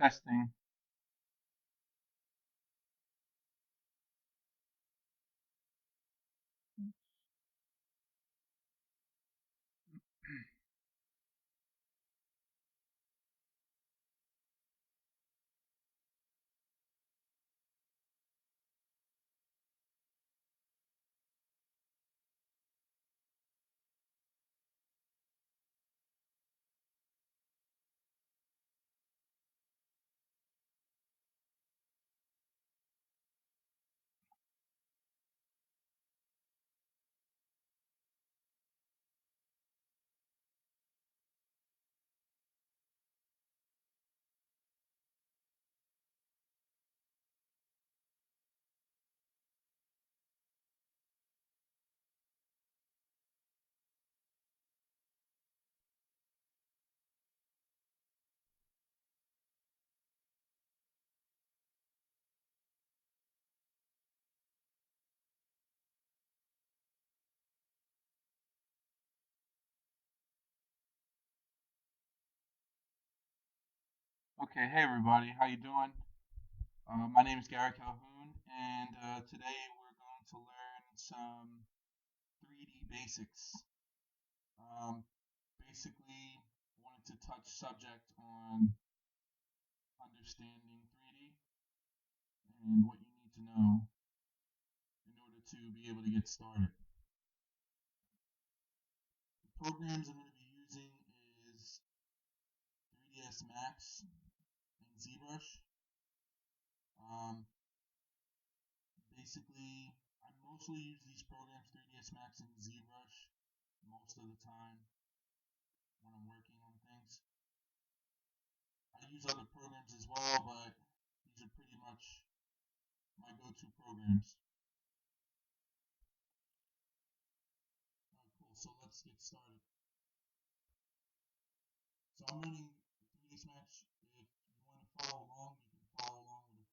Testing. Okay, hey everybody, how you doing? My name is Gary Calhoun, and today we're going to learn some 3D basics. Um, Basically, wanted to touch subject on understanding 3D and what you need to know in order to be able to get started. The programs I'm going to be using is 3ds Max and Zbrush. Um, Basically, I mostly use these programs, 3ds Max and Zbrush, most of the time when I'm working on things. I use other programs as well, but these are pretty much my go-to programs. Cool, so let's get started. So I'm running 3ds Max. If you want to follow along, you can follow along with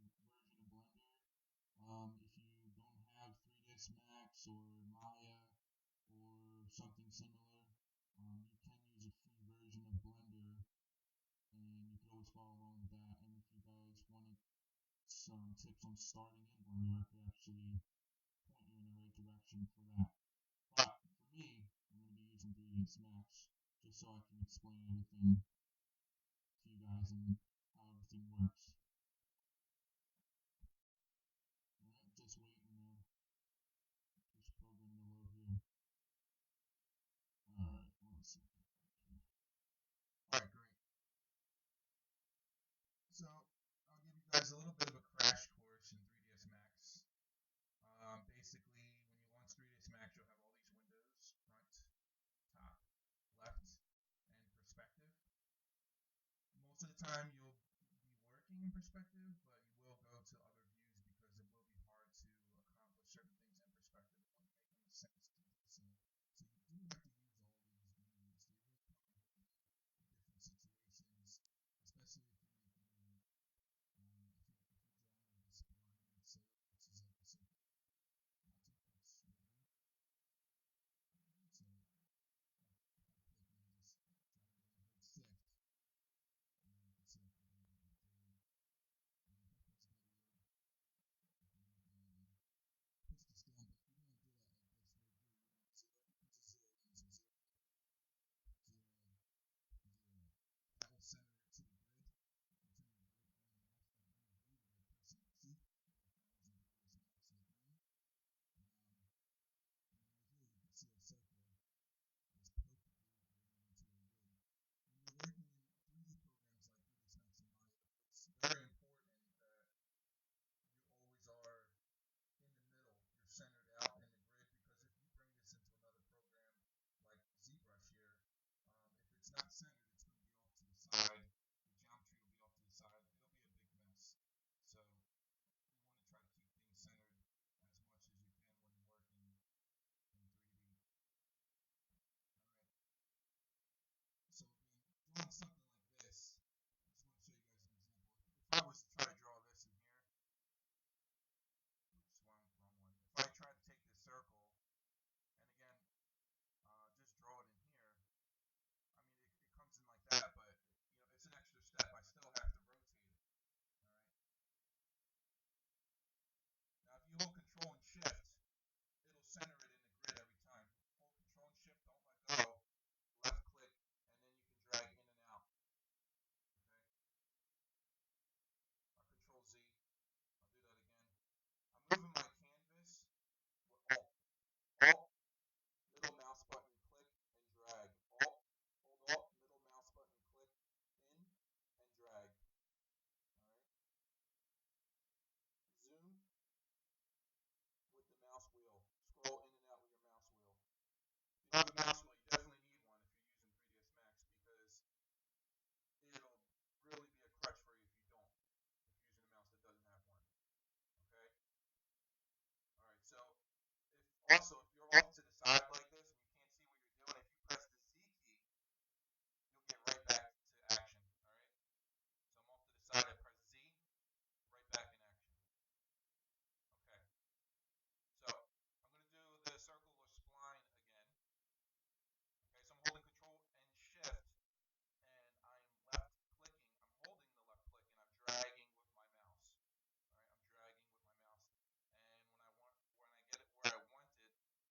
a free version of Blender. If you don't have 3ds Max or Maya or something similar, you can use a free version of Blender, and you can always follow along with that. And if you guys wanted some tips on starting in Blender, I could actually point you in the right direction for that. But for me, I'm going to be using 3ds Max just so I can explain everything to you guys and how everything works. Alright, just waiting this program to load here. Alright, 1 second. Alright, great. So I'll give you guys a little bit of a crash course in 3ds Max. Basically, when you launch 3ds Max, you'll have all these windows: front, top, left, and perspective. Most of the time, you'll be working in perspective, but you will go to other views because it will be hard to accomplish certain things in perspective. It won't make any sense to do so. So you do have to use all these views. They will come in different situations, especially if you're making if you're drawing like a spline, let's say, which is like a circle. Not too close. So if I click and I just try to go ahead and shift, and you can see if I go right there, and if I press W, have a mouse wheel, you definitely need one if you're using 3ds Max because it'll really be a crutch for you if you don't, if you're using a mouse that doesn't have one. Okay? All right, so if you're off to the side like this and you can't see what you're doing, if you press the Z key, you'll get right back to action. All right? So I'm off to the side, I press Z, right back in action. Okay. So I'm going to do the circle or spline again. Okay, so I'm holding Control and Shift, and I'm left clicking. I'm holding the left click, and I'm dragging with my mouse. All right, I'm dragging with my mouse, and when I get it where I want it,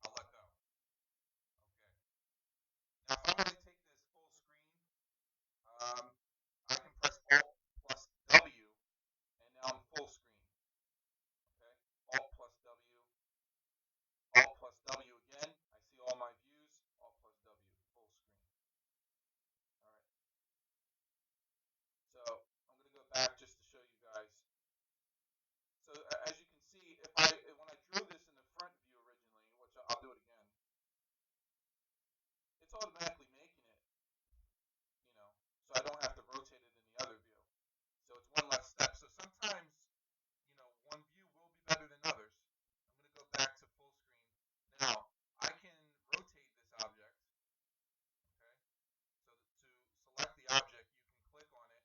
I'll let go. Okay. Now, if I want to take this full screen, um, I can press Alt plus W, and now I'm full screen. Okay, Alt plus W, Alt plus W again. I see all my views. Alt plus W, full screen. All right. So I'm going to go back just to show you guys. So as you can see, when I drew this in the front view originally, which I'll do it again, it's automatically making it, so I don't have to rotate it in the other view. So it's one less step. So sometimes, one view will be better than others. I'm going to go back to full screen. Now, I can rotate this object, okay? So to select the object, you can click on it.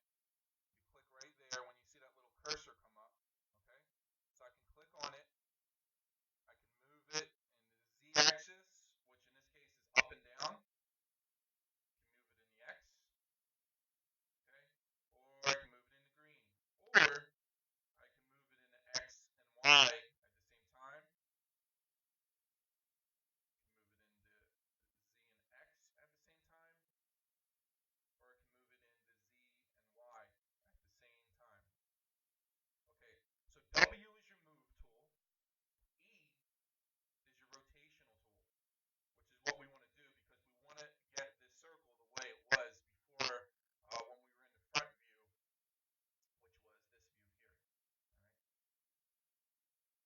You click right there when you see that little cursor come up, okay? So I can click on it. I can move it in the Z-axis, which in this case is up and down. You can move it in the X, okay? Or I can move it in the green. Or I can move it in the X and Y at the same time. You can move it in the Z and X at the same time. Or I can move it in the Z and Y at the same time. Okay, so W is your move tool. E is your rotational tool, which is what we want to do because we want to get this circle the way it was before when we were in the front view, which was this view here. All right.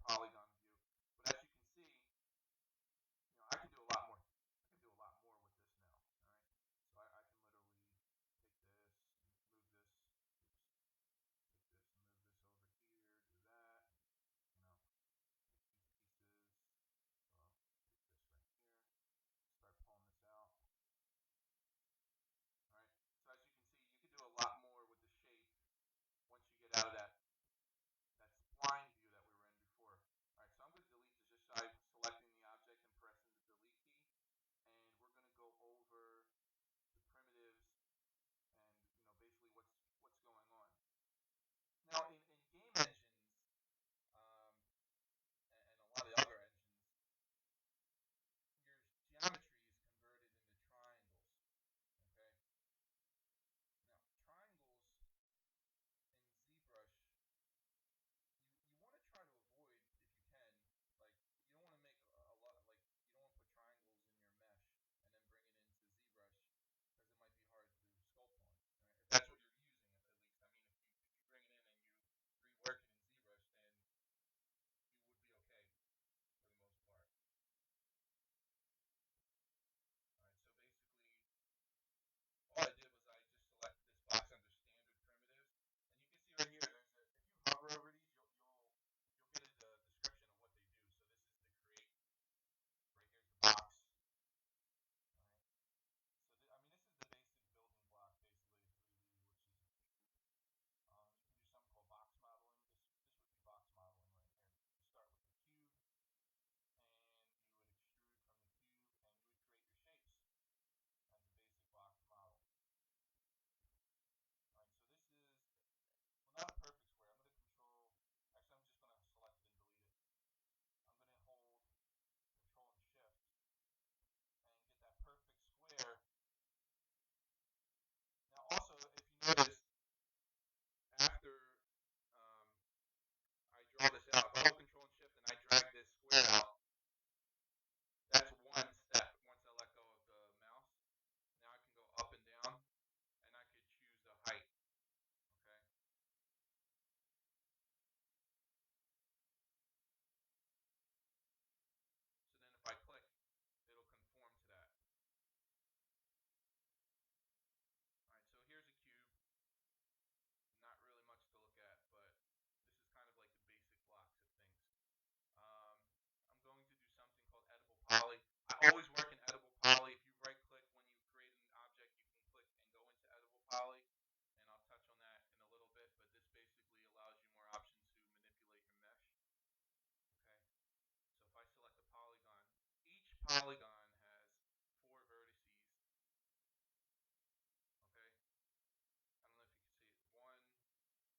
polygon view. But as you can see, I can do a lot more. I can do a lot more with this now. All right, so I can literally take this, move this, oops, take this, move this over here, do that. Take these pieces, well, take this right here, start pulling this out. All right, so as you can see, you can do a lot more with the shape once you get out of that spline view that we were in before. All right, so I'm going to delete this just by selecting the object and pressing the delete key, and we're going to go over the primitives and basically what's going on. Now in game engines um, and a lot of the other engines, your geometry is converted into triangles. Okay. Now triangles in ZBrush, you want to try to avoid if you can, like you don't want to make a lot, like you don't want to put triangles in your mesh and then bring it into ZBrush because it might be hard to sculpt on. Right? If that's what you're using, at least. I mean, if you bring it in and you rework it in ZBrush, then you would be okay for the most part. All right, so basically, all I did was I just selected this box under standard primitives, and you can see right here. If you hover over these, you'll get a description of what they do. So this is the create. Right here's the box. All right. So I mean, this is the basic building block, basically, of 3D, which is a cube. You can do something called box modeling. This would be box modeling right here. You start with the cube, and you would extrude from the cube, and you would create your shapes as a basic box model. All right, so this is, well, not a perfect square. I'm going to control, actually, I'm just going to select it and delete it. I'm going to hold control and shift and get that perfect square. Now, also, if you notice, after I draw this out, if I hold control and shift and I drag this square out, that's one step. Once I let go of the mouse, now I can go up and down, and I could choose the height. Okay. So then if I click, it'll conform to that. All right, so here's a cube. Not really much to look at, but this is kind of like the basic blocks of things. Um, I'm going to do something called editable poly. I always work in editable poly. If you right click when you create an object, you can click and go into editable poly, and I'll touch on that in a little bit, but this basically allows you more options to manipulate your mesh. Okay, so if I select a polygon, each polygon has 4 vertices. Okay, I don't know if you can see it. 1, 2, 3, 4.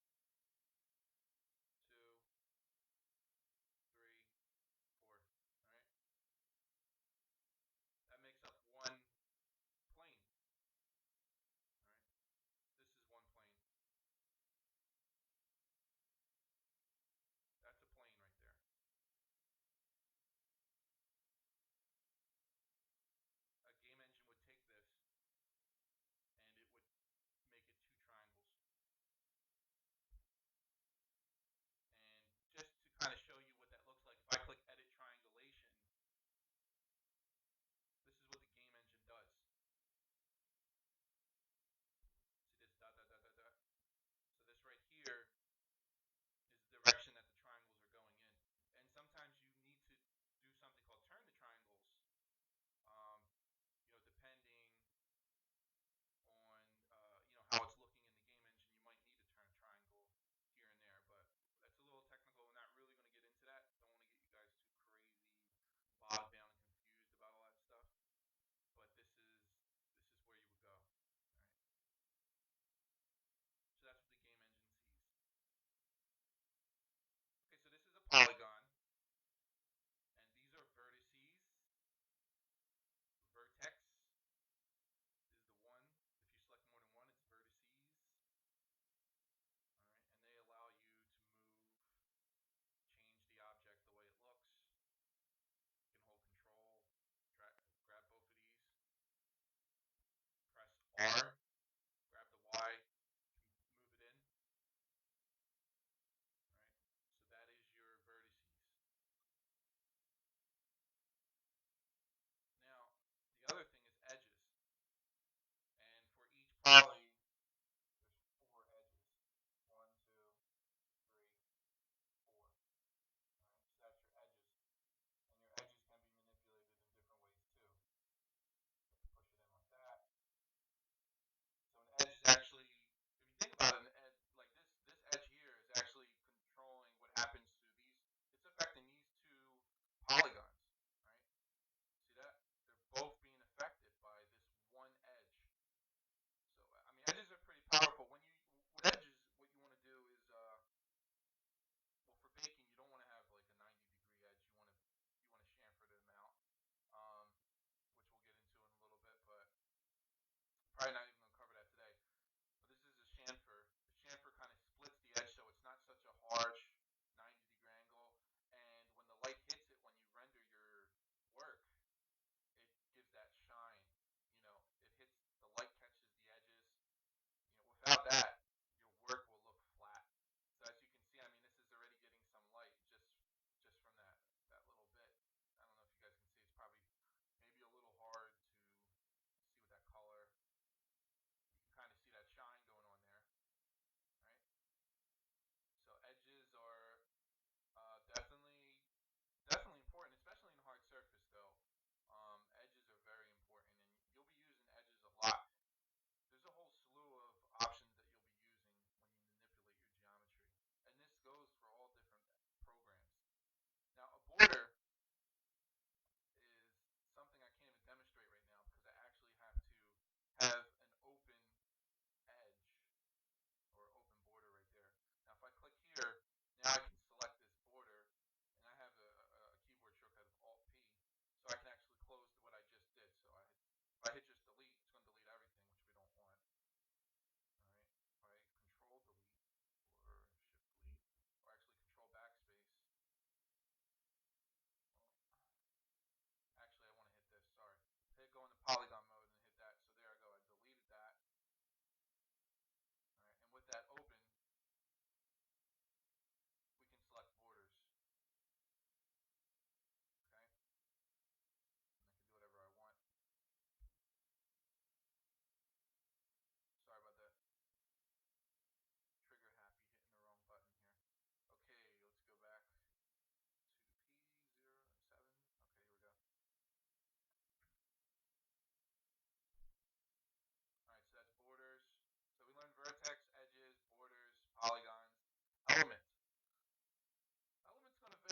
All right, that makes up one plane. All right, this is one plane. That's a plane right there. A game engine would take this and it would make it 2 triangles. And just to kind of show you what that looks like, if I click edit triangulation, this is what the game engine does. See this dot dot dot dot dot. So this right here is the direction that the triangles are going in. And sometimes you need to do something called turn the triangles. Um, depending on how it's looking in the game engine, you might need to turn a triangle here and there, but that's a little technical. We're not really going to get into that. Don't want to get you guys too crazy, bogged down, and confused about all that stuff. But this is where you would go. All right. So that's what the game engine sees. Okay, so this is a polygon, and these are vertices. Vertex is the one. If you select more than one, it's vertices. All right, and they allow you to move, change the object the way it looks. You can hold control, grab both of these, press R, grab the Y, move it in. All right, so that is your vertices.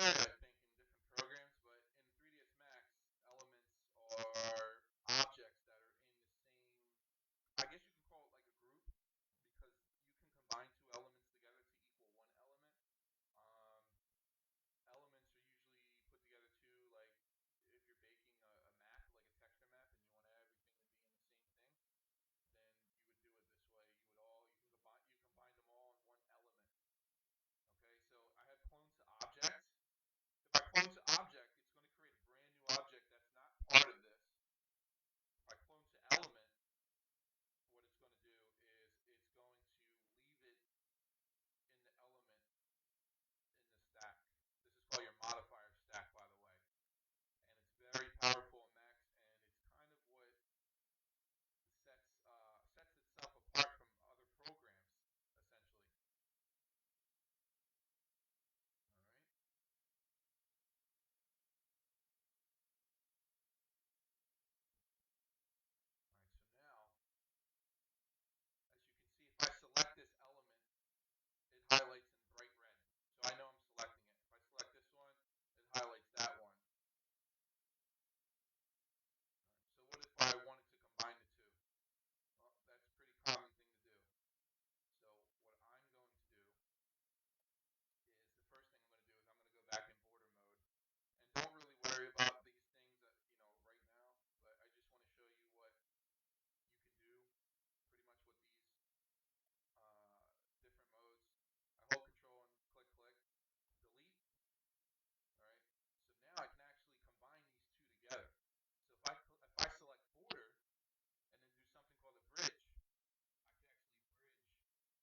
vary, I think, in different programs, but in 3ds Max, elements are objects that are in the same. I guess you can call it like a group because you can combine two elements together to equal one element. Um, Elements are usually put together too, like if you're baking a map, like a texture map, and you want everything to be in the same thing, then you would do it this way. You combine them all in one element. Okay, so I have clone to object. If I clone to object, it's going to create a brand new object that's not part of this. If I clone to element, what it's going to do is it's going to leave it in the element in the stack. This is called your modifier stack, by the way, and it's very powerful in Max, and it's kind of what sets itself apart from other programs, essentially. All right. All right. So now, as you can see, if I select this element, it highlights in bright red. So I know I'm selecting it. If I select this one, it highlights that one. All right. So what if I wanted to combine the two? Well, that's a pretty common thing to do. So what I'm going to do is the first thing I'm going to do is I'm going to go back in border mode. And don't really worry about these things right now, but I just want to show you what you can do pretty much with these different modes. I hold control and click, delete. All right. So now I can actually combine these two together. So if I select border and then do something called a bridge, I can actually bridge these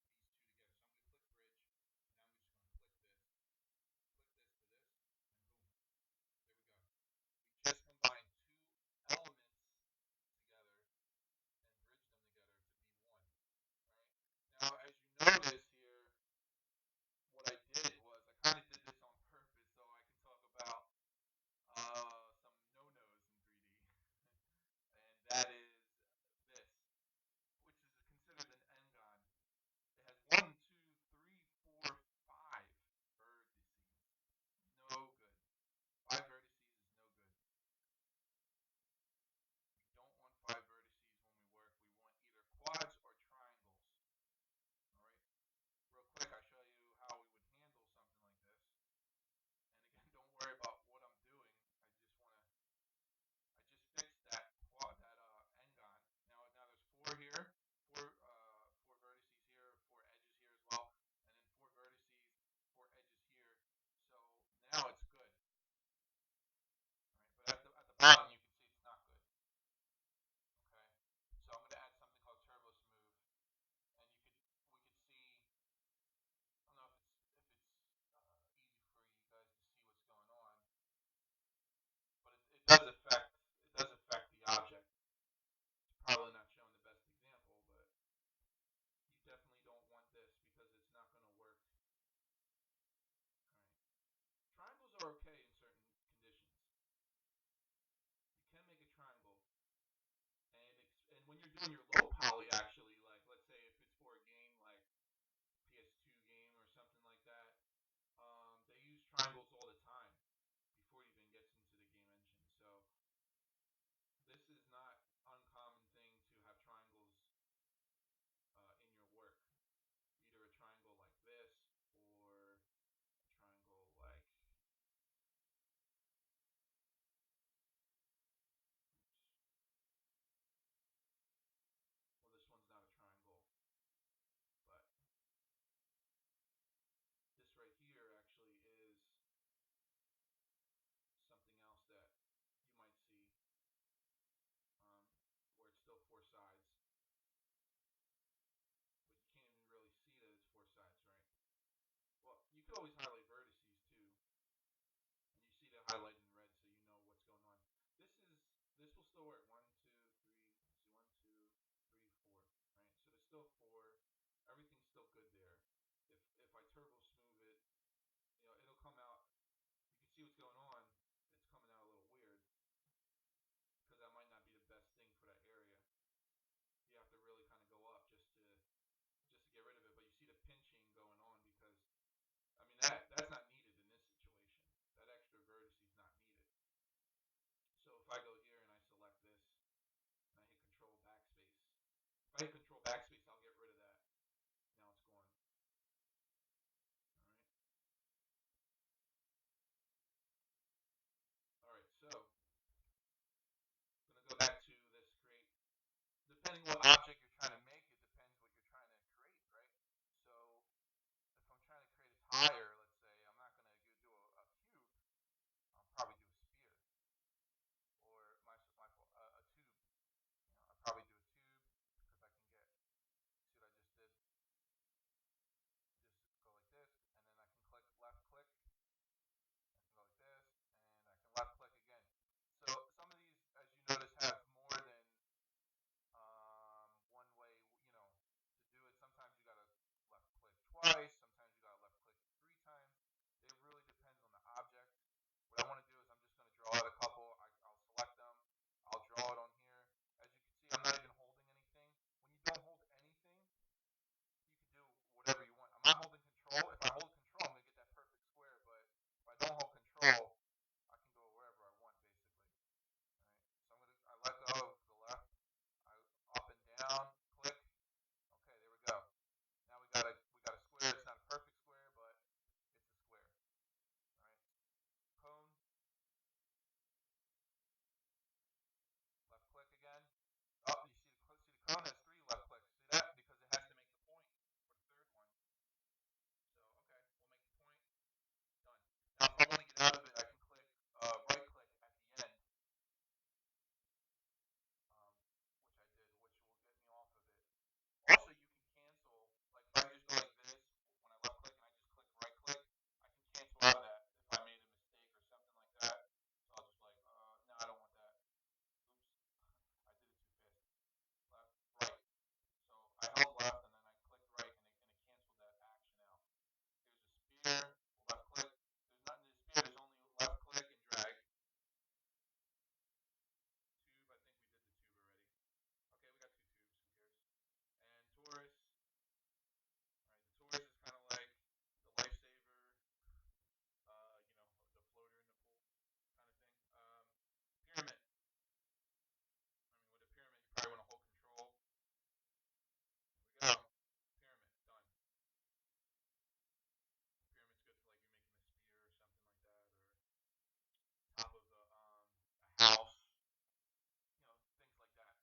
two together. So I'm going to click bridge, and now I'm just going to click this to this, and boom, there we go. We just combined two elements together and bridge them together to be one. Right? Now, as you notice here, what I did was I kind of did this on purpose so I can talk about some no-nos in 3D, and that is this, which is considered an engon. It has one, two, three, four, five vertices. No good. Five vertices is no good. We don't want five vertices when we work. We want either quads or triangles. All right. Real quick, I show you how we would handle something like this. And again, don't worry about what I'm doing. I just fixed that engon. Now there's four here, four vertices here, four edges here as well, and then four vertices, four edges here. So now it's good. All right, but at the bottom you can see it's not good. Okay, so I'm going to add something called turbo smooth, and we could see. I don't know if it's easy for you guys to see what's going on, but it does affect the object. It's probably not showing the best example, but you definitely don't want this because it's not going to work. All right. Triangles are okay in certain conditions. You can make a triangle, and when you're doing your low poly, actually, like let's say if it's for a game like PS2 game or something like that, they use triangles all the time before it even gets into the game engine. So this is not uncommon thing to have triangles in your work. Either a triangle like this or a triangle like. Well, this one's not a triangle, but this right here actually is something else that you might see, where it's still four sides, but you can't even really see that it's four sides, right? Well, you could always highlight vertices too, and you see the highlight in red, so you know what's going on. This is this will still work. One, two, three. See, one, two, three, four. Right. So there's still four. Everything's still good there. If I turbo smooth it, it'll come out. You can see what's going on. It's coming out a little weird because that might not be the best thing for that area. You have to really kind of go up just to get rid of it. But you see the pinching going on because I mean what object you're trying to make, it depends what you're trying to create, right? So if I'm trying to create a tire, let's say, I'm not going to do a cube. I'll probably do a sphere or a tube. I'll probably do a tube because I can get, see what I just did? Just go like this, and then I can left click, I can go like this, and I can left click again. So some of these, as you notice, have more than one way, to do it. Sometimes you gotta left click twice. Sometimes you gotta left click 3 times. It really depends on the object. What I want to do is I'm just gonna draw out a couple. I'll select them. I'll draw it on here. As you can see, I'm not even holding anything. When you don't hold anything, you can do whatever you want. I'm not holding control. If I hold control, I'm gonna get that perfect square. But if I don't hold control, I can go wherever I want, basically. All right. So I let go of the left. I up and down, click. Okay, there we go. Now we got a square. It's not a perfect square, but it's a square. All right. Cone. Left click again. Oh, you see the cone has 3 left clicks. See that? Because it has to make the point for the third one. So okay, we'll make the point. Done. Now if I want to get out of it, I can click right click at the end, which I did, which will get me off of it. Also, you can cancel, like if I just go like this, when I left click and I just click right click, I can cancel out of that if I made a mistake or something like that. So I'll just like, no, I don't want that. Oops, I did it too fast. Left, right. So I held left and then I clicked right and it canceled that action out. Here's a spear, left click. There's nothing to the spear, there's only left click and drag. Tube, I think we did the tube already. Okay, we got 2 tubes, who cares? And Taurus. All right, the Taurus is kind of like the lifesaver, the floater in the pool kind of thing. Pyramid. I mean, with a pyramid, you probably want to hold control. There we go. Pyramid, done. Pyramid's good for like you're making a spear or something like that, or top of a house, things like that.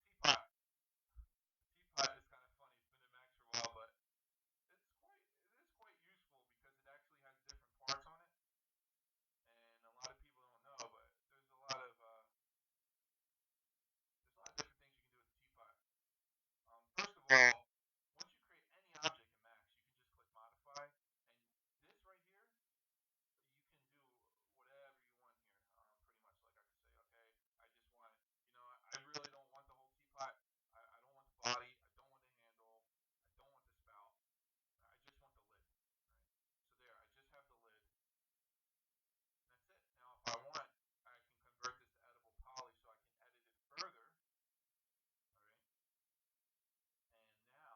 Teapot. Teapot is kind of funny. It's been in Max for a while, but it is quite useful because it actually has different parts on it, and a lot of people don't know, but there's a lot of different things you can do with the teapot. First of all, once you create any object in Max, you can just click modify, and this right here, you can do whatever you want here. Pretty much, like I could say, okay, I just want, I really don't want the whole teapot. I don't want the body. I don't want the handle. I don't want the spout. I just want the lid. Right? So there, I just have the lid. And that's it. Now, if I want, I can convert this to editable poly so I can edit it further. All right.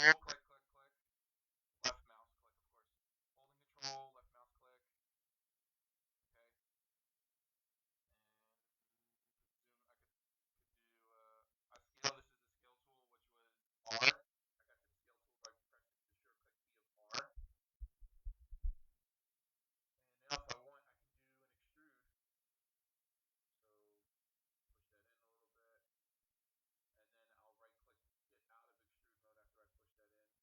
control, click, click, click. Left mouse click, of course. Holding control, left mouse click. Okay. And zoom. I could do a scale. This is the scale tool, which was R. I got to the scale tool by pressing the shortcut key of R. And now if I want, I can do an extrude. So push that in a little bit. And then I'll right click to get out of extrude mode after I push that in.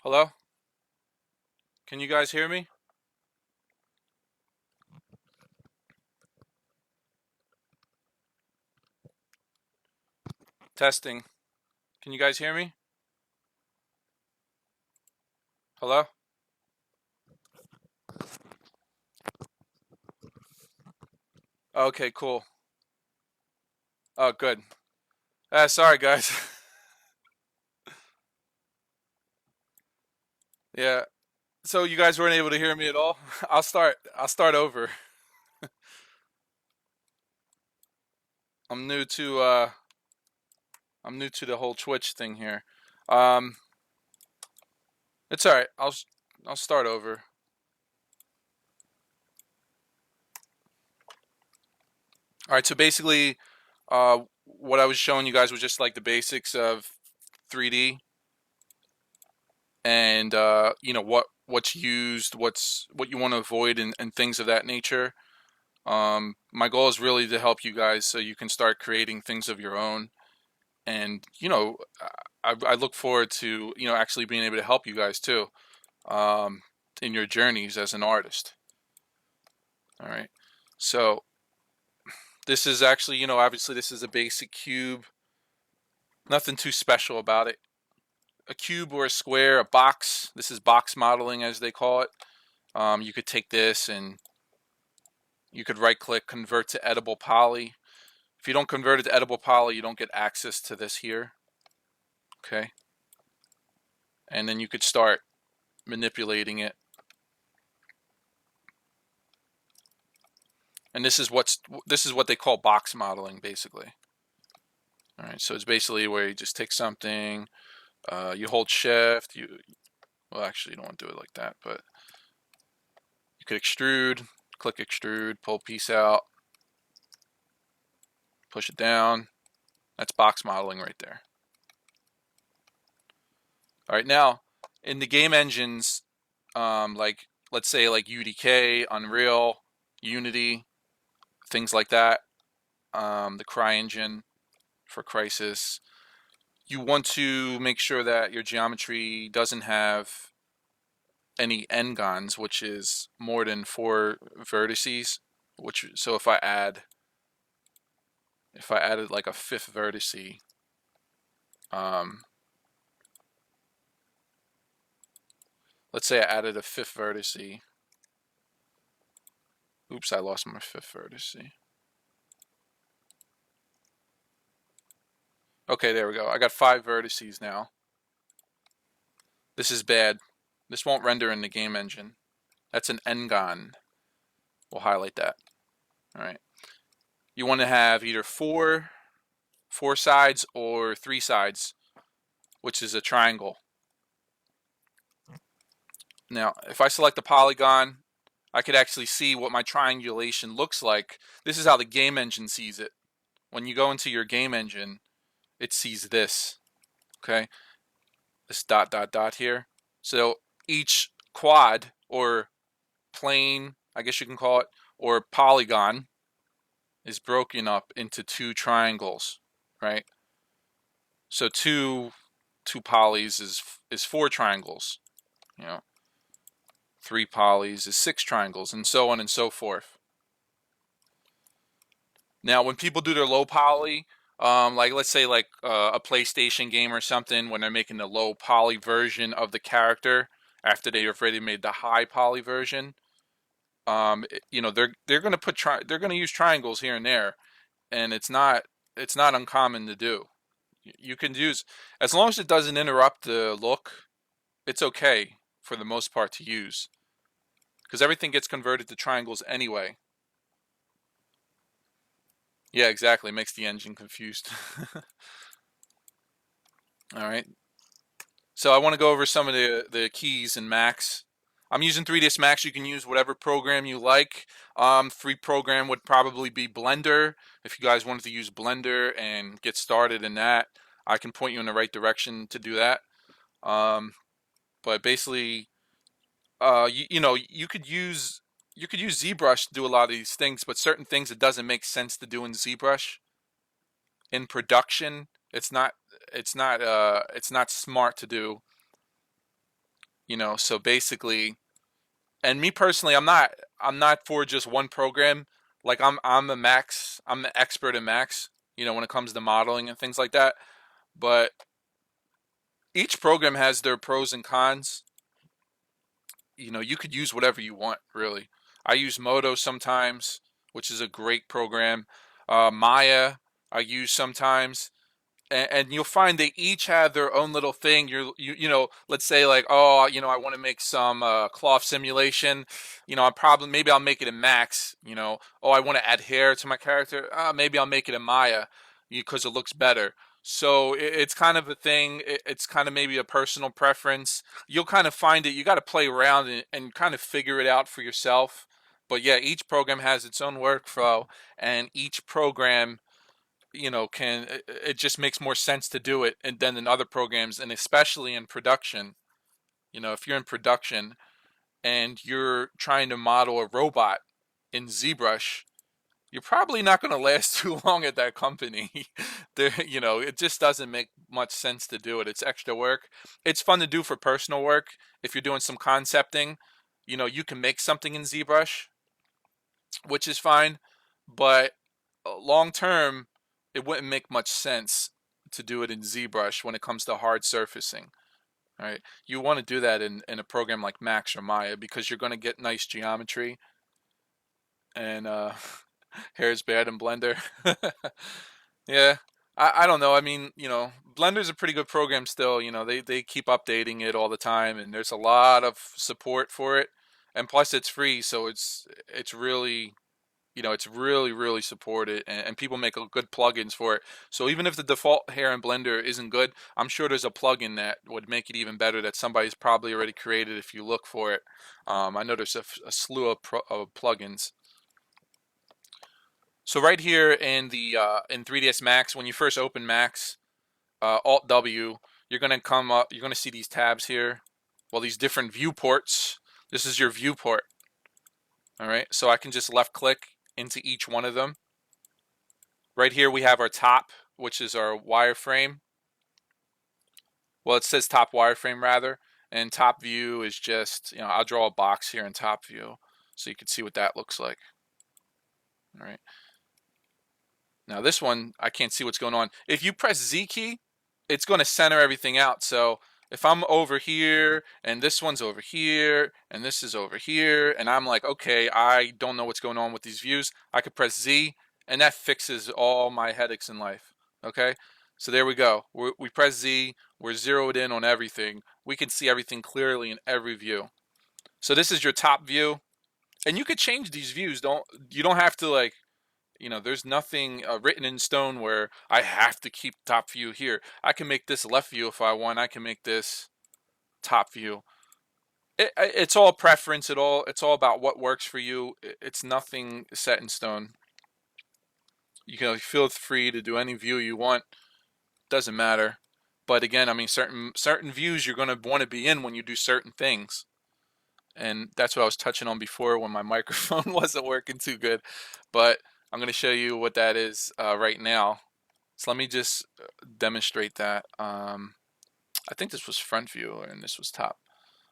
Hello? Can you guys hear me? Testing. Can you guys hear me? Hello? Okay, cool. Oh, good. Sorry, guys. Yeah. So you guys weren't able to hear me at all? I'll start over. I'm new to uh I'm new to the whole Twitch thing here. Um it's all right. I'll start over. All right, so basically what I was showing you guys was just like the basics of 3D and what's used, what you want to avoid and things of that nature. My goal is really to help you guys so you can start creating things of your own. And, I look forward to, actually being able to help you guys too um, in your journeys as an artist. All right. So this is actually, obviously this is a basic cube, nothing too special about it. A cube or a square, a box. This is box modeling as they call it. You could take this and you could right click, convert to edible poly. If you don't convert it to edible poly, you don't get access to this here. Okay. And then you could start manipulating it. And this is what they call box modeling, basically. All right, so it's basically where you just take something, you hold shift, well, actually you don't want to do it like that, but you could extrude, click extrude, pull piece out, push it down. That's box modeling right there. All right, now in the game engines, like let's say like UDK, Unreal, Unity, things like that, the CryEngine for Crysis, you want to make sure that your geometry doesn't have any n-gons, which is more than 4 vertices. So if I added like a fifth vertice, um, let's say I added a fifth vertice. Oops, I lost my fifth vertice. Okay, there we go. I got 5 vertices now. This is bad. This won't render in the game engine. That's an n-gon. We'll highlight that. All right. You want to have either four sides or 3 sides, which is a triangle. Now, if I select a polygon, I could actually see what my triangulation looks like. This is how the game engine sees it. When you go into your game engine, it sees this, okay? This dot, dot, dot here. So each quad or plane, I guess you can call it, or polygon is broken up into 2 triangles, right? So two polys is 4 triangles, you know. 3 polys is 6 triangles, and so on and so forth. Now, when people do their low poly, like let's say like a PlayStation game or something, when they're making the low poly version of the character after they have already made the high poly version, they're gonna they're gonna use triangles here and there, and it's not uncommon to do. You can use, as long as it doesn't interrupt the look, it's okay for the most part to use, because everything gets converted to triangles anyway. Yeah, exactly. It makes the engine confused. All right. So I want to go over some of the keys in Max. I'm using 3ds Max. You can use whatever program you like. Free program would probably be Blender. If you guys wanted to use Blender and get started in that, I can point you in the right direction to do that. Um, but basically, you could use ZBrush to do a lot of these things, but certain things it doesn't make sense to do in ZBrush in production. It's not smart to do. So basically, and me personally, I'm not for just one program. Like I'm the expert in Max, when it comes to modeling and things like that. But each program has their pros and cons. You could use whatever you want, really. I use Moto sometimes, which is a great program. Maya, I use sometimes, and you'll find they each have their own little thing. Let's say like, oh, I want to make some cloth simulation. Maybe I'll make it in Max. Oh, I want to add hair to my character. Maybe I'll make it in Maya because it looks better. So it's kind of a thing. It's kind of maybe a personal preference. You'll kind of find it. You got to play around and kind of figure it out for yourself. But yeah, each program has its own workflow, and each program can it just makes more sense to do it and than in other programs, and especially in production. If you're in production and you're trying to model a robot in ZBrush, you're probably not going to last too long at that company. It just doesn't make much sense to do it. It's extra work. It's fun to do for personal work. If you're doing some concepting, you can make something in ZBrush, which is fine, but long term, it wouldn't make much sense to do it in ZBrush when it comes to hard surfacing. All right, you want to do that in a program like Max or Maya because you're going to get nice geometry, and hair is bad in Blender. Yeah, I don't know. I mean, Blender's a pretty good program still. They keep updating it all the time, and there's a lot of support for it, and plus it's free, so it's really, really supported, and people make good plugins for it. So even if the default hair in Blender isn't good, I'm sure there's a plugin that would make it even better that somebody's probably already created if you look for it. I know there's a slew of plugins. So right here in 3ds Max, when you first open Max, Alt W, you're gonna come up. You're gonna see these tabs here. Well, these different viewports. This is your viewport. All right. So I can just left click into each one of them. Right here we have our top, which is our wireframe. Well, it says top wireframe rather, and top view is just, I'll draw a box here in top view so you can see what that looks like. All right. Now this one, I can't see what's going on. If you press Z key, it's going to center everything out. So if I'm over here and this one's over here and this is over here and I'm like, okay, I don't know what's going on with these views, I could press Z and that fixes all my headaches in life. Okay, so there we go. We press Z, we're zeroed in on everything. We can see everything clearly in every view. So this is your top view, and you could change these views. You don't have to like, there's nothing written in stone where I have to keep top view here. I can make this left view if I want. I can make this top view. It's all preference. It's all about what works for you. It's nothing set in stone. You can feel free to do any view you want. Doesn't matter. But again, I mean, certain views you're going to want to be in when you do certain things. And that's what I was touching on before when my microphone wasn't working too good. But I'm going to show you what that is right now. So let me just demonstrate that. I think this was front view and this was top.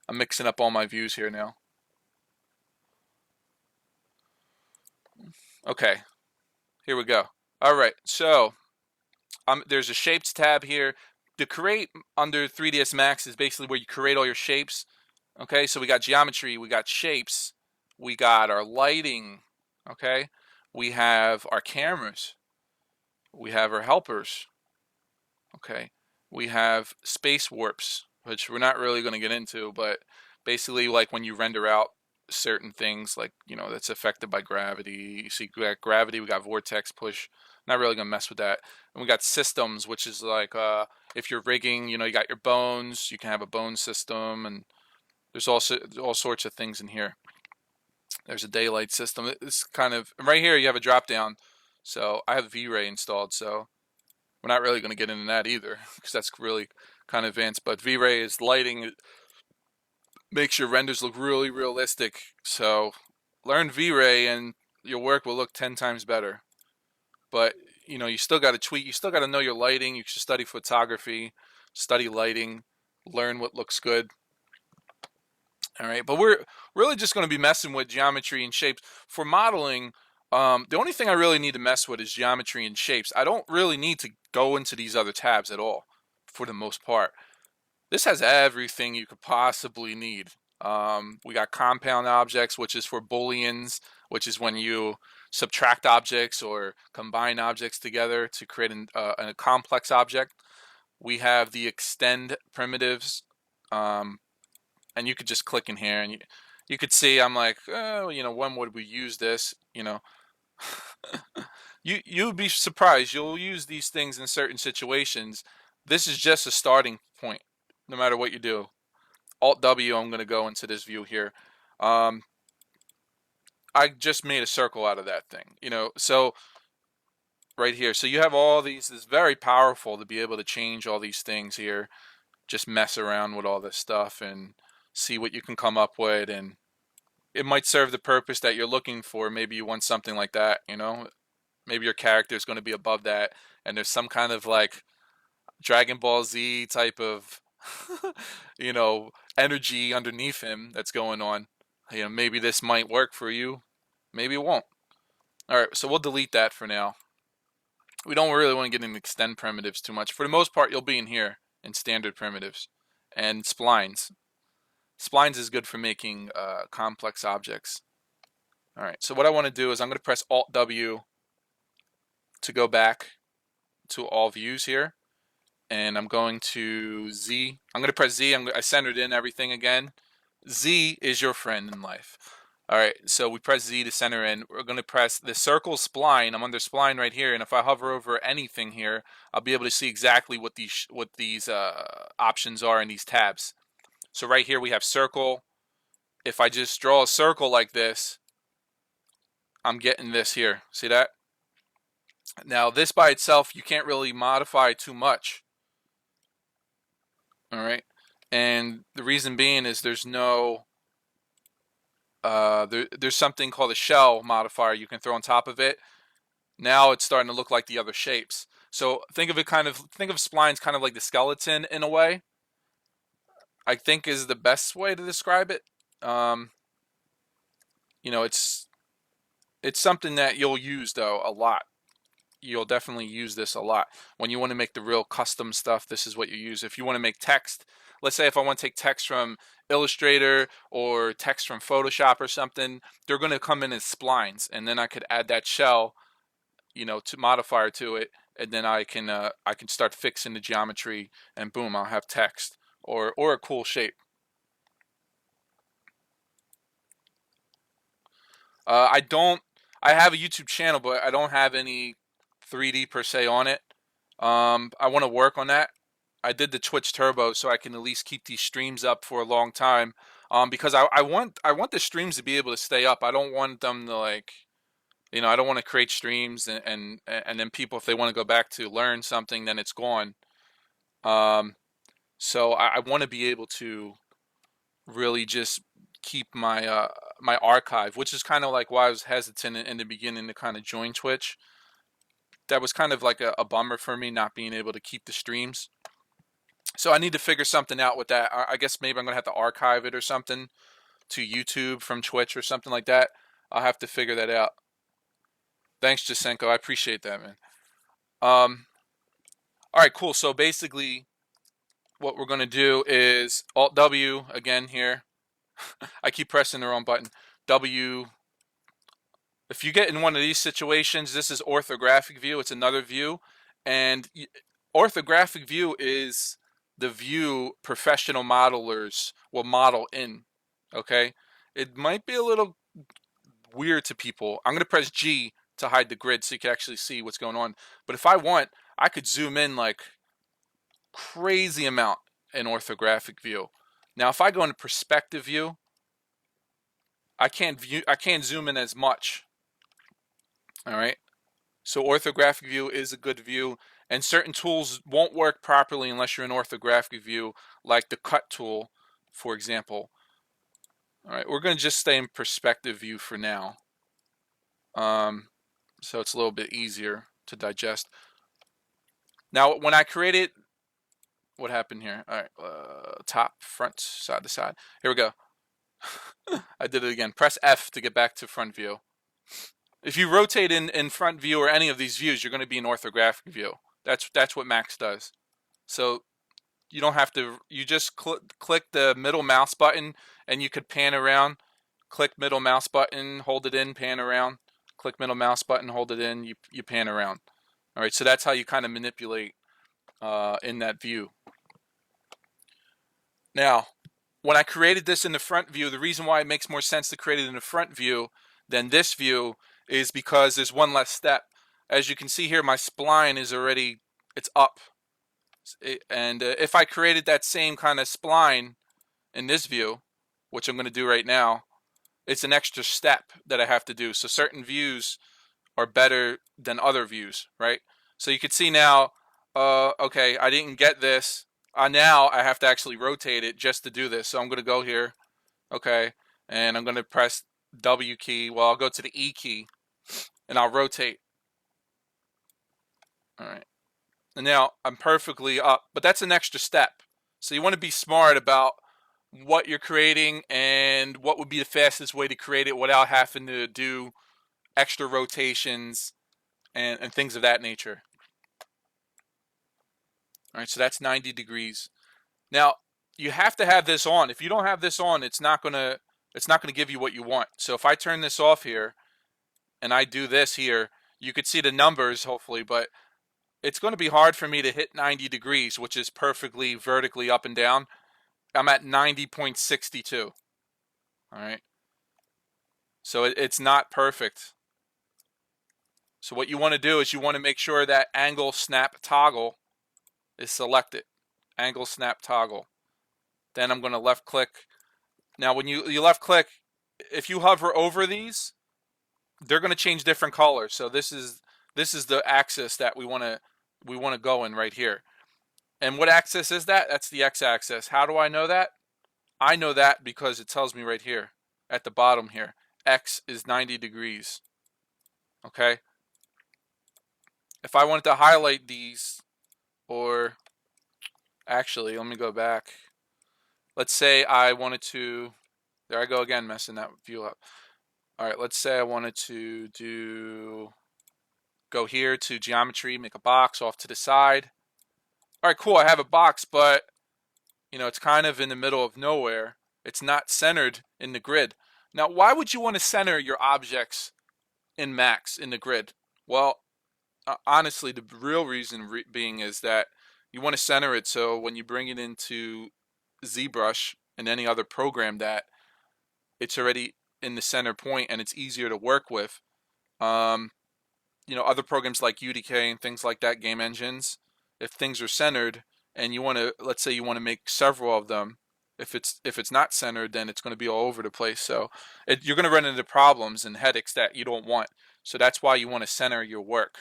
I'm mixing up all my views here now. Okay, here we go. All right, so there's a shapes tab here. To create under 3ds Max is basically where you create all your shapes. Okay, so we got geometry, we got shapes, we got our lighting. Okay, we have our cameras, we have our helpers. Okay, we have space warps, which we're not really going to get into, but basically like when you render out certain things like, that's affected by gravity. You see gravity, we got vortex push. Not really going to mess with that. And we got systems, which is like if you're rigging, you got your bones, you can have a bone system, and there's also all sorts of things in here. There's a daylight system. It's kind of right here you have a drop down. So I have V-Ray installed, so we're not really going to get into that either because that's really kind of advanced. But V-Ray is lighting. It makes your renders look really realistic. So learn V-Ray and your work will look 10 times better. But, you still got to tweak. You still got to know your lighting. You should study photography, study lighting, learn what looks good. All right, but we're really just going to be messing with geometry and shapes. For modeling, the only thing I really need to mess with is geometry and shapes. I don't really need to go into these other tabs at all, for the most part. This has everything you could possibly need. We got compound objects, which is for booleans, which is when you subtract objects or combine objects together to create a complex object. We have the extend primitives, um, and you could just click in here and you could see I'm like, oh, when would we use this? You'd be surprised. You'll use these things in certain situations. This is just a starting point, no matter what you do. Alt W, I'm going to go into this view here. Um, I just made a circle out of that thing, so right here. So you have all these, it's very powerful to be able to change all these things here, just mess around with all this stuff and see what you can come up with. And it might serve the purpose that you're looking for. Maybe you want something like that. Maybe your character is going to be above that and there's some kind of like Dragon Ball Z type of you know energy underneath him that's going on. Maybe this might work for you, maybe it won't. All right, so we'll delete that for now. We don't really want to get into extend primitives too much. For the most part, you'll be in here in standard primitives and splines. Splines is good for making complex objects. All right, so what I want to do is I'm going to press Alt W to go back to all views here, and I'm going to Z. I'm going to press Z. I centered in everything again. Z is your friend in life. All right, so we press Z to center in. We're going to press the circle spline. I'm under spline right here, and if I hover over anything here, I'll be able to see exactly what these options are in these tabs. So right here we have circle. If I just draw a circle like this, I'm getting this here. See that? Now this by itself, you can't really modify too much. All right, and the reason being is there's no there's something called a shell modifier you can throw on top of it. Now it's starting to look like the other shapes. So think of splines kind of like the skeleton in a way. I think is the best way to describe it. Um, it's something that you'll use though a lot. You'll definitely use this a lot. When you want to make the real custom stuff, this is what you use. If you want to make text, let's say if I want to take text from Illustrator or text from Photoshop or something, they're going to come in as splines, and then I could add that shell, to modifier to it, and then I can start fixing the geometry, and boom, I'll have text or a cool shape. I don't. I have a YouTube channel, but I don't have any 3D per se on it. I want to work on that. I did the Twitch Turbo so I can at least keep these streams up for a long time. Because I want the streams to be able to stay up. I don't want them to I don't want to create streams and then people, if they want to go back to learn something, then it's gone. Um, so I want to be able to really just keep my archive, which is kind of like why I was hesitant in the beginning to kind of join Twitch. That was kind of like a bummer for me not being able to keep the streams. So I need to figure something out with that. I guess maybe I'm gonna have to archive it or something to YouTube from Twitch or something like that. I'll have to figure that out. Thanks, Jasenko. I appreciate that, man. Um, all right, cool. So basically, what we're gonna do is Alt W again here. I keep pressing the wrong button. W. If you get in one of these situations, this is orthographic view. It's another view, and orthographic view is the view professional modelers will model in. Okay, it might be a little weird to people. I'm gonna press G to hide the grid so you can actually see what's going on. But if I want, I could zoom in like crazy amount in orthographic view. Now, if I go into perspective view, I can't zoom in as much. All right. So orthographic view is a good view, and certain tools won't work properly unless you're in orthographic view, like the cut tool, for example. All right, we're going to just stay in perspective view for now. So it's a little bit easier to digest. Now, when I created, what happened here? All right, top, front, side to side. Here we go. I did it again. Press F to get back to front view. If you rotate in front view or any of these views, you're going to be in orthographic view. That's what Max does. So you don't have to, you just click the middle mouse button and you could pan around. Click middle mouse button, hold it in, pan around. Click middle mouse button, hold it in, you pan around. All right, so that's how you kind of manipulate in that view. Now, when I created this in the front view, the reason why it makes more sense to create it in the front view than this view is because there's one less step. As you can see here, my spline is already, it's up. And if I created that same kind of spline in this view, which I'm going to do right now, it's an extra step that I have to do. So certain views are better than other views, right? So you can see now, okay, I didn't get this. Now I have to actually rotate it just to do this. So I'm going to go here, okay, and I'm going to press W key. Well, I'll go to the E key, and I'll rotate. All right. And now I'm perfectly up, but that's an extra step. So you want to be smart about what you're creating and what would be the fastest way to create it without having to do extra rotations and things of that nature. All right, so that's 90 degrees. Now, you have to have this on. If you don't have this on, it's not gonna give you what you want. So if I turn this off here and I do this here, you could see the numbers hopefully, but it's going to be hard for me to hit 90 degrees, which is perfectly vertically up and down. I'm at 90.62. All right. So it's not perfect. So what you want to do is you want to make sure that angle snap toggle is selected. Angle snap toggle. Then I'm going to left click. Now when you left click, if you hover over these, they're going to change different colors. So this is the axis that we want to go in right here. And what axis is that? That's the x-axis. How do I know that? I know that because it tells me right here at the bottom here. X is 90 degrees. Okay? If I wanted to highlight these, or actually, let me go back. Let's say I wanted to, there I go again, messing that view up. All right, let's say I wanted to go here to geometry, make a box off to the side. All right, cool, I have a box, but it's kind of in the middle of nowhere. It's not centered in the grid. Now, why would you want to center your objects in Max in the grid? Well, honestly, the real reason being is that you want to center it so when you bring it into Zbrush and any other program that it's already in the center point and it's easier to work with. Other programs like UDK and things like that, game engines, if things are centered and you want to, let's say you want to make several of them, if it's not centered, then it's going to be all over the place. So you're going to run into problems and headaches that you don't want. So that's why you want to center your work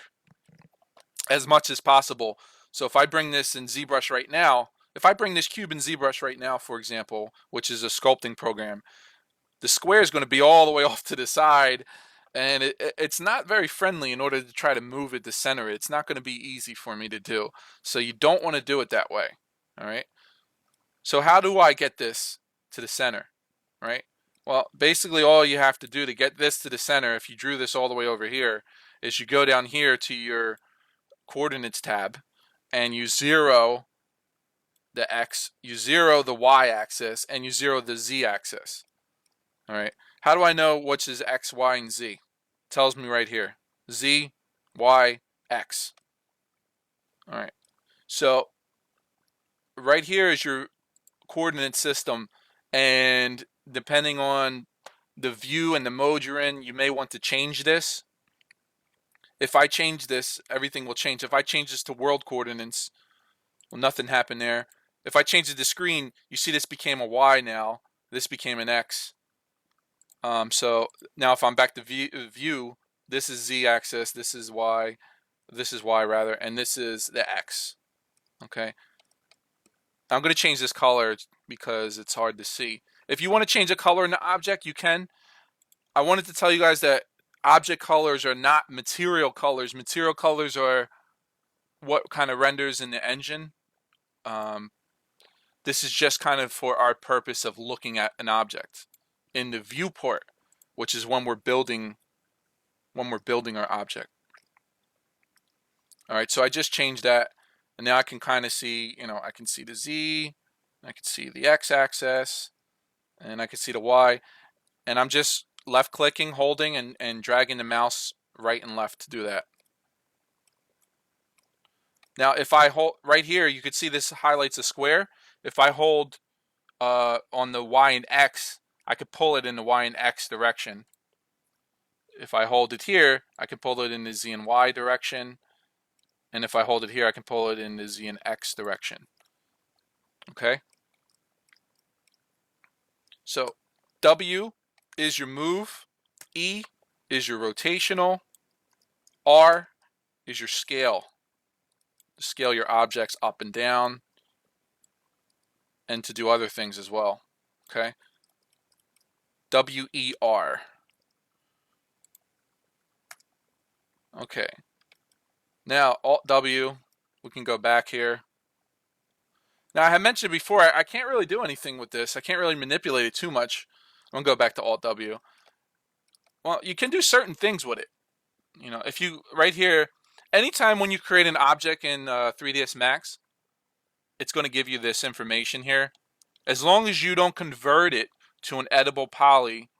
as much as possible. So if I bring this in ZBrush right now, if I bring this cube in ZBrush right now, for example, which is a sculpting program, the square is going to be all the way off to the side, and it's not very friendly in order to try to move it to center it. It's not going to be easy for me to do. So you don't want to do it that way. All right. So how do I get this to the center? Right. Well, basically all you have to do to get this to the center, if you drew this all the way over here, is you go down here to your coordinates tab and you zero the x, you zero the y-axis, and you zero the z-axis. All right. How do I know which is x, y, and z? It tells me right here. Z, y, x. All right. So right here is your coordinate system, and depending on the view and the mode you're in, you may want to change this. If I change this, everything will change. If I change this to world coordinates, well, nothing happened there. If I change it to screen, you see this became a y now. This became an x. So now if I'm back to view, this is z-axis, this is y rather, and this is the x. Okay. I'm going to change this color because it's hard to see. If you want to change a color in the object, you can. I wanted to tell you guys that object colors are not material colors. Material colors are what kind of renders in the engine. This is just kind of for our purpose of looking at an object. in the viewport, which is when we're building our object. All right, so I just changed that, and now I can kind of see, I can see the Z, I can see the X axis, and I can see the Y, and I'm just left clicking, holding, and dragging the mouse right and left to do that. Now, if I hold right here, you can see this highlights a square. If I hold on the Y and X, I could pull it in the Y and X direction. If I hold it here, I can pull it in the Z and Y direction. And if I hold it here, I can pull it in the Z and X direction. Okay? So W is your move, E is your rotational, R is your scale. To scale your objects up and down, and to do other things as well. Okay? WER. Okay. Now, Alt W, we can go back here. Now, I had mentioned before, I can't really do anything with this. I can't really manipulate it too much. I'm going to go back to Alt W. Well, you can do certain things with it. If you, right here, anytime when you create an object in 3ds Max, it's going to give you this information here. As long as you don't convert it to an edible poly,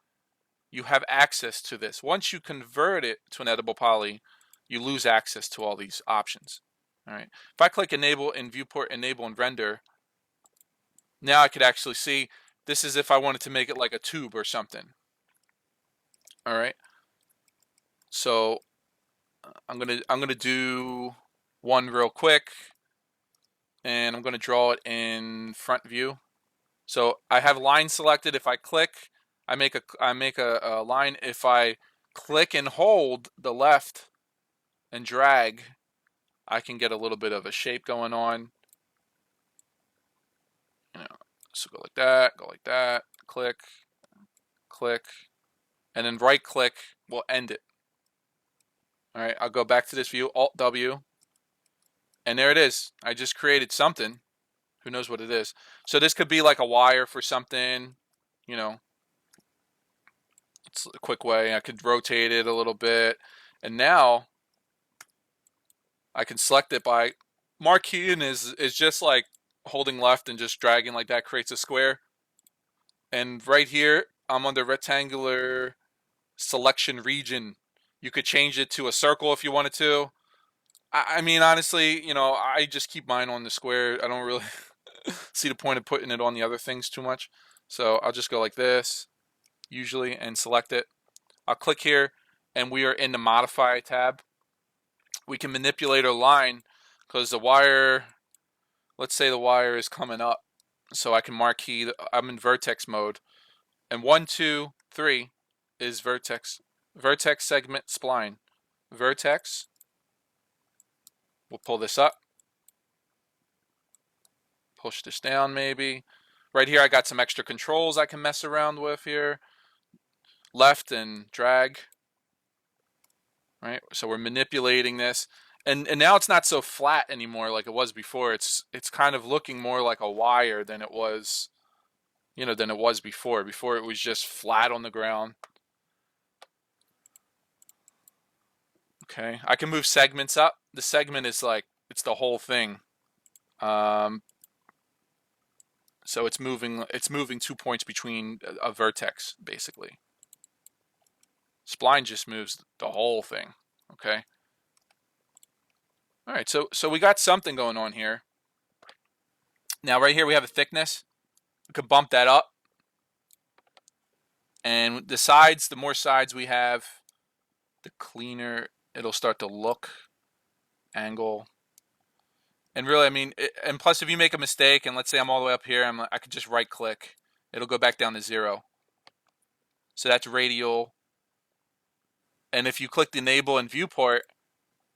you have access to this. Once you convert it to an edible poly, you lose access to all these options. All right. If I click enable in viewport, enable and render, now I could actually see this is if I wanted to make it like a tube or something. All right. So I'm gonna do one real quick, and I'm gonna draw it in front view. So I have line selected. If I click, I make a line. If I click and hold the left and drag, I can get a little bit of a shape going on. So go like that, click, click, and then right click will end it. All right, I'll go back to this view, Alt W, and there it is. I just created something. Who knows what it is? So this could be like a wire for something, you know. It's a quick way. I could rotate it a little bit, and now I can select it by marqueeing is just like holding left and just dragging like that creates a square. And right here, I'm under rectangular selection region. You could change it to a circle if you wanted to. I mean, honestly, I just keep mine on the square. I don't really see the point of putting it on the other things too much. So I'll just go like this, usually, and select it. I'll click here, and we are in the Modify tab. We can manipulate our line because the wire, let's say the wire is coming up. So I can marquee, I'm in vertex mode. And 1, 2, 3 is vertex. Vertex segment spline. Vertex. We'll pull this up. Push this down maybe. Right here I got some extra controls I can mess around with here. Left and drag. Right? So we're manipulating this. And now it's not so flat anymore like it was before. It's kind of looking more like a wire than it was, before. Before it was just flat on the ground. Okay, I can move segments up. The segment is like, it's the whole thing. So it's moving 2 points between a vertex, basically. Spline just moves the whole thing. Okay. All right, so we got something going on here. Now right here we have a thickness. We could bump that up. And the sides, the more sides we have, the cleaner it'll start to look. Angle. And really, I mean, and plus if you make a mistake, and let's say I'm all the way up here, I could just right click. It'll go back down to 0. So that's radial. And if you click the enable in viewport,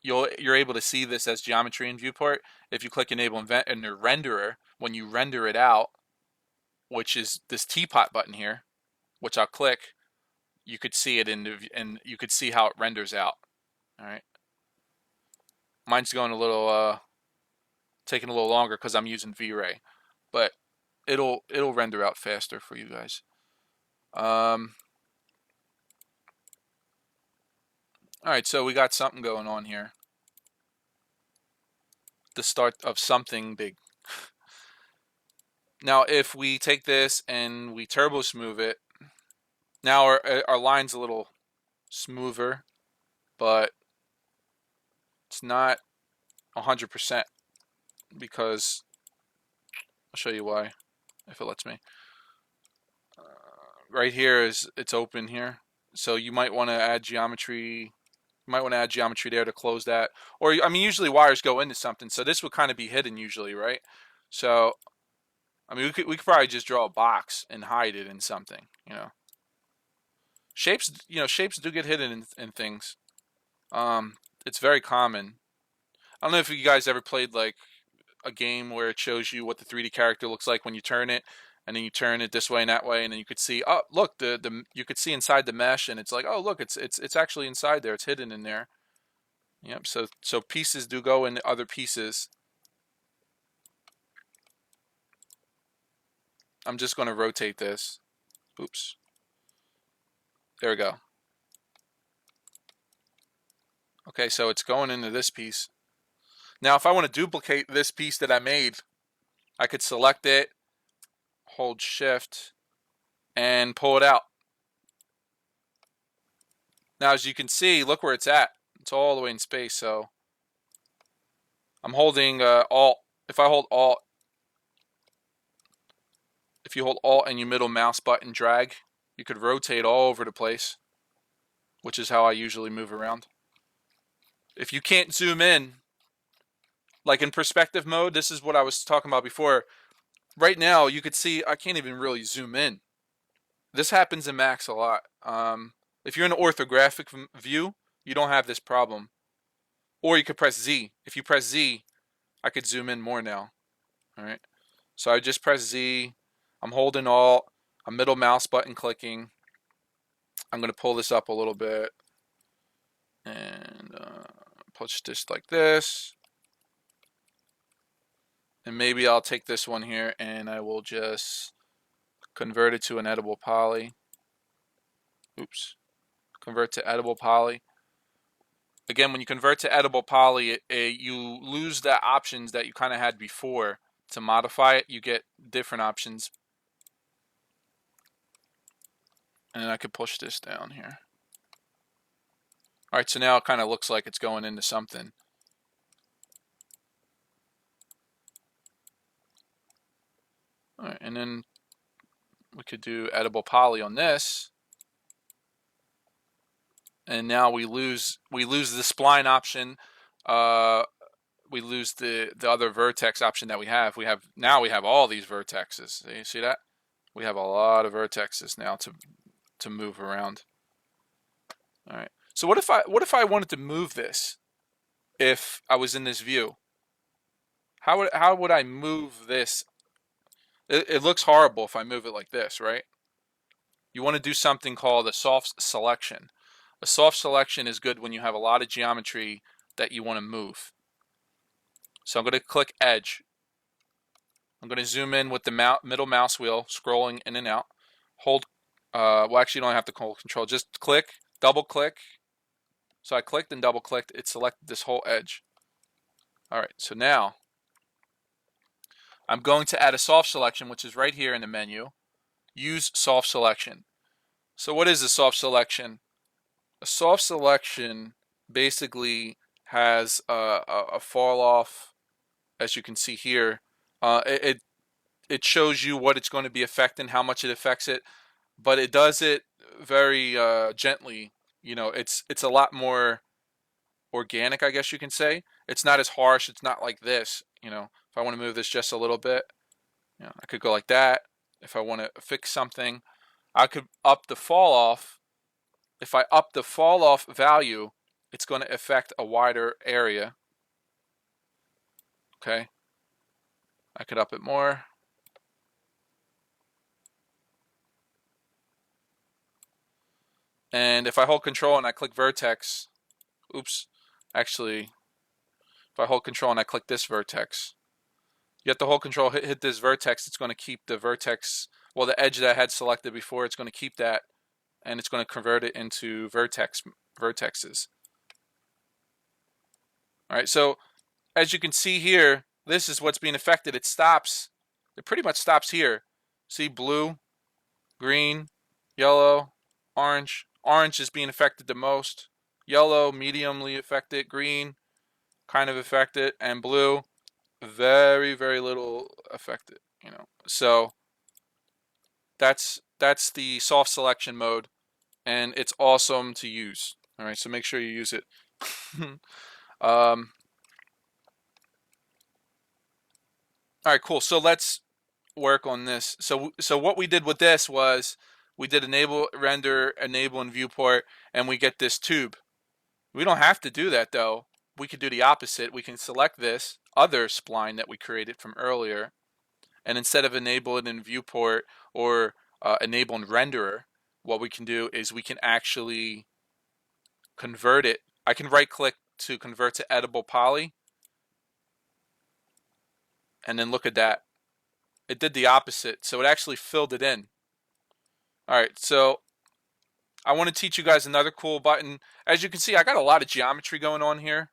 you're able to see this as geometry in viewport. If you click enable in the renderer, when you render it out, which is this teapot button here, which I'll click, you could see it and you could see how it renders out. All right. Mine's going a little taking a little longer because I'm using V-Ray, but it'll render out faster for you guys. Um, all right, so we got something going on here. The start of something big. Now, if we take this and we turbo smooth it, now our line's a little smoother, but it's not 100% because I'll show you why if it lets me. Right here is it's open here, so you might want to add geometry. You might want to add geometry there to close that. Or I mean, usually wires go into something, so this would kind of be hidden usually, right? So I mean, we could probably just draw a box and hide it in something, you know. Shapes do get hidden in things. Um, it's very common. I don't know if you guys ever played like a game where it shows you what the 3D character looks like when you turn it, and then you turn it this way and that way, and then you could see, oh look, the you could see inside the mesh, and it's like, oh look, it's actually inside there, it's hidden in there. Yep. So pieces do go into other pieces. I'm just going to rotate this. Oops. There we go. Okay, so it's going into this piece. Now, if I want to duplicate this piece that I made, I could select it, hold shift, and pull it out. Now, as you can see, look where it's at. It's all the way in space, so I'm holding Alt. If I hold Alt, if you hold Alt and your middle mouse button drag, you could rotate all over the place, which is how I usually move around. If you can't zoom in, like in perspective mode, this is what I was talking about before. Right now, you could see I can't even really zoom in. This happens in Max a lot. If you're in an orthographic view, you don't have this problem. Or you could press Z. If you press Z, I could zoom in more now. All right. So I just press Z. I'm holding Alt. A middle mouse button clicking. I'm going to pull this up a little bit and push this like this. And maybe I'll take this one here and I will just convert it to an edible poly. Oops. Convert to edible poly. Again, when you convert to edible poly, you lose the options that you kind of had before to modify it. You get different options. And I could push this down here. All right, so now it kind of looks like it's going into something. All right, and then we could do edible poly on this. And now we lose the spline option. We lose the other vertex option that we have. Now we have all these vertexes. You see that? We have a lot of vertexes now to move around. All right. So what if I wanted to move this? If I was in this view, how would I move this? It looks horrible if I move it like this, right? You want to do something called a soft selection. A soft selection is good when you have a lot of geometry that you want to move. So I'm going to click Edge. I'm going to zoom in with the middle mouse wheel, scrolling in and out. Hold, well actually you don't have to hold Control, just click, double click. So I clicked and double clicked, it selected this whole edge. All right, so now I'm going to add a soft selection, which is right here in the menu. Use soft selection. So what is a soft selection? A soft selection basically has a fall off, as you can see here. It shows you what it's going to be affecting, how much it affects it, but it does it very gently. You know, it's a lot more organic, I guess you can say. It's not as harsh. It's not like this. You know, if I want to move this just a little bit, you know, I could go like that. If I want to fix something, I could up the fall off. If I up the fall off value, it's going to affect a wider area. Okay, I could up it more. And if I hold Control and I click vertex, oops, actually, if I hold Control and I click this vertex, you have to hold Control, hit this vertex, it's going to keep the vertex well, the edge that I had selected before, it's going to keep that, and it's going to convert it into vertexes. All right, so as you can see here, this is what's being affected. It stops. It pretty much stops here. See, blue, green, yellow, orange. Orange is being affected the most. Yellow, mediumly affected. Green, kind of affected. And blue, very, very little affected. So that's the soft selection mode, and it's awesome to use. All right, so make sure you use it. All right, cool. So let's work on this. So what we did with this was we did enable, render, enable, and viewport, and we get this tube. We don't have to do that though. We could do the opposite. We can select this other spline that we created from earlier, and instead of enable it in viewport or enable and renderer, what we can do is we can actually convert it. I can right click to convert to editable poly, and then look at that. It did the opposite, so it actually filled it in. All right, so I want to teach you guys another cool button. As you can see, I got a lot of geometry going on here.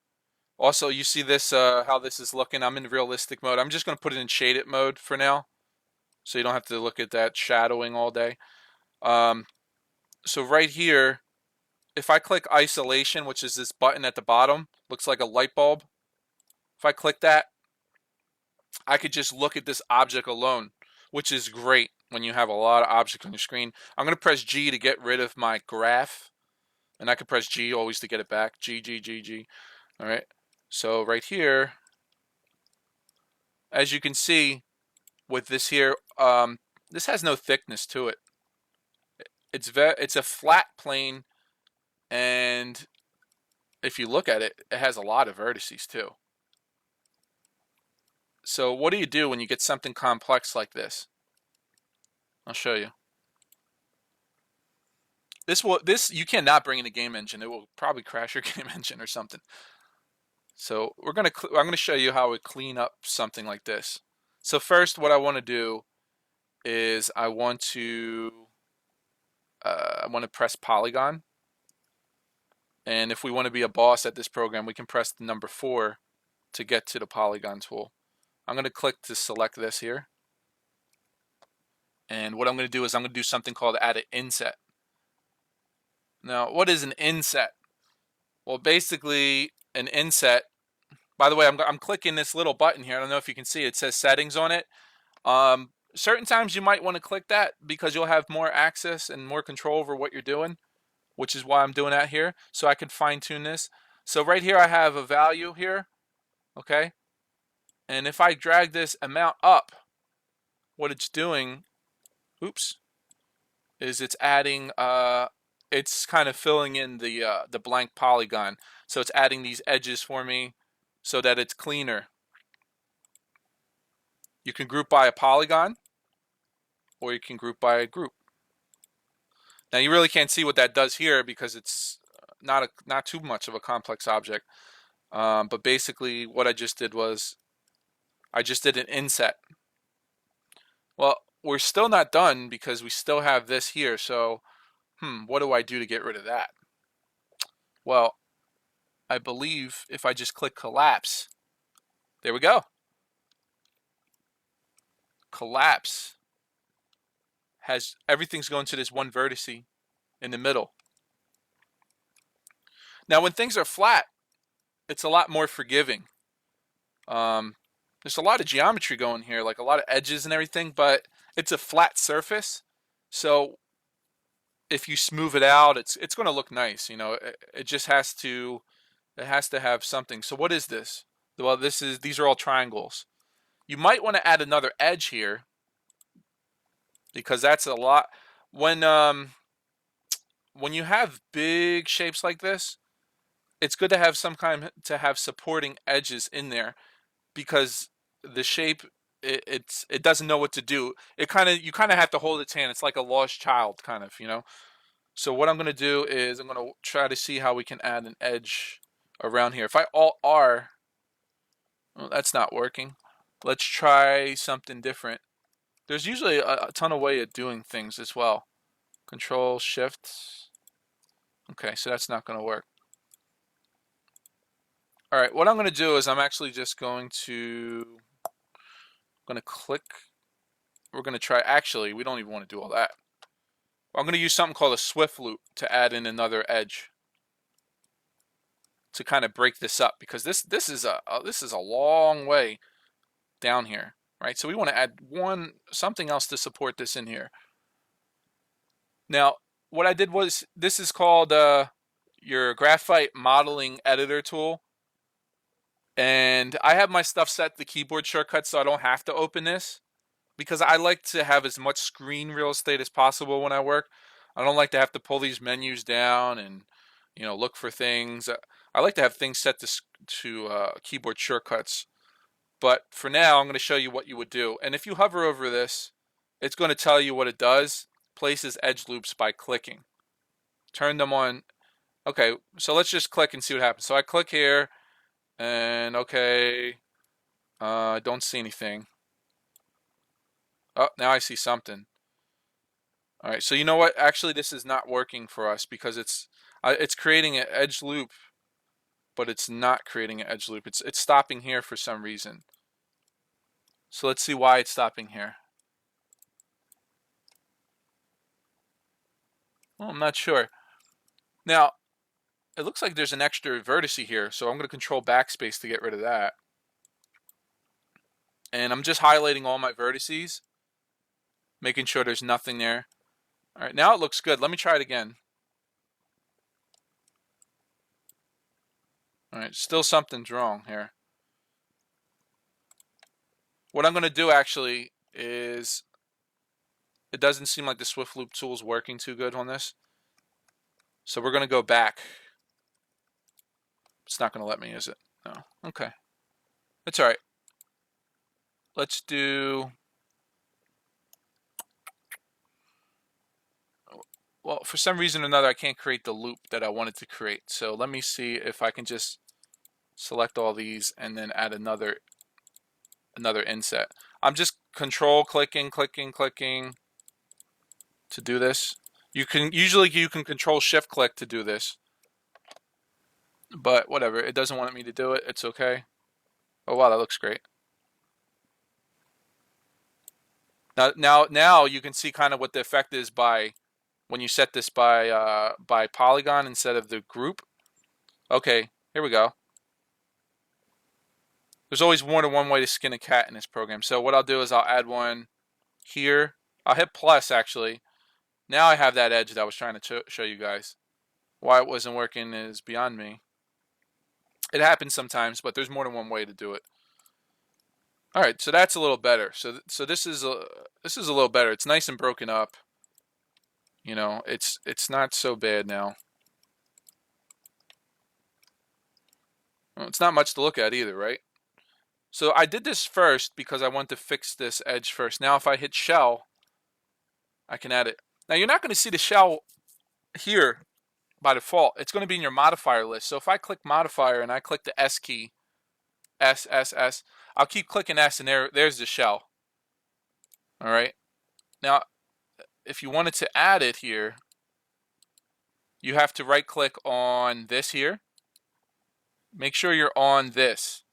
Also, you see this, how this is looking. I'm in realistic mode. I'm just going to put it in shaded mode for now, so you don't have to look at that shadowing all day. So right here, if I click isolation, which is this button at the bottom, looks like a light bulb. If I click that, I could just look at this object alone, which is great when you have a lot of objects on your screen. I'm going to press G to get rid of my graph, and I can press G always to get it back. G, G, G, G. All right. So right here, as you can see with this here, this has no thickness to it. It's a flat plane, and if you look at it, it has a lot of vertices too. So what do you do when you get something complex like this? I'll show you. This you cannot bring in a game engine. It will probably crash your game engine or something. So I'm gonna show you how we clean up something like this. So first, what I want to do is I want to press polygon, and if we want to be a boss at this program, we can press the number 4 to get to the polygon tool. I'm going to click to select this here, and what I'm going to do is I'm going to do something called add an inset. Now, what is an inset? Well, basically, an inset. By the way, I'm clicking this little button here. I don't know if you can see it. It says settings on it. Certain times you might want to click that because you'll have more access and more control over what you're doing, which is why I'm doing that here, so I can fine tune this. So right here I have a value here, okay? And if I drag this amount up, what it's doing, oops, is it's adding, it's kind of filling in the blank polygon. So it's adding these edges for me so that it's cleaner. You can group by a polygon, or you can group by a group. Now you really can't see what that does here because it's not too much of a complex object. But basically what I just did was I just did an inset. Well, we're still not done because we still have this here. So, what do I do to get rid of that? Well, I believe if I just click collapse, there we go. Collapse has everything's going to this one vertex in the middle. Now, when things are flat, it's a lot more forgiving. There's a lot of geometry going here, like a lot of edges and everything, but it's a flat surface. So if you smooth it out, it's going to look nice. It just has to have something. So what is this? Well, these are all triangles. You might want to add another edge here because that's a lot. When you have big shapes like this, it's good to have supporting edges in there because the shape it doesn't know what to do. You kind of have to hold its hand. It's like a lost child kind of. So what I'm going to do is I'm going to try to see how we can add an edge around here. If I Alt R, well, that's not working. Let's try something different. There's usually a ton of way of doing things as well. Control Shift. Okay, so that's not going to work. All right, what I'm going to do is I'm actually just going to click. We're going to try. Actually, we don't even want to do all that. I'm going to use something called a swift loop to add in another edge to kind of break this up, because this is a long way down here, right? So we want to add something else to support this in here. Now, what I did was, this is called your graphite modeling editor tool. And I have my stuff set to keyboard shortcuts so I don't have to open this, because I like to have as much screen real estate as possible when I work. I don't like to have to pull these menus down and look for things. I like to have things set to keyboard shortcuts. But for now, I'm going to show you what you would do. And if you hover over this, it's going to tell you what it does. Places edge loops by clicking. Turn them on. Okay, so let's just click and see what happens. So I click here, and okay, I don't see anything. Oh, now I see something. All right, so you know what? Actually, this is not working for us because it's creating an edge loop, but it's not creating an edge loop. It's stopping here for some reason. So let's see why it's stopping here. Well, I'm not sure. Now, it looks like there's an extra vertice here, so I'm going to control backspace to get rid of that. And I'm just highlighting all my vertices, making sure there's nothing there. All right, now it looks good. Let me try it again. All right, still something's wrong here. What I'm going to do actually is, it doesn't seem like the Swift Loop tool is working too good on this. So we're going to go back. It's not going to let me, is it? No. Okay. It's all right. Let's do... Well, for some reason or another, I can't create the loop that I wanted to create. So let me see if I can just select all these and then add another inset. I'm just control clicking to do this. You can control shift click to do this, but whatever, it doesn't want me to do it. It's okay. Oh wow, that looks great. Now you can see kind of what the effect is by when you set this by polygon instead of the group. Okay, here we go. There's always more than one way to skin a cat in this program. So what I'll do is I'll add one here. I'll hit plus actually. Now I have that edge that I was trying to show you guys. Why it wasn't working is beyond me. It happens sometimes, but there's more than one way to do it. All right, so that's a little better. So this is a little better. It's nice and broken up. It's not so bad now. Well, it's not much to look at either, right? So I did this first because I want to fix this edge first. Now if I hit shell, I can add it. Now you're not going to see the shell here by default. It's going to be in your modifier list. So if I click modifier and I click the S key, S, S, S, I'll keep clicking S and there's the shell. All right. Now, if you wanted to add it here, you have to right click on this here. Make sure you're on this,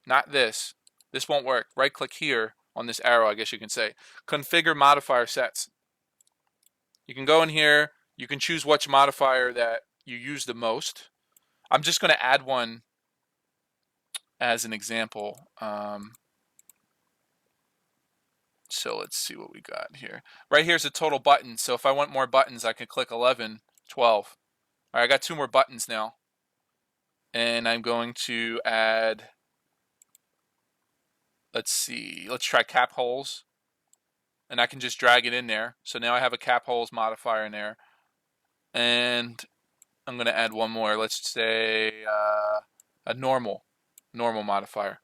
not this. This won't work. Right click here on this arrow, I guess you can say. Configure modifier sets. You can go in here. You can choose which modifier that you use the most. I'm just going to add one as an example. So let's see what we got here. Right here's the total buttons. So if I want more buttons, I can click 11, 12. All right, I got 2 more buttons now. And I'm going to add, let's see, let's try cap holes. And I can just drag it in there. So now I have a cap holes modifier in there. And I'm going to add one more. Let's say a normal modifier.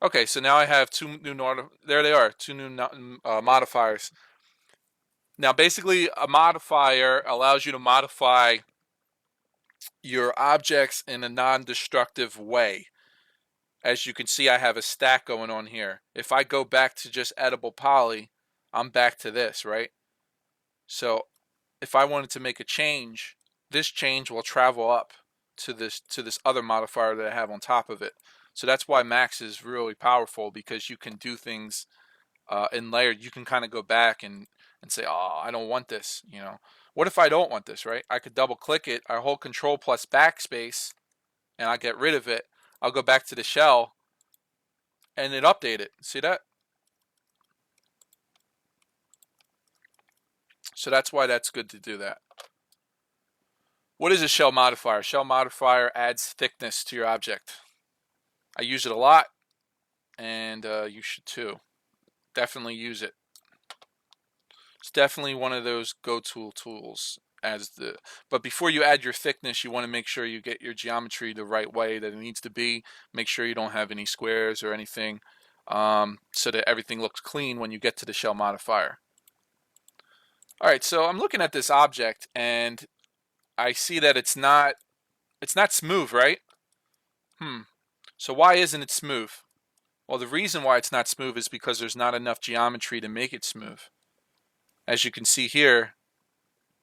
Okay, so now I have 2 new, there they are, 2 new modifiers. Now basically a modifier allows you to modify your objects in a non-destructive way. As you can see, I have a stack going on here. If I go back to just edible poly, I'm back to this, right? So if I wanted to make a change, this change will travel up to this other modifier that I have on top of it. So that's why Max is really powerful, because you can do things in layered. You can kind of go back and say, oh, I don't want this. What if I don't want this, right? I could double click it. I hold Control plus backspace, and I get rid of it. I'll go back to the shell, and it update it. See that? So that's why that's good to do that. What is a shell modifier? Shell modifier adds thickness to your object. I use it a lot, and you should too. Definitely use it. It's definitely one of those go-to tools. But before you add your thickness, you want to make sure you get your geometry the right way that it needs to be. Make sure you don't have any squares or anything, so that everything looks clean when you get to the shell modifier. All right, so I'm looking at this object, and I see that it's not smooth, right? So why isn't it smooth? Well, the reason why it's not smooth is because there's not enough geometry to make it smooth. As you can see here,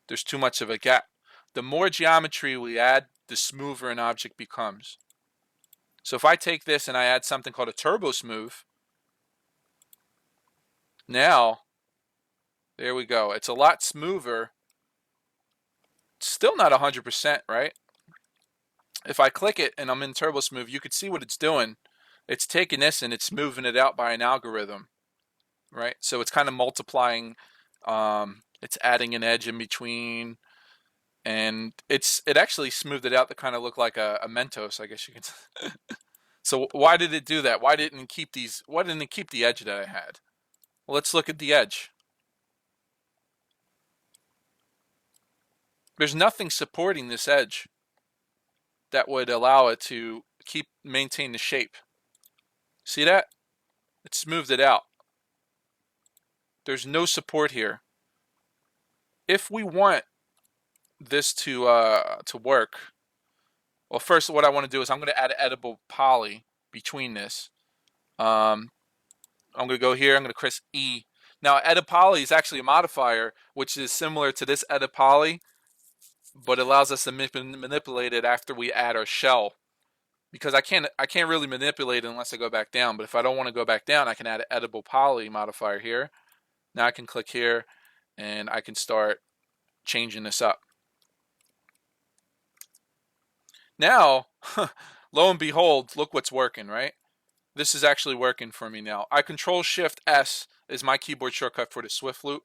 there's too much of a gap. The more geometry we add, the smoother an object becomes. So if I take this and I add something called a turbo smooth, now, there we go. It's a lot smoother. It's still not 100%, right? If I click it and I'm in turbo smooth, you can see what it's doing. It's taking this and it's smoothing it out by an algorithm, right? So it's kind of multiplying. It's adding an edge in between, and it actually smoothed it out to kind of look like a Mentos, I guess you can. So why did it do that? Why didn't it keep the edge that I had? Well, let's look at the edge. There's nothing supporting this edge that would allow it to maintain the shape. See that? It smoothed it out. There's no support here. If we want this to work, well, first what I want to do is I'm going to add an editable poly between this. I'm going to go here. I'm going to press E. Now, edit poly is actually a modifier which is similar to this edit poly, but it allows us to manipulate it after we add our shell. Because I can't really manipulate it unless I go back down. But if I don't want to go back down, I can add an editable poly modifier here. Now I can click here, and I can start changing this up. Now, lo and behold, look what's working, right? This is actually working for me now. I Control Shift S is my keyboard shortcut for the Swift loop.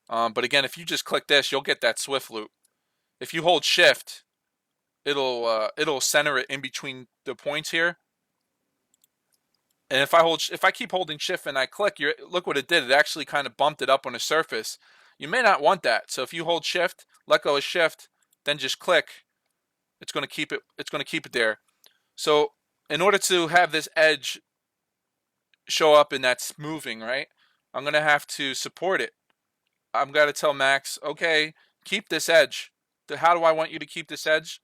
But again, if you just click this, you'll get that Swift loop. If you hold Shift, it'll center it in between the points here. And if I keep holding Shift and I click, look what it did. It actually kind of bumped it up on the surface. You may not want that. So if you hold Shift, let go of Shift, then just click, it's going to keep it. It's going to keep it there. So in order to have this edge show up in that smoothing, right, I'm going to have to support it. I'm going to tell Max, okay, keep this edge. How do I want you to keep this edge?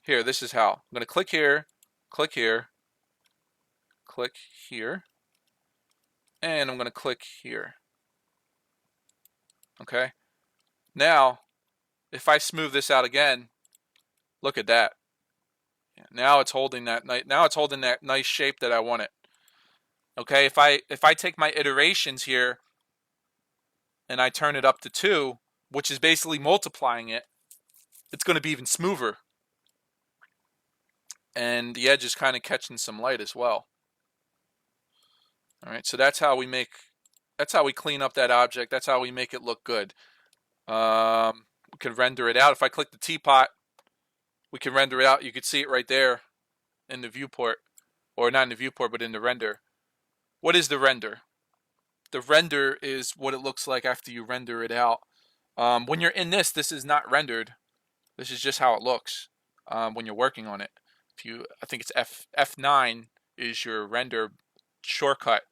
Here, this is how. I'm going to click here, click here, click here, and I'm going to click here. Okay. Now, if I smooth this out again, look at that. Now it's holding that. Now it's holding that nice shape that I want it. Okay. If I take my iterations here and I turn it up to 2, which is basically multiplying it, it's going to be even smoother. And the edge is kind of catching some light as well. All right. So that's how we clean up that object. That's how we make it look good. We can render it out. If I click the teapot, we can render it out. You can see it right there in the viewport, or not in the viewport, but in the render. What is the render? The render is what it looks like after you render it out. When you're in this is not rendered. This is just how it looks when you're working on it. I think it's F9 is your render shortcut,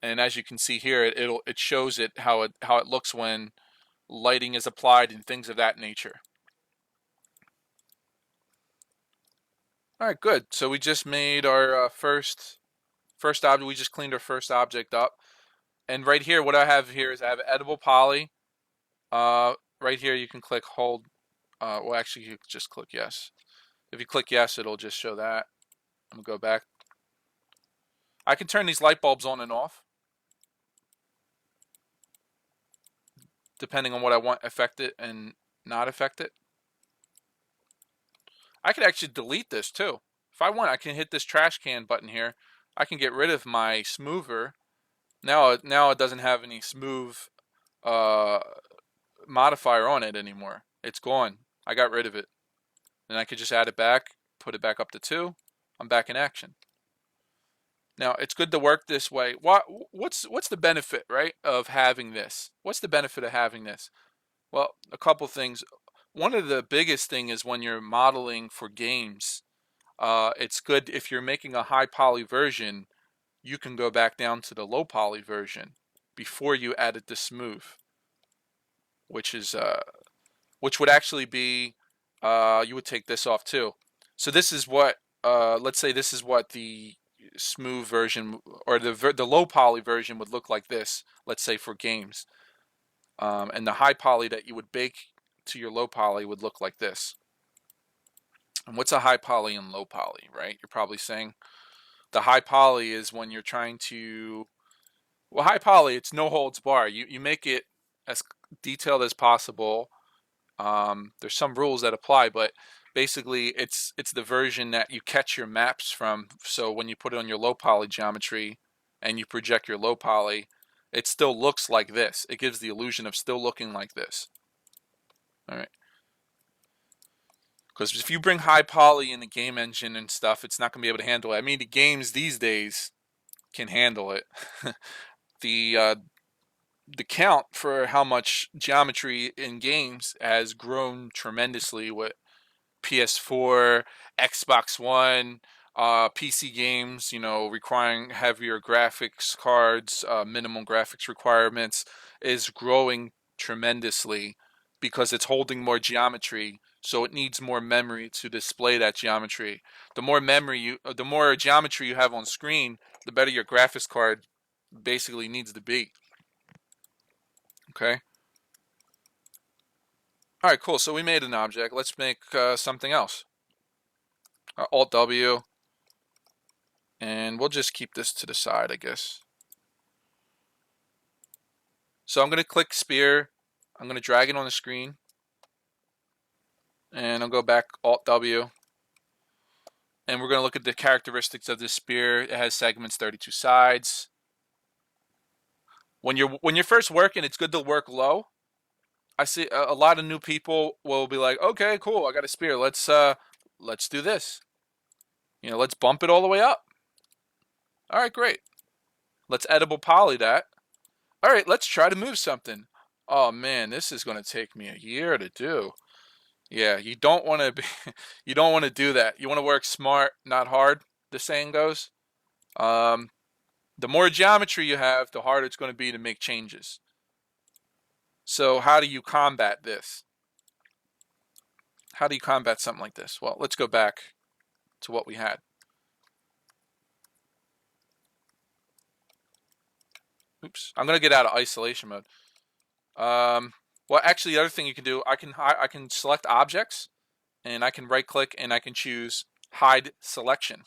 and as you can see here, it shows it how it looks when lighting is applied and things of that nature. All right, good. So we just made our first object. We just cleaned our first object up. And right here, what I have here is I have edible poly. Right here, you can click hold. Well, actually, you just click yes. If you click yes, it'll just show that. I'm gonna go back. I can turn these light bulbs on and off depending on what I want affect it and not affect it. I could actually delete this too. If I want, I can hit this trash can button here. I can get rid of my smoother. Now it doesn't have any smooth uh, modifier on it anymore. It's gone. I got rid of it. Then I could just add it back, put it back up to 2. I'm back in action. Now it's good to work this way. What's the benefit, right, of having this? What's the benefit of having this? Well, a couple things. One of the biggest thing is when you're modeling for games. It's good if you're making a high poly version, you can go back down to the low poly version before you added the smooth, which is which would actually be you would take this off too. So this is what let's say this is what the smooth version or the low poly version would look like this. Let's say for games, and the high poly that you would bake to your low poly would look like this. And what's a high poly and low poly, right? You're probably saying the high poly is when you're trying to well, high poly, it's no holds bar. You make it as detailed as possible. There's some rules that apply, but basically it's the version that you catch your maps from. So when you put it on your low poly geometry and you project your low poly, it still looks like this. It gives the illusion of still looking like this. All right. Because if you bring high poly in the game engine and stuff, it's not going to be able to handle it. I mean, the games these days can handle it. the uh, the count for how much geometry in games has grown tremendously with PS4, Xbox One, PC games, requiring heavier graphics cards, minimum graphics requirements, is growing tremendously because it's holding more geometry, so it needs more memory to display that geometry. The more geometry you have on screen, the better your graphics card basically needs to be. Okay. All right, cool. So we made an object. Let's make something else. Alt W, and we'll just keep this to the side, I guess. So I'm going to click sphere. I'm going to drag it on the screen, and I'll go back Alt W, and we're going to look at the characteristics of this sphere. It has segments, 32 sides. When you're first working, it's good to work low. I see a lot of new people will be like, okay, cool, I got a sphere. Let's do this. Let's bump it all the way up. All right, great. Let's edible poly that. All right, let's try to move something. Oh man, this is going to take me a year to do. Yeah, you don't want to be, you don't want to do that. You want to work smart, not hard. The saying goes. Um, the more geometry you have, the harder it's going to be to make changes. So how do you combat this? How do you combat something like this? Well, let's go back to what we had. Oops, I'm going to get out of isolation mode. Well, actually, the other thing you can do, I can select objects, and I can right click and I can choose hide selection.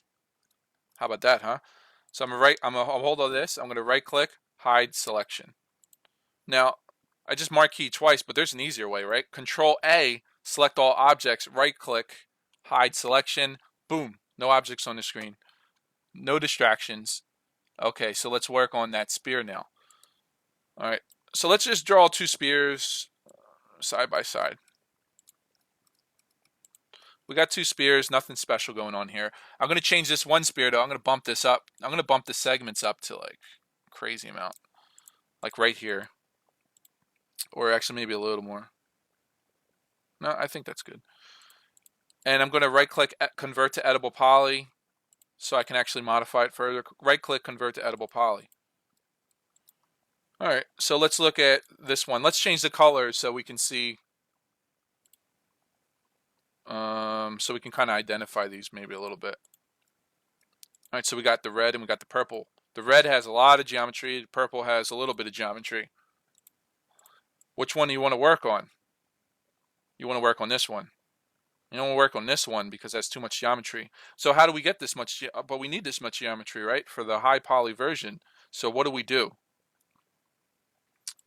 How about that, huh? So I'm gonna hold on this. I'm gonna right click, hide selection. Now, I just mark key twice, but there's an easier way, right? Control A, select all objects, right click, hide selection, boom, no objects on the screen, no distractions. Okay, so let's work on that spear now. All right, so let's just draw 2 spears side by side. We got 2 spears, nothing special going on here. I'm going to change this 1 spear though. I'm going to bump this up. I'm going to bump the segments up to like crazy amount. Like right here. Or actually maybe a little more. No, I think that's good. And I'm going to right click convert to edible poly so I can actually modify it further. Right click convert to edible poly. All right, so let's look at this one. Let's change the colors so we can see so we can kind of identify these maybe a little bit. All right, so we got the red and we got the purple. The red has a lot of geometry. The purple has a little bit of geometry. Which one do you want to work on? You want to work on this one. You don't want to work on this one because that's too much geometry. So how do we get this much? But we need this much geometry, right? For the high poly version. So what do?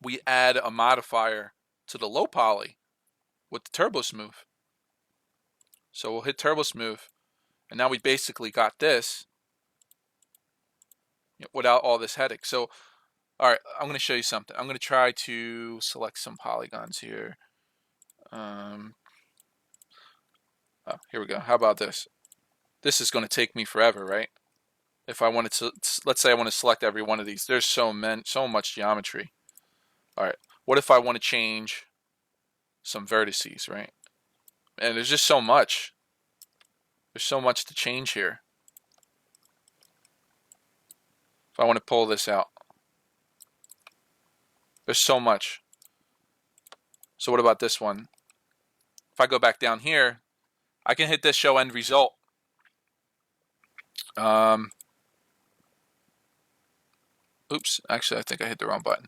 We add a modifier to the low poly with the turbo smooth. So we'll hit turbo smooth. And now we basically got this without all this headache. So, all right, I'm going to show you something. I'm going to try to select some polygons here. Here we go. How about this? This is going to take me forever, right? If I wanted to, let's say I want to select every one of these. There's so much geometry. All right, what if I want to change some vertices, right? And there's just so much. There's so much to change here. If I want to pull this out, there's so much. So what about this one? If I go back down here, I can hit this show end result. Oops, actually I think I hit the wrong button.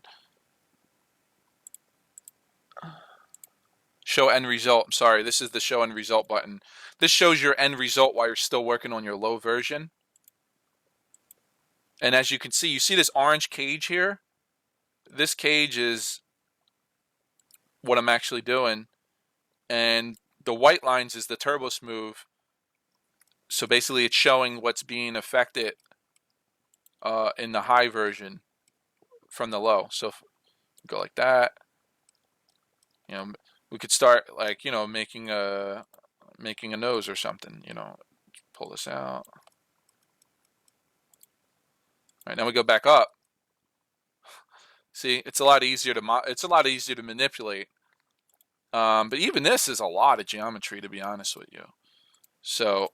Show end result. I'm sorry, this is the show end result button. This shows your end result while you're still working on your low version. And as you can see, you see this orange cage here? This cage is what I'm actually doing. And the white lines is the turbo smooth. So basically it's showing what's being affected in the high version from the low. So if we go like that, you know, we could start like, you know, making a nose or something, you know, pull this out. All right, now we go back up. See, it's a lot easier to manipulate. But even this is a lot of geometry, to be honest with you. So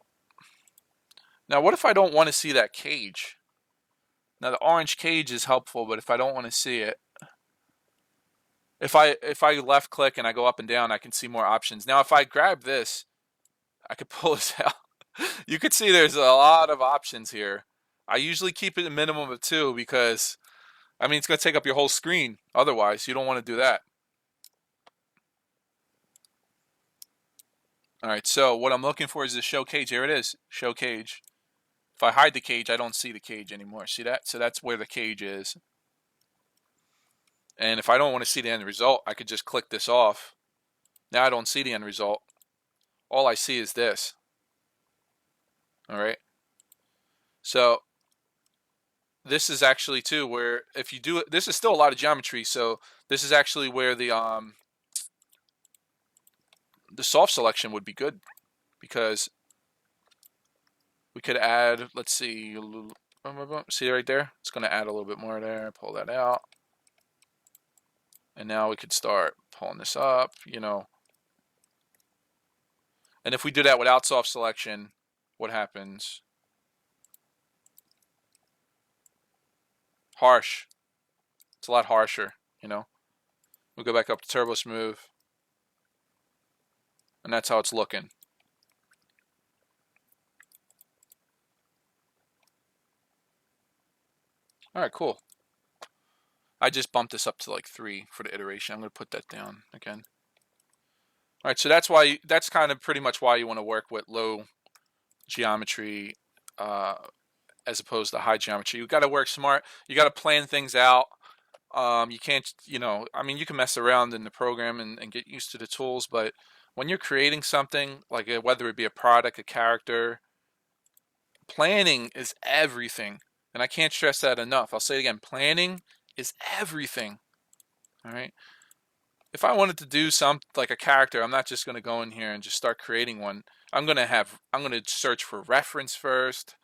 now what if I don't want to see that cage? Now the orange cage is helpful, but if I don't want to see it, if I left click and I go up and down, I can see more options. Now if I grab this, I could pull this out. You can see there's a lot of options here. I usually keep it a minimum of 2 because, I mean, it's going to take up your whole screen. Otherwise, you don't want to do that. All right, so what I'm looking for is the show cage. Here it is, show cage. If I hide the cage, I don't see the cage anymore. See that? So that's where the cage is. And if I don't want to see the end result, I could just click this off. Now I don't see the end result. All I see is this. All right. So this is actually too where if you do it, this is still a lot of geometry. So this is actually where the soft selection would be good because we could add, let's see right there? It's going to add a little bit more there. Pull that out. And now we could start pulling this up, you know. And if we do that without soft selection, what happens? Harsh. It's a lot harsher, you know. We'll go back up to turbo smooth. And that's how it's looking. All right, cool. I just bumped this up to like 3 for the iteration. I'm going to put that down again. All right, so that's kind of pretty much why you want to work with low geometry as opposed to high geometry. You got to work smart. You got to plan things out. You can't, you know, I mean, you can mess around in the program and get used to the tools, but when you're creating something, like whether it be a product, a character, planning is everything. And I can't stress that enough. I'll say it again, planning is everything. All right. If I wanted to do like a character, I'm not just going to go in here and just start creating one. I'm going to search for reference first.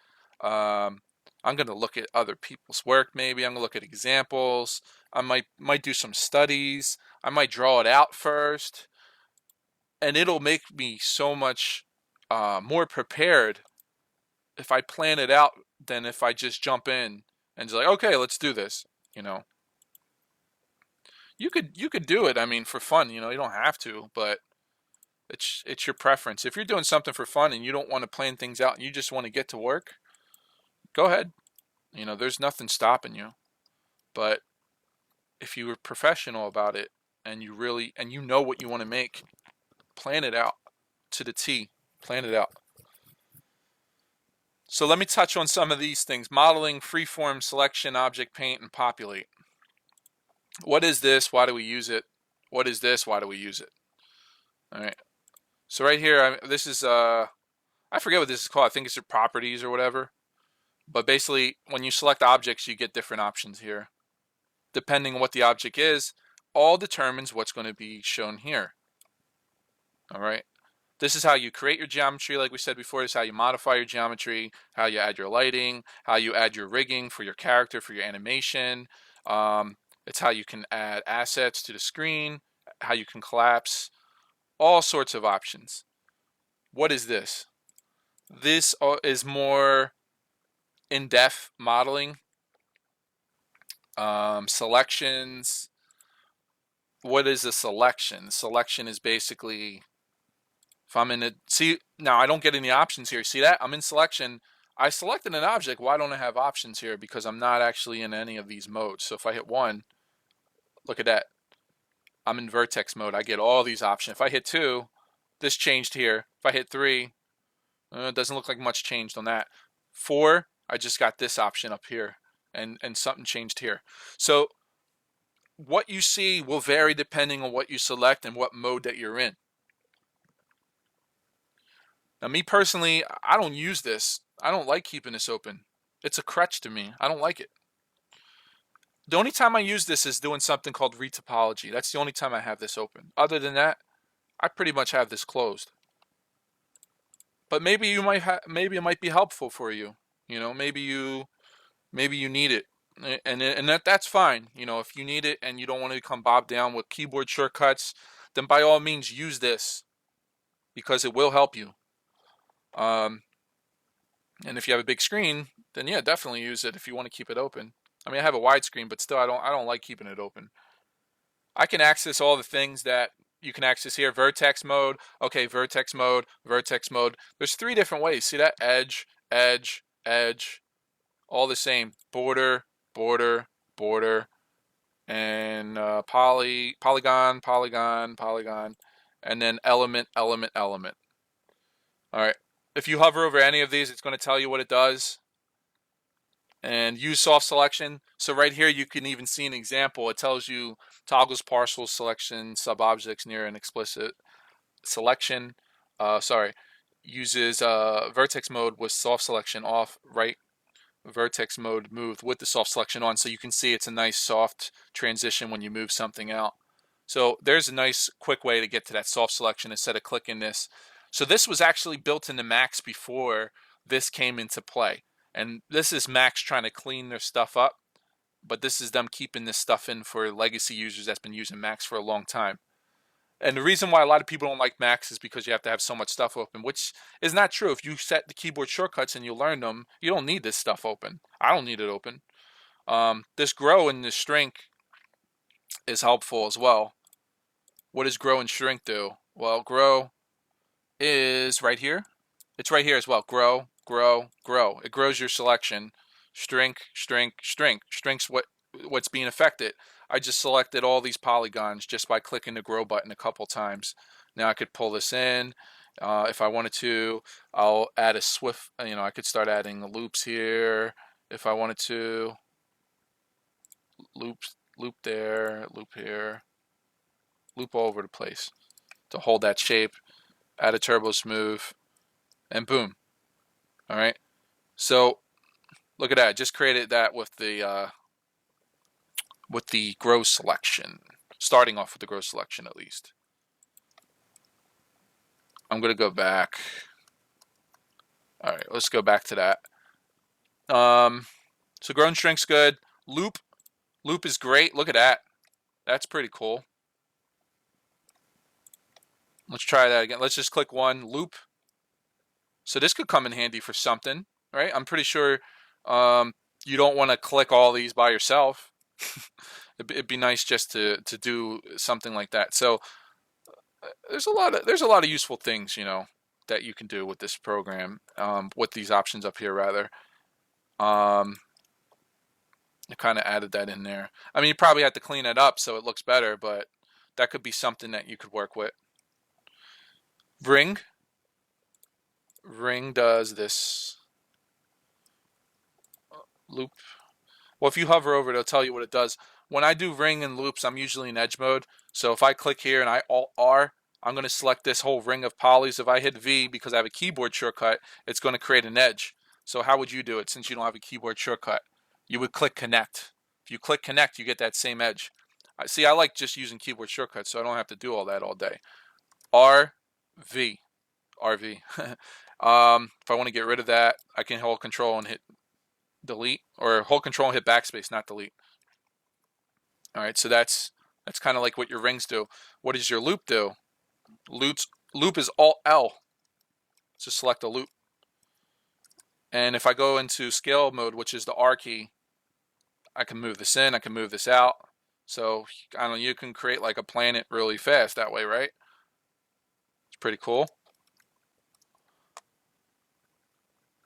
I'm going to look at other people's work. Maybe I'm going to look at examples. I might do some studies. I might draw it out first, and it'll make me so much more prepared if I plan it out than if I just jump in and just like, okay, let's do this. You know, you could do it. I mean, for fun. You know, you don't have to, but it's your preference. If you're doing something for fun and you don't want to plan things out and you just want to get to work, go ahead. You know, there's nothing stopping you. But if you were professional about it and you know what you want to make, plan it out to the T. Plan it out. So let me touch on some of these things. Modeling, freeform, selection, object paint, and populate. What is this? Why do we use it? What is this? Why do we use it? All right. So right here, this is, I forget what this is called. I think it's your properties or whatever. But basically, when you select objects, you get different options here. Depending on what the object is, all determines what's going to be shown here. All right. This is how you create your geometry, like we said before. This is how you modify your geometry, how you add your lighting, how you add your rigging for your character, for your animation. It's how you can add assets to the screen, how you can collapse, all sorts of options. What is this? This is more in-depth modeling, selections. What is a selection? Selection is basically, if I'm in a, see, now I don't get any options here. See that? I'm in selection. I selected an object. Why don't I have options here? Because I'm not actually in any of these modes. So if I hit 1, look at that. I'm in vertex mode. I get all these options. If I hit 2, this changed here. If I hit 3, it doesn't look like much changed on that. 4, I just got this option up here. And something changed here. So what you see will vary depending on what you select and what mode that you're in. Now, me personally, I don't use this. I don't like keeping this open. It's a crutch to me. I don't like it. The only time I use this is doing something called retopology. That's the only time I have this open. Other than that, I pretty much have this closed. But maybe you might maybe it might be helpful for you. You know, maybe you need it. And that's fine. You know, if you need it and you don't want to become bogged down with keyboard shortcuts, then by all means use this because it will help you. And if you have a big screen, then yeah, definitely use it if you want to keep it open. I mean, I have a wide screen, but still, I don't like keeping it open. I can access all the things that you can access here. Vertex mode. Okay, vertex mode, vertex mode. There's 3 different ways. See that? Edge, edge, edge. All the same. Border, border, border, and polygon, polygon, polygon, and then element, element, element. All right. If you hover over any of these, it's going to tell you what it does. And use soft selection. So right here, you can even see an example. It tells you toggles partial selection, sub-objects near an explicit selection. Uses vertex mode with soft selection off, right vertex mode moved with the soft selection on. So you can see it's a nice soft transition when you move something out. So there's a nice quick way to get to that soft selection instead of clicking this. So this was actually built into Max before this came into play. And this is Max trying to clean their stuff up, but this is them keeping this stuff in for legacy users that's been using Max for a long time. And the reason why a lot of people don't like Max is because you have to have so much stuff open, which is not true. If you set the keyboard shortcuts and you learn them, you don't need this stuff open. I don't need it open. This grow and this shrink is helpful as well. What does grow and shrink do? Well, grow is right here. It's right here as well. Grow, grow, grow. It grows your selection. Shrink, shrink, shrink. Shrink's what's being affected. I just selected all these polygons just by clicking the grow button a couple times. Now I could pull this in. If I wanted to, I'll add a swift, I could start adding the loops here. If I wanted to, loop there, loop here, loop all over the place to hold that shape, add a turbo smooth, and boom. All right. So look at that. I just created that with the grow selection. Starting off with the grow selection at least. I'm gonna go back. All right, let's go back to that. So grow and shrink's good. Loop is great. Look at that. That's pretty cool. Let's try that again. Let's just click 1 loop. So this could come in handy for something, right? I'm pretty sure you don't want to click all these by yourself. It'd be nice just to do something like that. So there's a lot of useful things, that you can do with this program, with these options up here rather. I kind of added that in there. I mean, you probably have to clean it up so it looks better, but that could be something that you could work with. Ring. Ring does this loop. Well, if you hover over it, it'll tell you what it does. When I do ring and loops, I'm usually in edge mode. So if I click here and I Alt R, I'm going to select this whole ring of polys. If I hit V because I have a keyboard shortcut, it's going to create an edge. So how would you do it since you don't have a keyboard shortcut? You would click connect. If you click connect, you get that same edge. See, I like just using keyboard shortcuts, so I don't have to do all that all day. R, V, RV. If I want to get rid of that, I can hold control and hit delete, or hold control and hit backspace, not delete. All right, so that's kind of like what your rings do. What does your loop do? Loop is Alt L to select a loop. And if I go into scale mode, which is the R key, I can move this in, I can move this out. So I don't know, you can create like a planet really fast that way, right? It's pretty cool.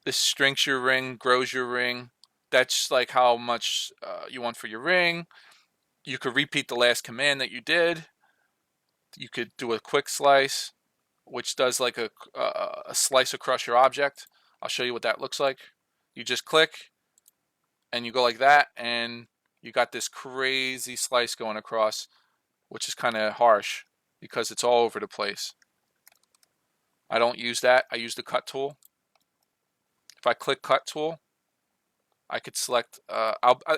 This shrinks your ring, grows your ring. That's like how much you want for your ring. You could repeat the last command that you did. You could do a quick slice, which does like a slice across your object. I'll show you what that looks like. You just click and you go like that, and you got this crazy slice going across, which is kind of harsh because it's all over the place. I don't use that. I use the cut tool. If I click cut tool, I could select,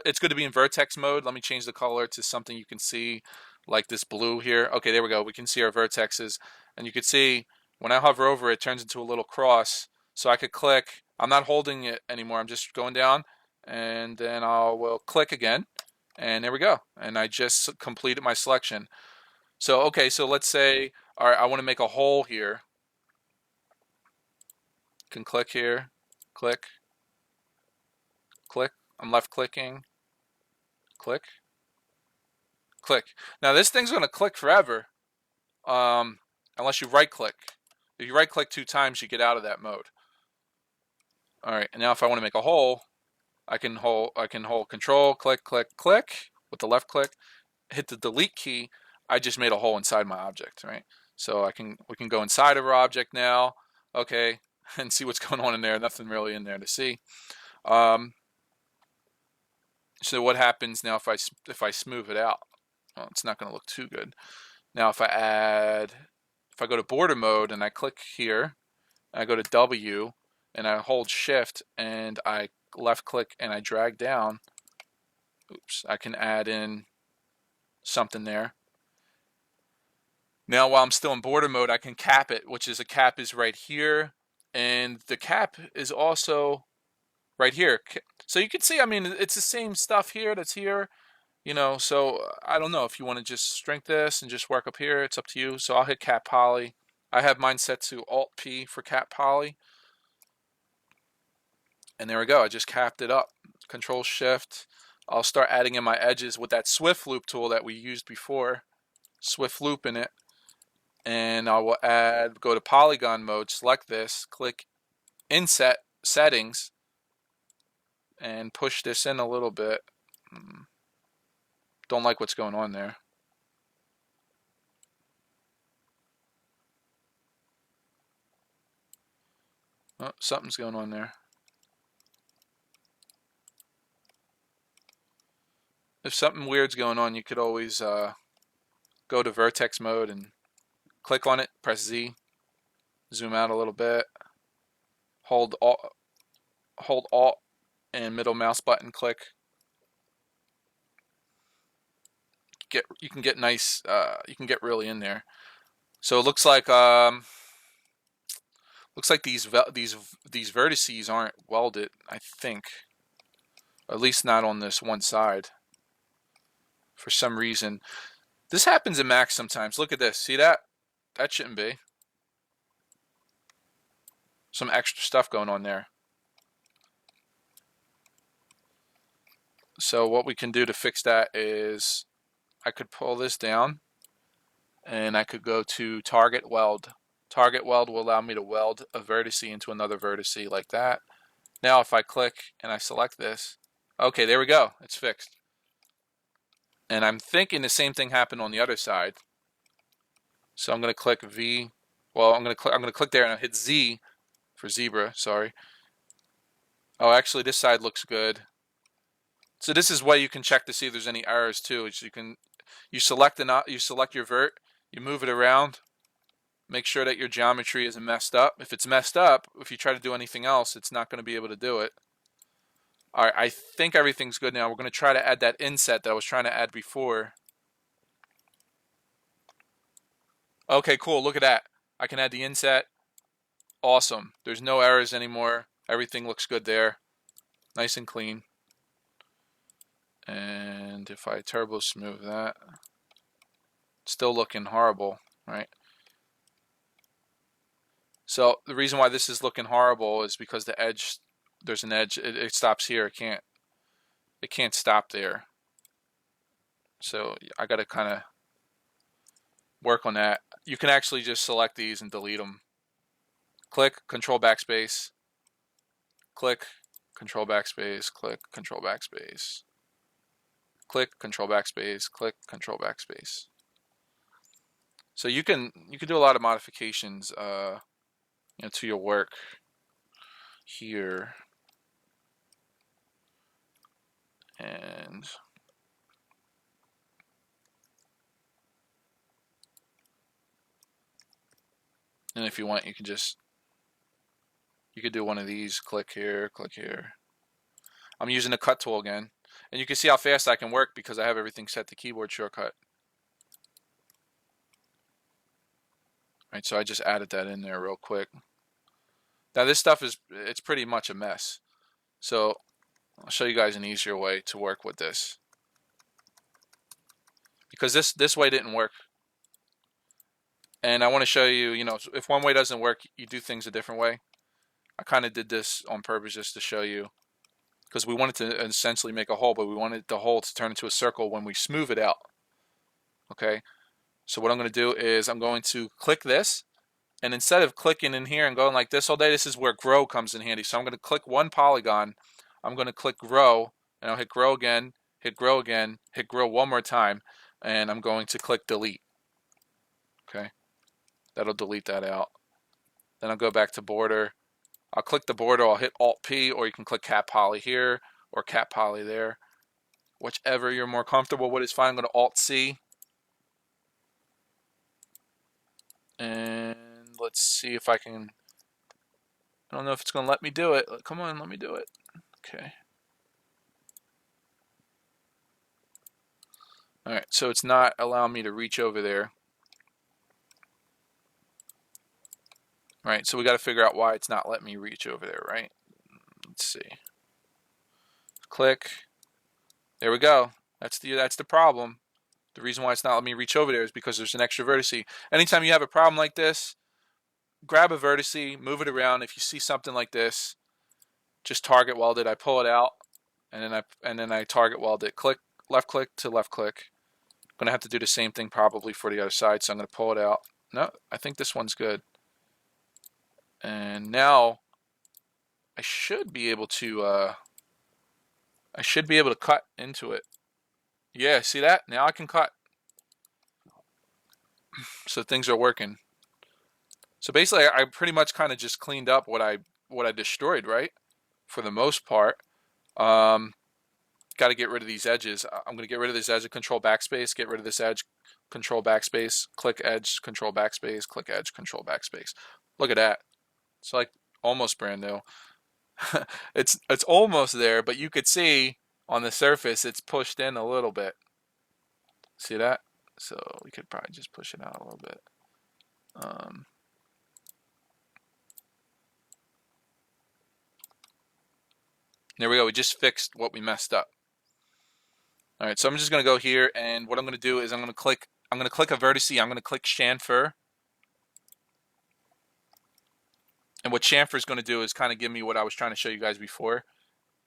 it's going to be in vertex mode. Let me change the color to something you can see, like this blue here. Okay, there we go. We can see our vertexes. And you can see when I hover over it, it turns into a little cross. So I could click. I'm not holding it anymore. I'm just going down. And then I will click again. And there we go. And I just completed my selection. So, okay, so let's say, all right, I want to make a hole here. Can click here, click, click. I'm left clicking, click, click. Now this thing's going to click forever, unless you right click. If you right click 2 times, you get out of that mode. All right, and now if I want to make a hole, I can hold control, click, click, click with the left click, hit the delete key. I just made a hole inside my object, right? So we can go inside of our object now, okay, and see what's going on in there. Nothing really in there to see. So what happens now if I smooth it out? Well, it's not going to look too good. Now if I go to border mode and I click here, I go to W and I hold shift and I left click and I drag down, oops, I can add in something there. Now while I'm still in border mode, I can cap it, which is a cap is right here, and the cap is also right here. So you can see, I mean, it's the same stuff here that's here, you know, so I don't know if you want to just shrink this and just work up here, it's up to you. So I'll hit cap poly. I have mine set to Alt P for cap poly. And there we go, I just capped it up. Control shift. I'll start adding in my edges with that swift loop tool that we used before. Swift loop in it. And I will go to polygon mode, select this, click inset settings, and push this in a little bit. Don't like what's going on there. Oh, something's going on there. If something weird's going on, you could always go to vertex mode and click on it, press Z, zoom out a little bit, hold Alt and middle mouse button click. You can get nice, you can get really in there. So it looks like these vertices aren't welded, I think. At least not on this one side. For some reason. This happens in Mac sometimes. Look at this. See that? That shouldn't be. Some extra stuff going on there. So what we can do to fix that is I could pull this down and I could go to target weld. Target weld will allow me to weld a vertice into another vertice like that. Now if I click and I select this, Okay, there we go. It's fixed. And I'm thinking the same thing happened on the other side. So I'm going to click V. Well, I'm going to click there and I'll hit Z for zebra. Sorry. Oh, actually, this side looks good. So this is why you can check to see if there's any errors too. Is you select your vert, you move it around, make sure that your geometry isn't messed up. If it's messed up, if you try to do anything else, it's not going to be able to do it. All right, I think everything's good now. We're going to try to add that inset that I was trying to add before. Okay, cool. Look at that. I can add the inset. Awesome. There's no errors anymore. Everything looks good there. Nice and clean. And if I turbo smooth that, it's still looking horrible, right? So the reason why this is looking horrible is because the edge, there's an edge. It stops here. It can't stop there. So I got to kind of work on that. You can actually just select these and delete them. Click, Control Backspace. Click, Control Backspace. Click, Control Backspace. Click, Control Backspace. Click, Control Backspace. So you can do a lot of modifications, to your work here, and if you want, you could do one of these. Click here, click here. I'm using the cut tool again, and you can see how fast I can work because I have everything set to keyboard shortcut. Right, so I just added that in there real quick. Now this stuff it's pretty much a mess. So I'll show you guys an easier way to work with this, because this way didn't work. And I want to show you, if one way doesn't work, you do things a different way. I kind of did this on purpose just to show you, because we wanted to essentially make a hole, but we wanted the hole to turn into a circle when we smooth it out. Okay, so what I'm going to do is I'm going to click this, and instead of clicking in here and going like this all day, this is where grow comes in handy. So I'm going to click one polygon, I'm going to click grow, and I'll hit grow again, hit grow again, hit grow one more time, and I'm going to click delete. Okay, that'll delete that out. Then I'll go back to border. I'll click the border, I'll hit Alt P, or you can click Cap Poly here or Cap Poly there. Whichever you're more comfortable with is fine. I'm going to Alt C. And let's see if I can. I don't know if it's going to let me do it. Come on, let me do it. Okay. Alright, so it's not allowing me to reach over there. Right, so we got to figure out why it's not letting me reach over there, right? Let's see. Click. There we go. That's the problem. The reason why it's not letting me reach over there is because there's an extra vertex. Anytime you have a problem like this, grab a vertex, move it around. If you see something like this, just target weld it. I pull it out, and then I target weld it. Click to left click. I'm gonna have to do the same thing probably for the other side, so I'm gonna pull it out. No, I think this one's good. And now I should be able to cut into it. Yeah, see that? Now I can cut. So things are working. So basically, I pretty much kind of just cleaned up what I destroyed, right? For the most part. Got to get rid of these edges. I'm going to get rid of this edge, Control Backspace, get rid of this edge, Control Backspace, click edge, Control Backspace, click edge, Control Backspace. Look at that. It's like almost brand new. it's almost there, but you could see on the surface it's pushed in a little bit. See that? So we could probably just push it out a little bit. There we go. We just fixed what we messed up. All right, so I'm just going to go here, and what I'm going to do is I'm going to click a vertex. I'm going to click chamfer. And what chamfer is going to do is kind of give me what I was trying to show you guys before.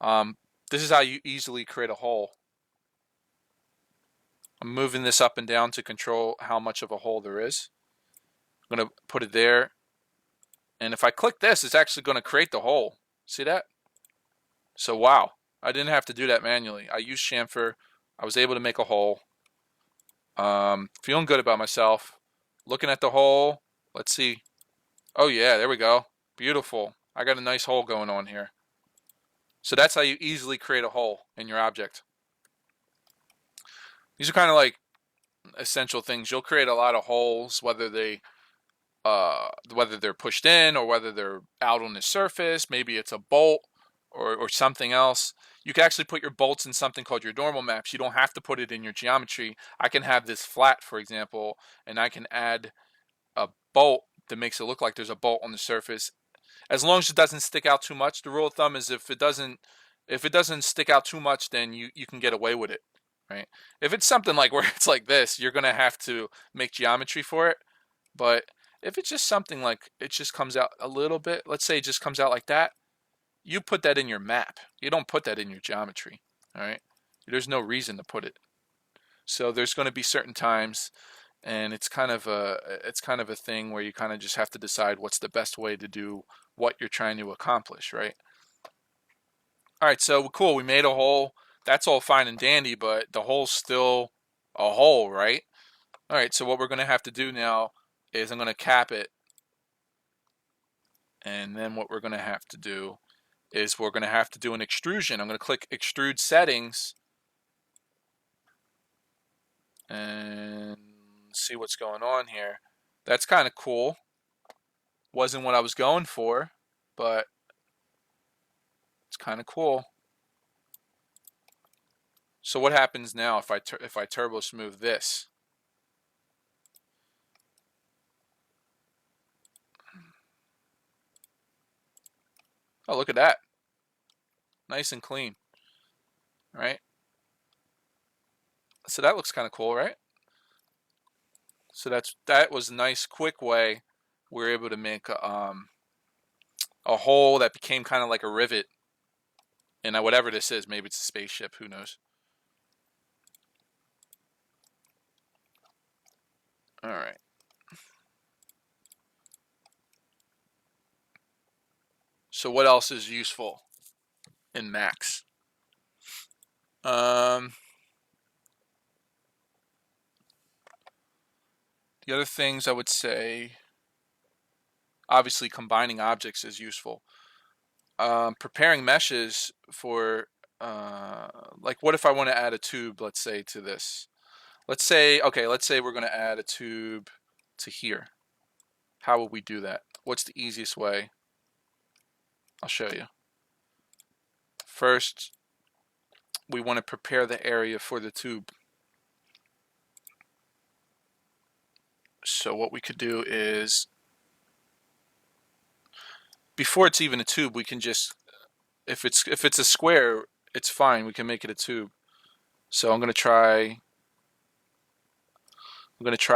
This is how you easily create a hole. I'm moving this up and down to control how much of a hole there is. I'm going to put it there. And if I click this, it's actually going to create the hole. See that? So wow. I didn't have to do that manually. I used chamfer. I was able to make a hole. Feeling good about myself. Looking at the hole. Let's see. Oh yeah, there we go. Beautiful. I got a nice hole going on here. So that's how you easily create a hole in your object. These are kind of like essential things. You'll create a lot of holes, whether they're pushed in or whether they're out on the surface. Maybe it's a bolt or something else. You can actually put your bolts in something called your normal maps. You don't have to put it in your geometry. I can have this flat, for example, and I can add a bolt that makes it look like there's a bolt on the surface. As long as it doesn't stick out too much. The rule of thumb is if it doesn't stick out too much, then you can get away with it, right? If it's something like where it's like this, you're gonna have to make geometry for it. But if it's just something like it just comes out a little bit, let's say it just comes out like that, you put that in your map. You don't put that in your geometry, all right? There's no reason to put it. So there's going to be certain times, and it's kind of a thing where you kind of just have to decide what's the best way to do what you're trying to accomplish, right? All right, so cool. We made a hole. That's all fine and dandy, but the hole's still a hole, right? All right, so what we're going to have to do now is I'm going to cap it. And then what we're going to have to do is we're going to have to do an extrusion. I'm going to click extrude settings and see what's going on here. That's kind of cool. Wasn't what I was going for, but it's kind of cool. So what happens now if I turbo smooth this? Oh, look at that. Nice and clean, right? So that looks kind of cool, right? So that was a nice quick way we were able to make a hole that became kind of like a rivet. And whatever this is, maybe it's a spaceship, who knows? All right. So what else is useful in Max? The other things I would say, obviously combining objects is useful. Preparing meshes for, like what if I want to add a tube, let's say, to this. Let's say we're going to add a tube to here. How would we do that? What's the easiest way? I'll show you. First, we want to prepare the area for the tube. So what we could do is, before it's even a tube, we can just, if it's a square, it's fine. We can make it a tube. So I'm gonna try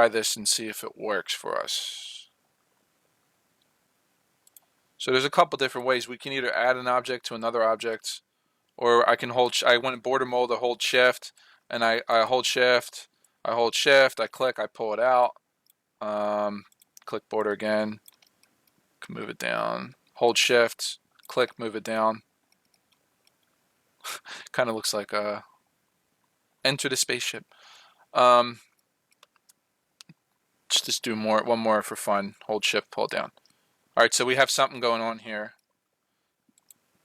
this and see if it works for us. So there's a couple different ways. We can either add an object to another object, or I went border mold, I hold shift, and I hold shift, I click, I pull it out, click border again, can move it down, hold shift, click, move it down. Kind of looks like enter the spaceship. Just do one more for fun. Hold shift, pull it down. All right, so we have something going on here.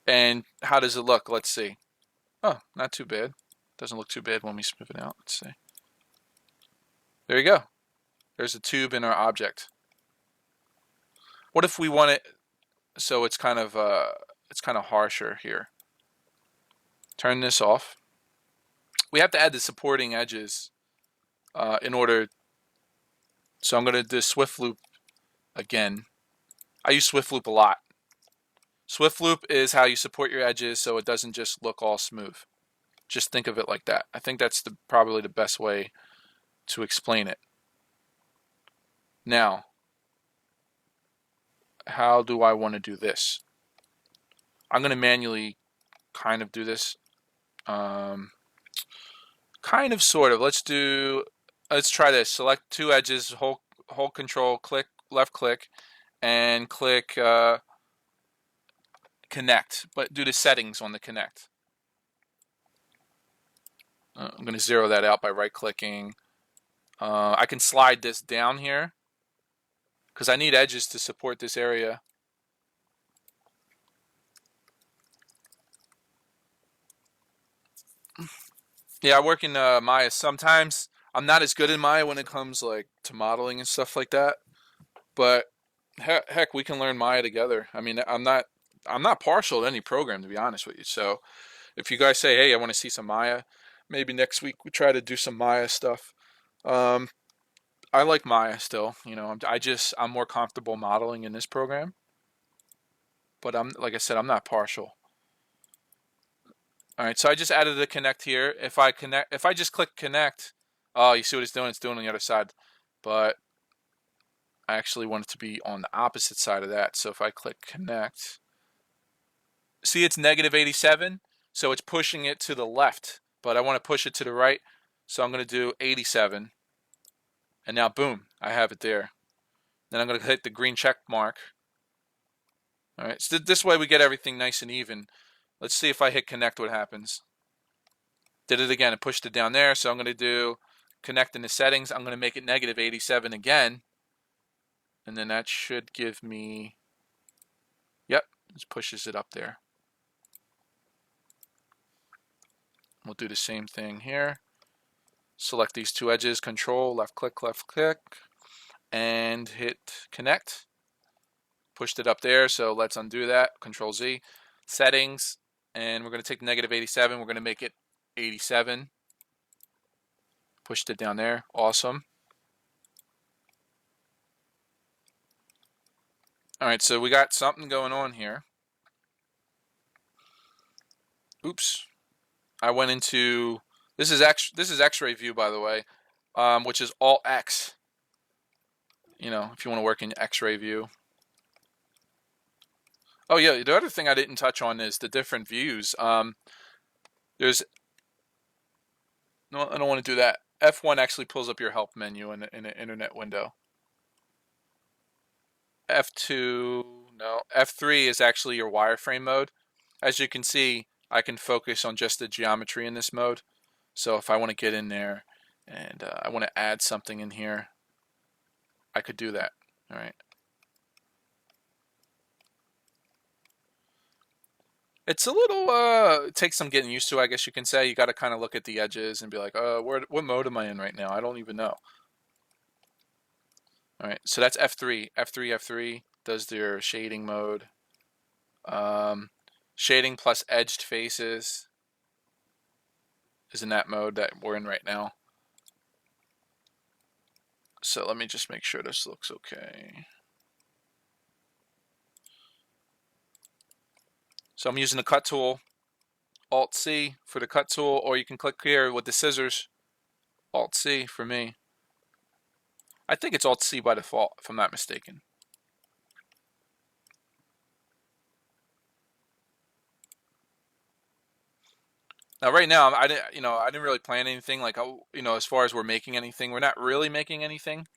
And how does it look? Let's see. Oh, not too bad. Doesn't look too bad when we smooth it out. Let's see. There you go. There's a tube in our object. What if we want it so it's kind of harsher here? Turn this off. We have to add the supporting edges in order. So I'm going to do Swift Loop again. I use Swift Loop a lot. Swift Loop is how you support your edges so it doesn't just look all smooth. Just think of it like that. I think that's probably the best way to explain it. Now, how do I want to do this? I'm going to manually kind of do this. Kind of, sort of. Let's try this. Select two edges, hold control, click, left click, and click connect. But do the settings on the connect. I'm going to zero that out by right clicking. I can slide this down here because I need edges to support this area. Yeah, I work in Maya. Sometimes I'm not as good in Maya when it comes like to modeling and stuff like that. But heck, we can learn Maya together. I mean, I'm not partial to any program, to be honest with you. So if you guys say, hey, I want to see some Maya, maybe next week we try to do some Maya stuff. Um, I like Maya still. I'm more comfortable modeling in this program, but I'm like I said, I'm not partial. All right, so I just added a connect here. If I just click connect, oh, you see what it's doing? It's doing on the other side, but I actually want it to be on the opposite side of that. So if I click connect, see it's negative 87, so it's pushing it to the left, but I want to push it to the right, so I'm going to do 87, and now boom, I have it there. Then I'm going to hit the green check mark. All right, so this way we get everything nice and even. Let's see if I hit connect what happens. Did it again, it pushed it down there, so I'm going to do connect in the settings. I'm going to make it negative 87 again, and then that should give me, yep, it pushes it up there. We'll do the same thing here. Select these two edges, control, left click, and hit connect. Pushed it up there, so let's undo that. Control Z, settings, and we're going to take negative 87, we're going to make it 87. Pushed it down there, awesome. All right, so we got something going on here. Oops, I went into, this is X-ray view, by the way, which is Alt X. If you want to work in X-ray view. Oh yeah, the other thing I didn't touch on is the different views. There's no, I don't want to do that. F1 actually pulls up your help menu in an internet window. F2, no. F3 is actually your wireframe mode. As you can see, I can focus on just the geometry in this mode. So if I want to get in there and I want to add something in here, I could do that. All right. It's a little it takes some getting used to, I guess you can say. You got to kind of look at the edges and be like, what mode am I in right now? I don't even know. All right, so that's F3. F3 does their shading mode. Shading plus edged faces is in that mode that we're in right now. So let me just make sure this looks okay. So I'm using the cut tool, Alt C for the cut tool, or you can click here with the scissors, Alt C for me. I think it's Alt C by default, if I'm not mistaken. Now, right now, I didn't really plan anything. Like, as far as we're making anything, we're not really making anything.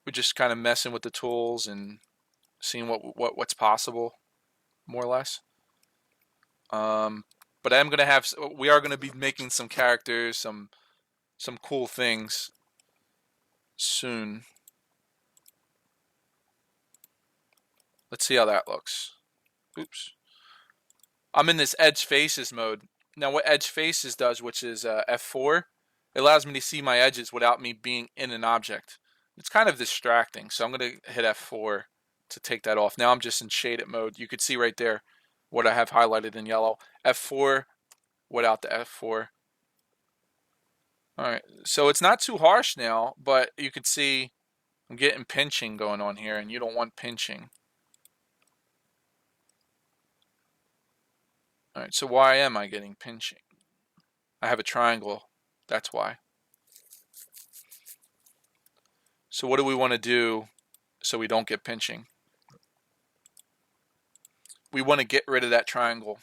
We're just kind of messing with the tools and seeing what's possible, more or less. But we are gonna be making some characters, some cool things soon. Let's see how that looks. Oops. I'm in this edge faces mode. Now what edge faces does, which is F4, it allows me to see my edges without me being in an object. It's kind of distracting, so I'm going to hit F4 to take that off. Now I'm just in shaded mode. You could see right there what I have highlighted in yellow. F4 without the F4. Alright, so it's not too harsh now, but you could see I'm getting pinching going on here, and you don't want pinching. Alright, so why am I getting pinching? I have a triangle, that's why. So what do we want to do so we don't get pinching? We want to get rid of that triangle.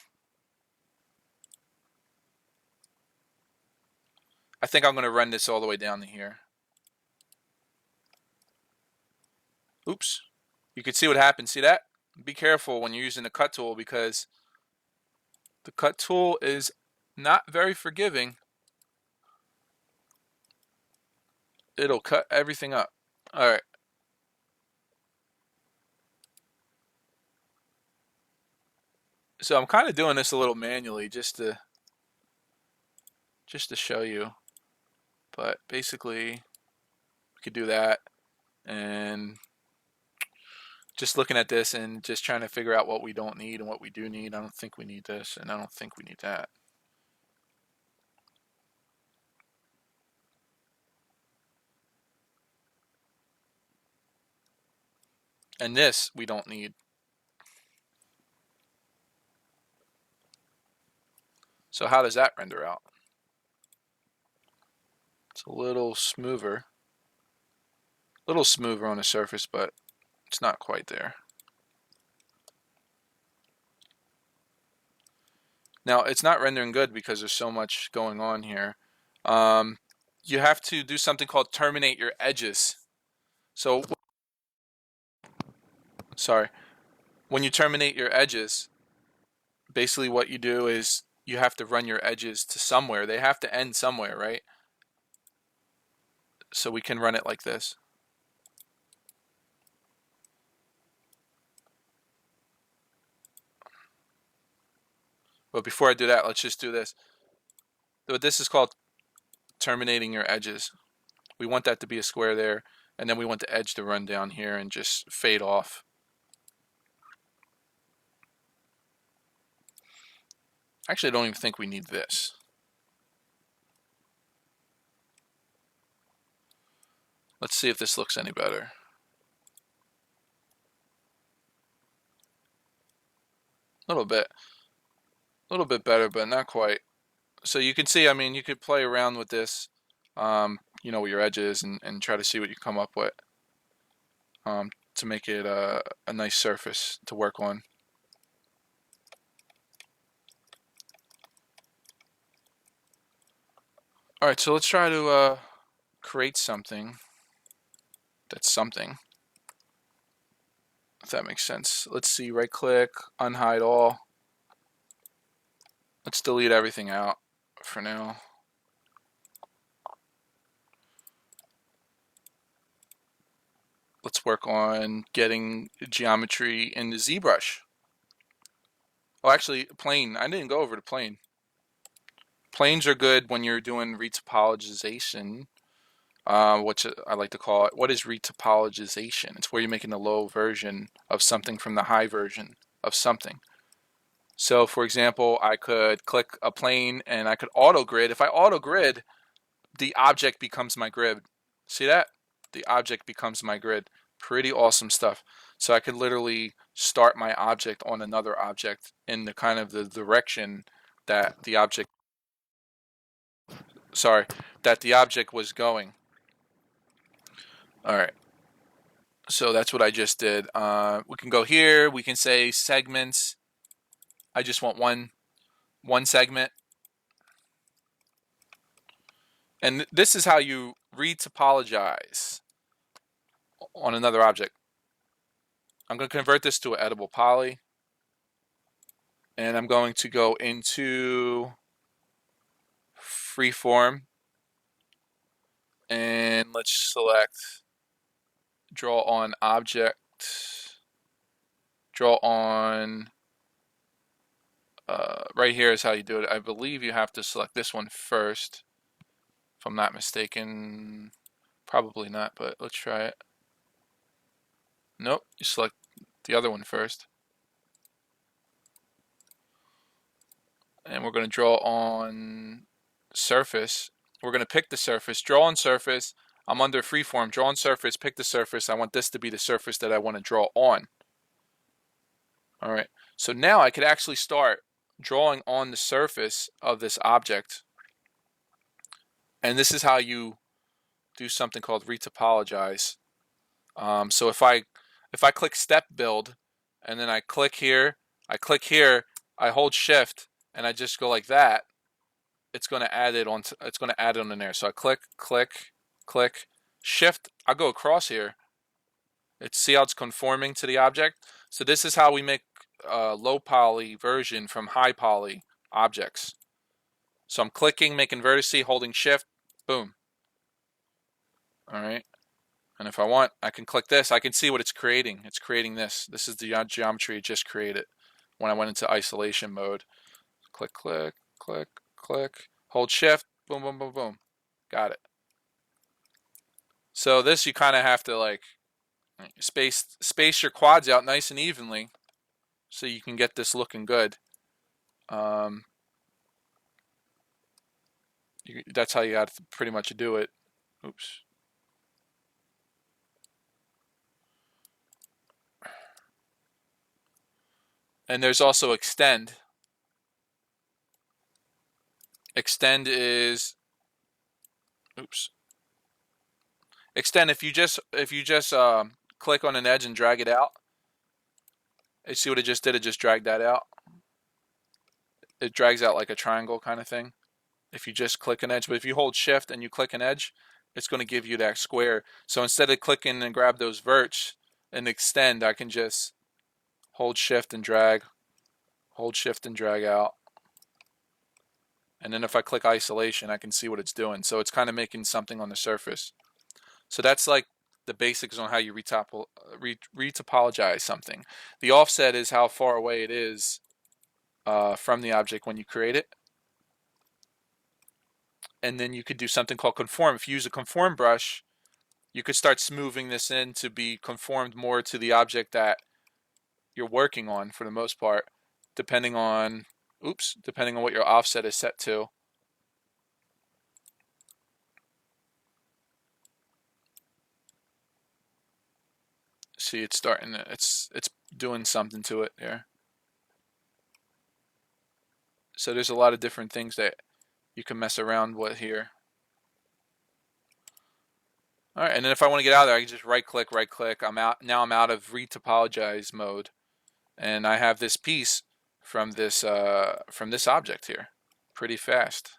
I think I'm going to run this all the way down to here. Oops. You can see what happens. See that? Be careful when you're using the cut tool, because the cut tool is not very forgiving. It'll cut everything up. All right. So I'm kind of doing this a little manually just to show you. But basically, we could do that, and just looking at this and just trying to figure out what we don't need and what we do need. I don't think we need this, and I don't think we need that. And this we don't need. So how does that render out? It's a little smoother on the surface, but it's not quite there. Now, it's not rendering good because there's so much going on here. You have to do something called terminate your edges. So, sorry, when you terminate your edges, basically what you do is you have to run your edges to somewhere. They have to end somewhere, right? So we can run it like this. But before I do that, let's just do this. What this is called terminating your edges. We want that to be a square there, and then we want the edge to run down here and just fade off. Actually, I don't even think we need this. Let's see if this looks any better. A little bit better, but not quite. So you can see, I mean, you could play around with this, with your edges and try to see what you come up with to make it a nice surface to work on. All right, so let's try to create something that's something, if that makes sense. Let's see, right click, unhide all. Let's delete everything out for now. Let's work on getting geometry in the ZBrush. Oh, actually, plane. I didn't go over to plane. Planes are good when you're doing retopologization, which I like to call it. What is retopologization? It's where you're making a low version of something from the high version of something. So, for example, I could click a plane and I could auto grid. If I auto grid, the object becomes my grid. See that? The object becomes my grid. Pretty awesome stuff. So I could literally start my object on another object in the kind of the direction that the object, that the object was going. All right. So that's what I just did. We can go here. We can say segments. I just want one segment. And this is how you retopologize on another object. I'm going to convert this to an editable poly. And I'm going to go into freeform. And let's select draw on object. Draw on, right here is how you do it. I believe you have to select this one first. If I'm not mistaken, probably not, but let's try it. Nope, you select the other one first. And we're going to draw on surface. We're going to pick the surface, draw on surface. I'm under freeform, draw on surface, pick the surface. I want this to be the surface that I want to draw on. All right, so now I could actually start drawing on the surface of this object. And this is how you do something called retopologize. So if I click step build and then I click here, I hold shift and I just go like that, it's going to add it on. It's going to add it on in there. So I click, shift. I'll go across here. See how it's conforming to the object. So this is how we make a low poly version from high poly objects. So I'm clicking, making vertice, holding shift, boom. All right. And if I want, I can click this. I can see what it's creating. It's creating this. This is the geometry it just created when I went into isolation mode. Click, click, click, click. Hold shift, boom, boom, boom, boom. Got it. So this you kind of have to like space your quads out nice and evenly so you can get this looking good. Um, that's how you got to pretty much do it. Oops. And there's also extend. Extend is, oops. Extend, if you just click on an edge and drag it out, you see what it just did? It just dragged that out. It drags out like a triangle kind of thing if you just click an edge. But if you hold shift and you click an edge, it's going to give you that square. So instead of clicking and grab those verts and extend, I can just hold shift and drag, hold shift and drag out. And then if I click isolation, I can see what it's doing. So it's kind of making something on the surface. So that's like the basics on how you retopologize something. The offset is how far away it is from the object when you create it. And then you could do something called conform. If you use a conform brush, you could start smoothing this in to be conformed more to the object that you're working on for the most part, depending on, depending on what your offset is set to. See, it's starting to, it's doing something to it there. So there's a lot of different things that you can mess around with here. All right, and then if I want to get out of there, I can just right click. I'm out. Now I'm out of retopologize mode, and I have this piece from this object here, pretty fast.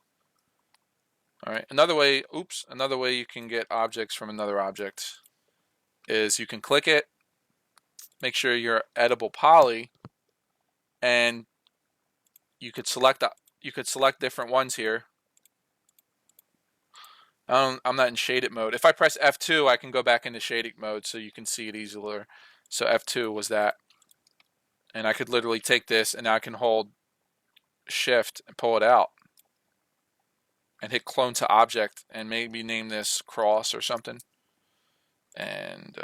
All right, another way you can get objects from another object is you can click it, make sure you're editable poly, and you could select different ones here. I'm not in shaded mode. If I press F2, I can go back into shading mode so you can see it easier. So F2 was that. And I could literally take this and I can hold shift and pull it out and hit clone to object and maybe name this cross or something. And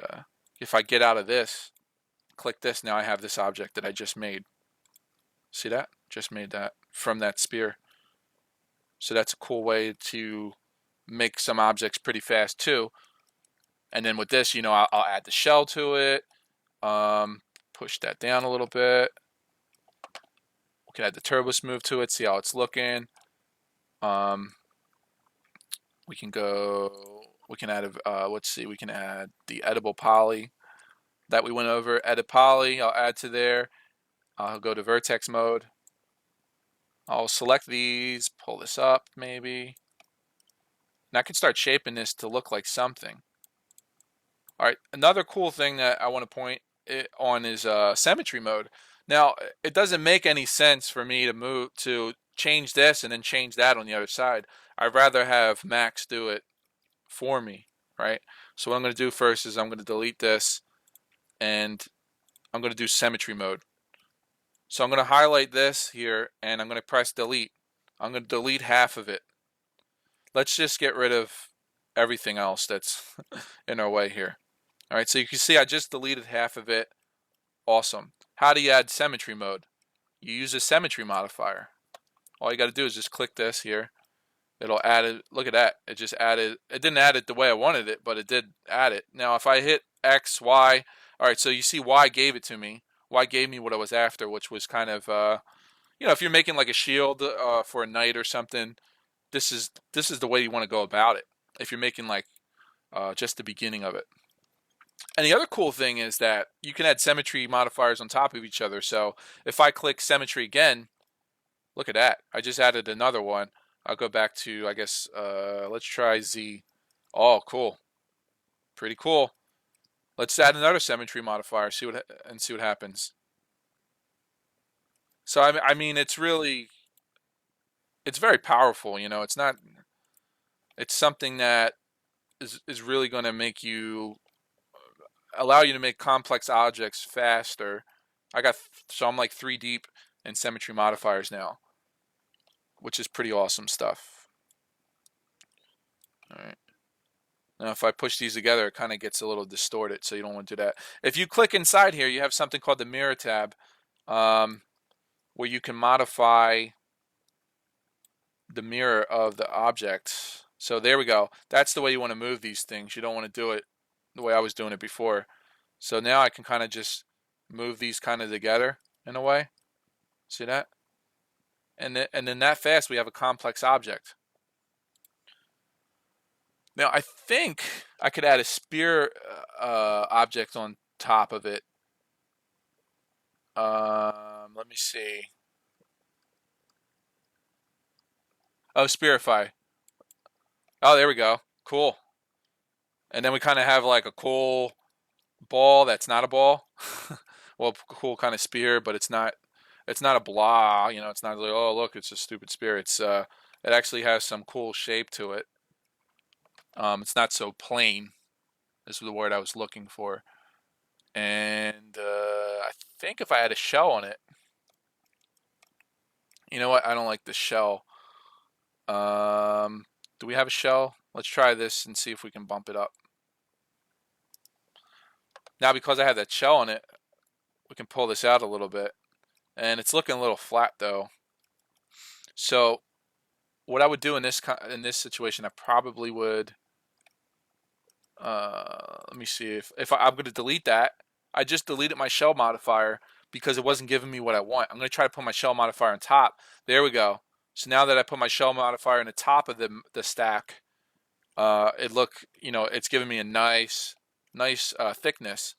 if I get out of this, click this, now I have this object that I just made. See that? Just made that from that spear. So that's a cool way to make some objects pretty fast too. And then with this, I'll add the shell to it. Push that down a little bit. We can add the turbo smooth to it, see how it's looking. We can add, let's see, we can add the editable poly that we went over. Edit poly, I'll add to there. I'll go to vertex mode. I'll select these, pull this up maybe. And I can start shaping this to look like something. All right, another cool thing that I want to point it on is symmetry mode. Now, it doesn't make any sense for me to change this and then change that on the other side. I'd rather have Max do it for me, right? So what I'm going to do first is I'm going to delete this and I'm going to do symmetry mode. So I'm going to highlight this here and I'm going to press delete. I'm going to delete half of it. Let's just get rid of everything else that's in our way here. All right, so you can see I just deleted half of it. Awesome. How do you add symmetry mode? You use a symmetry modifier. All you got to do is just click this here. It'll add it. Look at that. It just added. It didn't add it the way I wanted it, but it did add it. Now, if I hit X, Y, all right, so you see Y gave it to me. Y gave me what I was after, which was kind of, if you're making like a shield for a knight or something, this is the way you want to go about it. If you're making like just the beginning of it. And the other cool thing is that you can add symmetry modifiers on top of each other. So if I click symmetry again, look at that. I just added another one. I'll go back to, I guess, let's try Z. Oh, cool. Pretty cool. Let's add another symmetry modifier, see what happens. So I mean, it's really it's very powerful. You know, it's not. It's something that is really going to make you allow you to make complex objects faster. I got so I'm like 3 deep in symmetry modifiers now, which is pretty awesome stuff. All right. Now, if I push these together, it kind of gets a little distorted, so you don't want to do that. If you click inside here, you have something called the mirror tab, um, where you can modify the mirror of the object. So there we go. That's the way you want to move these things. You don't want to do it the way I was doing it before. So now I can kind of just move these kind of together in a way. See that? And then that fast we have a complex object. Now I think I could add a spear object on top of it. Let me see. Oh, Spearify. Oh, there we go. Cool. And then we kind of have like a cool ball that's not a ball. Well, cool kind of spear, but it's not. It's not a blah. You know, it's not like, oh look, it's a stupid spear. It actually has some cool shape to it. It's not so plain. This is the word I was looking for. And I think if I had a shell on it, you know what? I don't like the shell. Do we have a shell? Let's try this and see if we can bump it up. Now, because I have that shell on it, we can pull this out a little bit. And it's looking a little flat though. So what I would do in this situation, I probably would. Let me see if I'm going to delete that. I just deleted my shell modifier because it wasn't giving me what I want. I'm going to try to put my shell modifier on top. There we go. So now that I put my shell modifier in the top of the stack, it's giving me a nice thickness.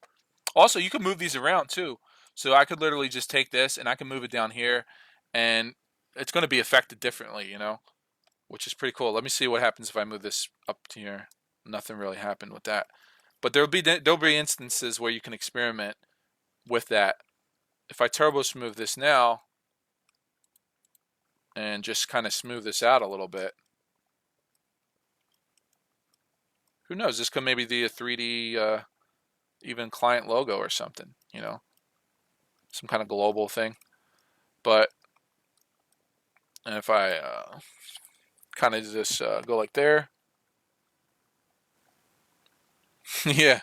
Also, you can move these around too. So I could literally just take this and I can move it down here, and it's going to be affected differently, which is pretty cool. Let me see what happens if I move this up to here. Nothing really happened with that. But there'll be instances where you can experiment with that. If I turbo smooth this now and just kind of smooth this out a little bit, who knows? This could maybe be a 3D even client logo or something, some kind of global thing. But if I kind of just go like there, yeah,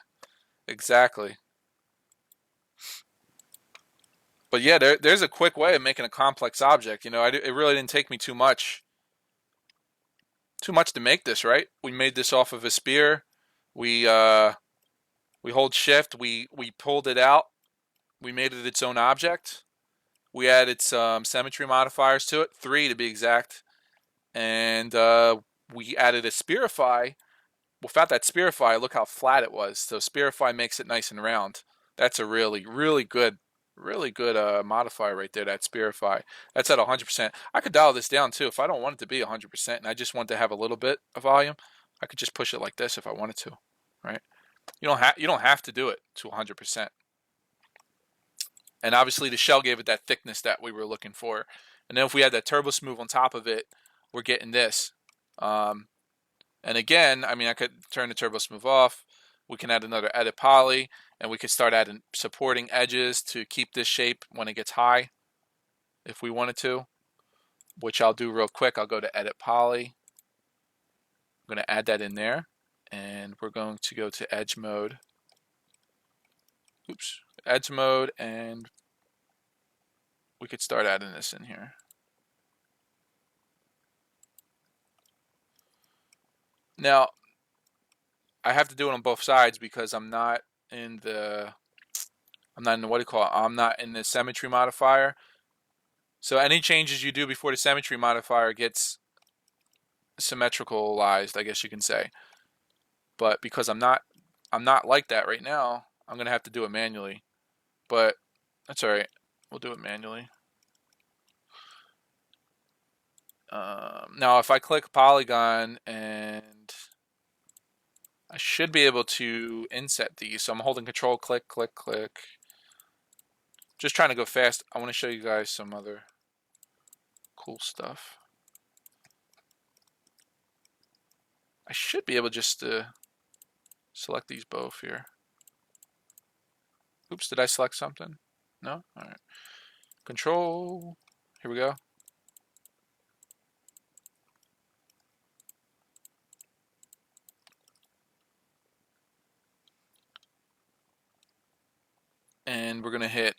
exactly. But yeah, there's a quick way of making a complex object. It really didn't take me too much to make this. Right? We made this off of a spear. We hold shift. We pulled it out. We made it its own object. We added some symmetry modifiers to it, 3 to be exact, and we added a spearify. Without that spearify, look how flat it was. So spearify makes it nice and round. That's a really, really good modifier right there. That spearify. That's at 100%. I could dial this down too if I don't want it to be 100%, and I just want to have a little bit of volume. I could just push it like this if I wanted to, right? You don't have to do it to 100%. And obviously the shell gave it that thickness that we were looking for. And then if we had that turbo smooth on top of it, we're getting this. And again, I mean, I could turn the turbo smooth off. We can add another edit poly, and we could start adding supporting edges to keep this shape when it gets high, if we wanted to, which I'll do real quick. I'll go to edit poly. I'm going to add that in there, and we're going to go to edge mode. Oops, edge mode, and we could start adding this in here. Now, I have to do it on both sides because I'm not in the what do you call it? I'm not in the symmetry modifier. So any changes you do before the symmetry modifier gets symmetricalized, I guess you can say. But because I'm not like that right now, I'm gonna have to do it manually. But that's all right. We'll do it manually. Now, if I click polygon, and I should be able to inset these. So I'm holding control, click, click, click. Just trying to go fast. I want to show you guys some other cool stuff. I should be able just to select these both here. Oops, did I select something? No? All right. Control. Here we go. And we're going to hit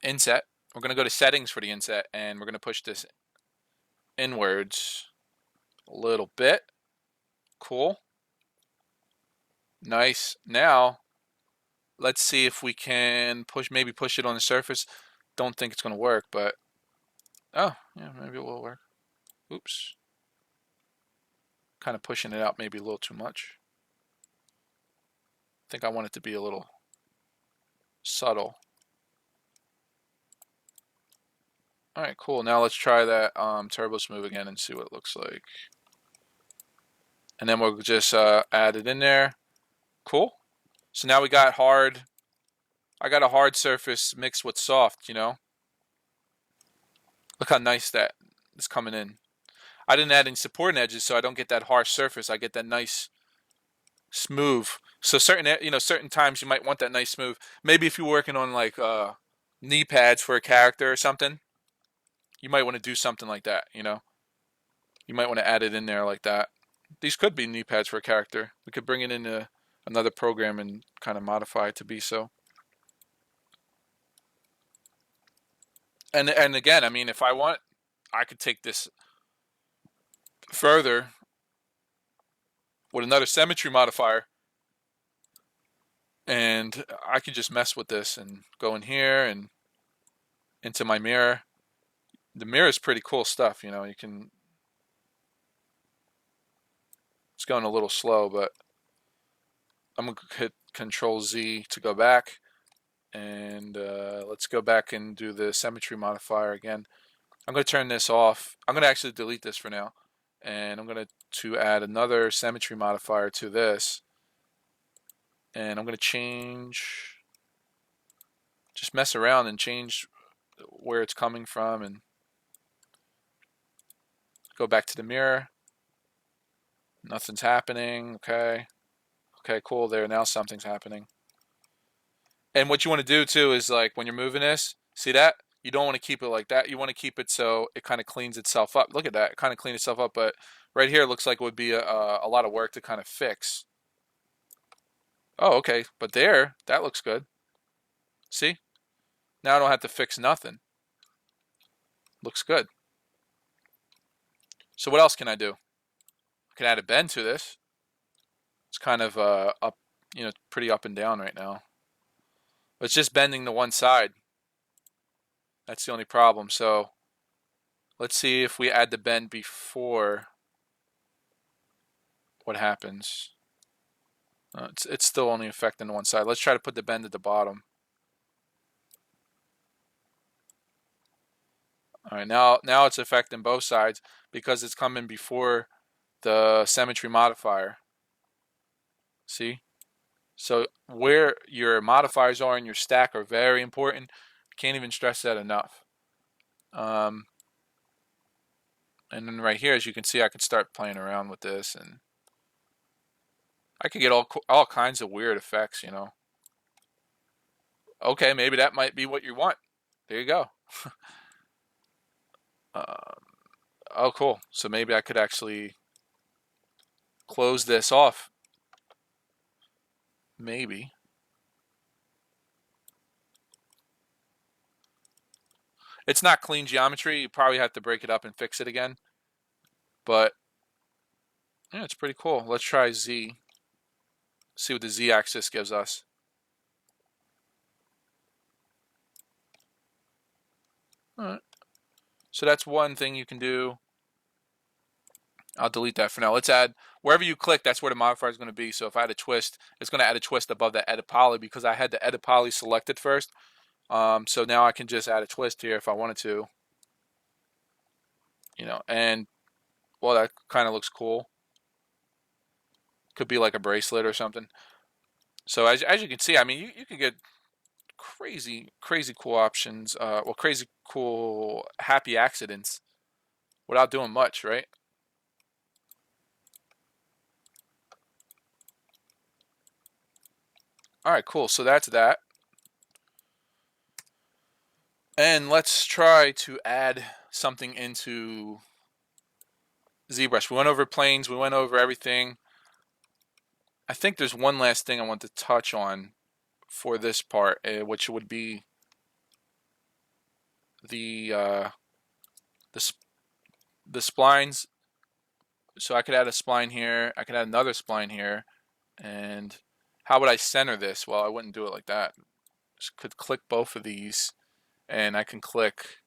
inset. We're going to go to settings for the inset, and we're going to push this inwards a little bit. Cool. Nice. Now, let's see if we can maybe push it on the surface. Don't think it's going to work, but oh, yeah, maybe it will work. Oops. Kind of pushing it out maybe a little too much. I think I want it to be a little subtle. All right, cool. Now let's try that turbo smooth again and see what it looks like. And then we'll just add it in there. Cool. So now we got hard. I got a hard surface mixed with soft, you know. Look how nice that is coming in. I didn't add any supporting edges, so I don't get that harsh surface. I get that nice smooth. So certain times you might want that nice smooth. Maybe if you're working on like knee pads for a character or something, you might want to do something like that, you know. You might want to add it in there like that. These could be knee pads for a character. We could bring it into another program and kind of modify it to be so. And again, I mean, if I want, I could take this further with another symmetry modifier, and I could just mess with this and go in here and into my mirror. The mirror is pretty cool stuff, you know. You can. It's going a little slow, but I'm gonna hit Control Z to go back, and let's go back and do the symmetry modifier again. I'm going to turn this off. I'm going to actually delete this for now, and I'm going to add another symmetry modifier to this, and I'm going to just mess around and change where it's coming from, and go back to the mirror. Nothing's happening. Okay, cool. There, now something's happening. And what you want to do too is, like, when you're moving this, see that? You don't want to keep it like that. You want to keep it so it kind of cleans itself up. Look at that. It kind of cleaned itself up, but right here it looks like it would be a lot of work to kind of fix. Oh, okay. But there, that looks good. See? Now I don't have to fix nothing. Looks good. So what else can I do? I can add a bend to this. It's kind of up, you know, pretty up and down right now. But it's just bending to one side. That's the only problem. So let's see if we add the bend before, what happens. It's still only affecting one side. Let's try to put the bend at the bottom. All right, now it's affecting both sides because it's coming before the symmetry modifier. See? So where your modifiers are in your stack are very important. Can't even stress that enough. And then right here, as you can see, I could start playing around with this, and I could get all kinds of weird effects, you know. Okay, maybe that might be what you want. There you go. Oh, cool. So maybe I could actually close this off. Maybe. It's not clean geometry. You probably have to break it up and fix it again. But yeah, it's pretty cool. Let's try Z. See what the Z axis gives us. All right. So that's one thing you can do. I'll delete that for now. Let's add, wherever you click, that's where the modifier is going to be. So if I add a twist, it's going to add a twist above that edit poly because I had the edit poly selected first. So now I can just add a twist here if I wanted to. You know, and well, that kind of looks cool. Could be like a bracelet or something. So as you can see, I mean, you can get crazy cool options. Well, crazy cool happy accidents without doing much, right? All right, cool. So that's that. And let's try to add something into ZBrush. We went over planes, we went over everything. I think there's one last thing I want to touch on for this part, which would be the the the splines. So I could add a spline here. I could add another spline here. And how would I center this? Well, I wouldn't do it like that. Just could click both of these, and I can click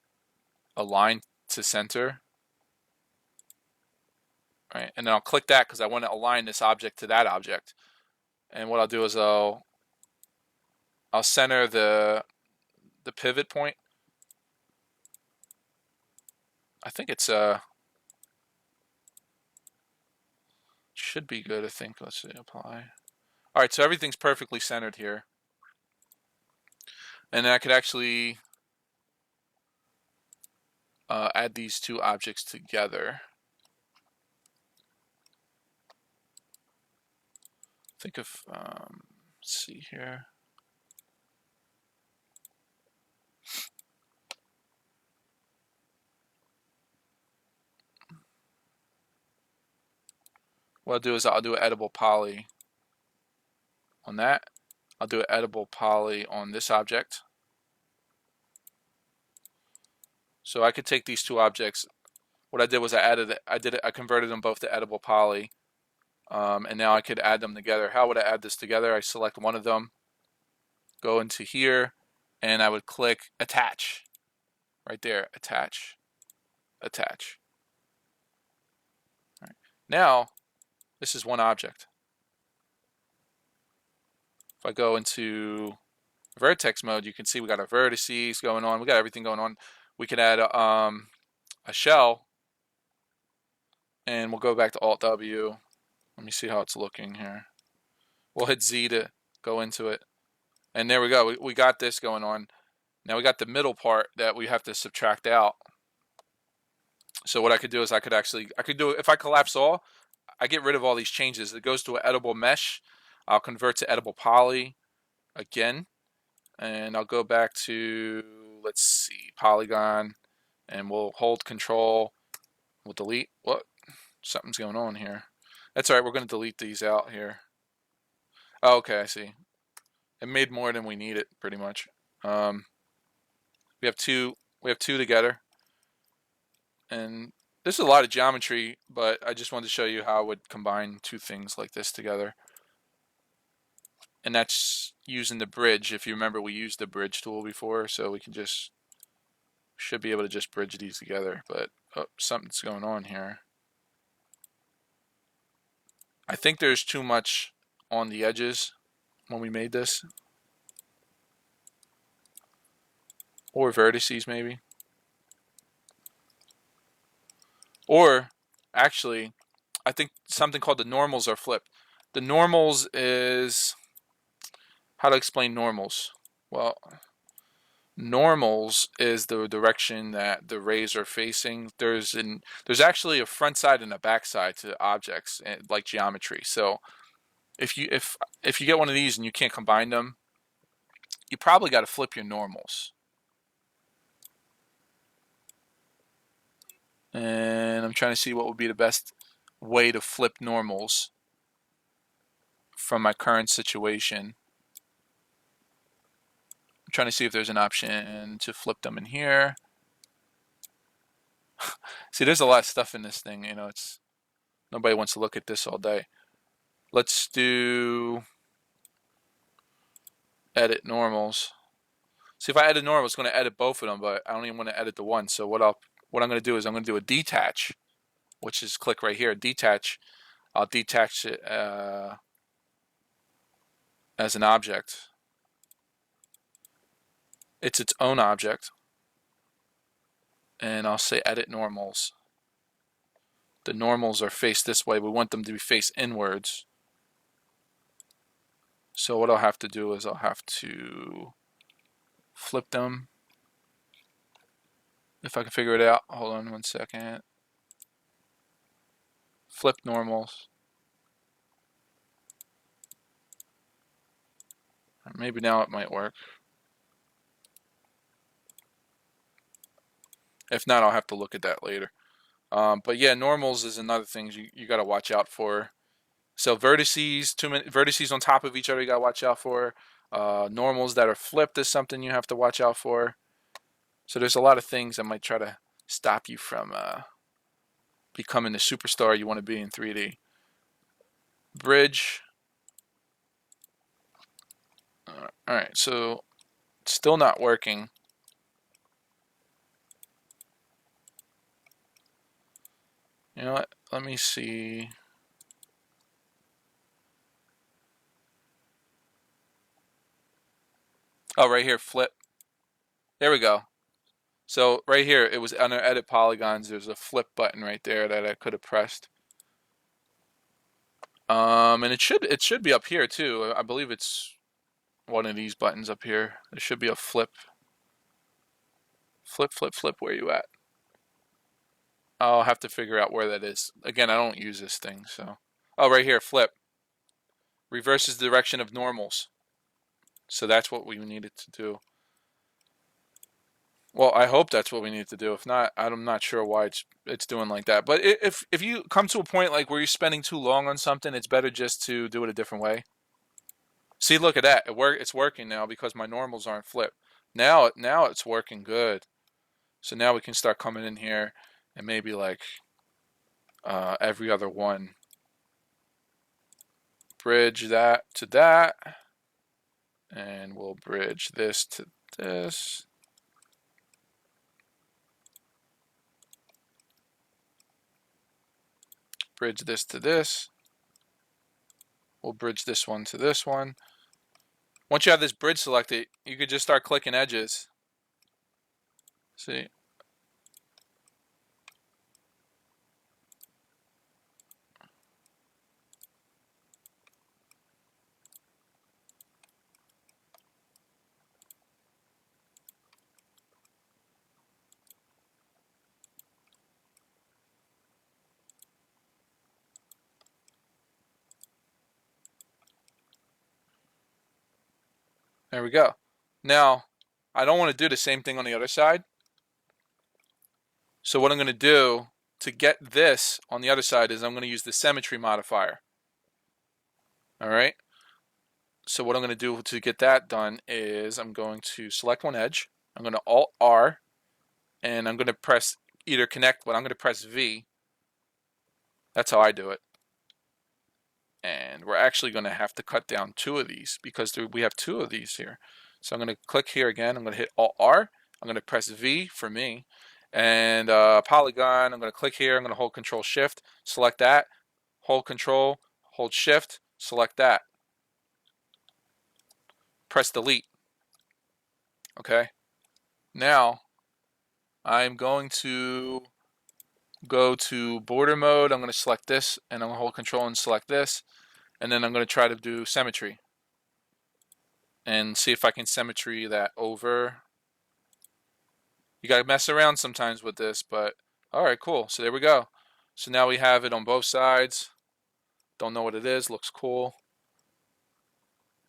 align to center. Right, and then I'll click that because I want to align this object to that object. And what I'll do is I'll center the pivot point. I think it's should be good. I think. Let's see, apply. All right, so everything's perfectly centered here, and then I could actually add these two objects together. Think of let's see here. What I'll do is I'll do an edible poly on that. I'll do an edible poly on this object. So I could take these two objects. What I did was I converted them both to edible poly, and now I could add them together. How would I add this together? I select one of them, go into here, and I would click attach. Right there, attach, attach. All right. Now, this is one object. If I go into vertex mode, you can see we got our vertices going on. We got everything going on. We can add a shell, and we'll go back to Alt W. Let me see how it's looking here. We'll hit Z to go into it. And there we go. We got this going on. Now we got the middle part that we have to subtract out. So what I could do is I could do it if I collapse all, I get rid of all these changes. It goes to an edible mesh. I'll convert to edible poly again. And I'll go back to, let's see, polygon. And we'll hold control. We'll delete. What? Something's going on here. That's all right. We're going to delete these out here. Oh, okay, I see. It made more than we needed, pretty much. We have two together, and this is a lot of geometry, but I just wanted to show you how I would combine two things like this together. And that's using the bridge. If you remember, we used the bridge tool before, so we can should be able to just bridge these together. But oh, something's going on here. I think there's too much on the edges when we made this. Or vertices, maybe. Or, actually, I think something called the normals are flipped. The normals is... How to explain normals? Well, normals is the direction that the rays are facing. There's actually a front side and a back side to objects, like geometry. So if you get one of these and you can't combine them, you probably got to flip your normals. And I'm trying to see what would be the best way to flip normals from my current situation. I'm trying to see if there's an option to flip them in here. See, there's a lot of stuff in this thing, you know, nobody wants to look at this all day. Let's do edit normals. See, if I edit normal, it's going to edit both of them, but I don't even want to edit the one. So what I'm going to do is I'm going to do a detach, which is click right here, detach. I'll detach it as an object. It's its own object. And I'll say edit normals. The normals are faced this way. We want them to be faced inwards. So what I'll have to do is I'll have to flip them. If I can figure it out. Hold on one second. Flip normals. Maybe now it might work. If not, I'll have to look at that later. But yeah, normals is another thing you got to watch out for. So vertices, too many vertices on top of each other, you got to watch out for. Normals that are flipped is something you have to watch out for. So there's a lot of things that might try to stop you from becoming the superstar you want to be in 3D. Bridge. All right, so it's still not working. You know what? Let me see. Oh, right here, flip. There we go. So right here, it was under edit polygons. There's a flip button right there that I could have pressed. And it should be up here too. I believe it's one of these buttons up here. There should be a flip. Flip, flip, flip. Where you at? I'll have to figure out where that is. Again, I don't use this thing, so. Oh, right here, flip. Reverses the direction of normals. So that's what we needed to do. Well, I hope that's what we need to do. If not, I'm not sure why it's doing like that. But if you come to a point like where you're spending too long on something, it's better just to do it a different way. See, look at that. It's working now because my normals aren't flipped. Now it's working good. So now we can start coming in here and maybe like every other one. Bridge that to that. And we'll bridge this to this. Bridge this to this. We'll bridge this one to this one. Once you have this bridge selected, you could just start clicking edges. See? There we go. Now, I don't want to do the same thing on the other side. So what I'm going to do to get this on the other side is I'm going to use the symmetry modifier. All right. So what I'm going to do to get that done is I'm going to select one edge. I'm going to Alt R, and I'm going to press either connect, but I'm going to press V. That's how I do it. And we're actually going to have to cut down two of these because we have two of these here. So I'm going to click here again. I'm going to hit Alt R. I'm going to press V for me. And polygon, I'm going to click here. I'm going to hold Control Shift, select that, hold Control, hold Shift, select that. Press Delete. Okay. Now I'm going to go to border mode. I'm going to select this, and I'm going to hold Control and select this, and then I'm going to try to do symmetry and see if I can symmetry that over. You got to mess around sometimes with this, but all right, cool. So there we go. So now we have it on both sides. Don't know what it is. Looks cool.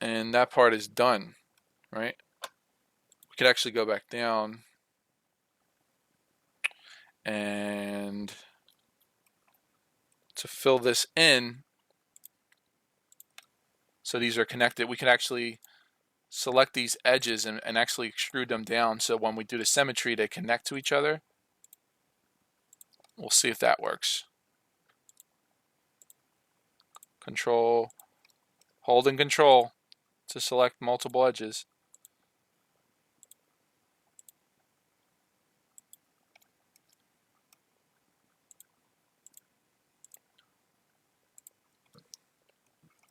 And that part is done, right? We could actually go back down and to fill this in, so these are connected, we could actually select these edges and actually extrude them down so when we do the symmetry they connect to each other. We'll see if that works. Control, hold and Control to select multiple edges.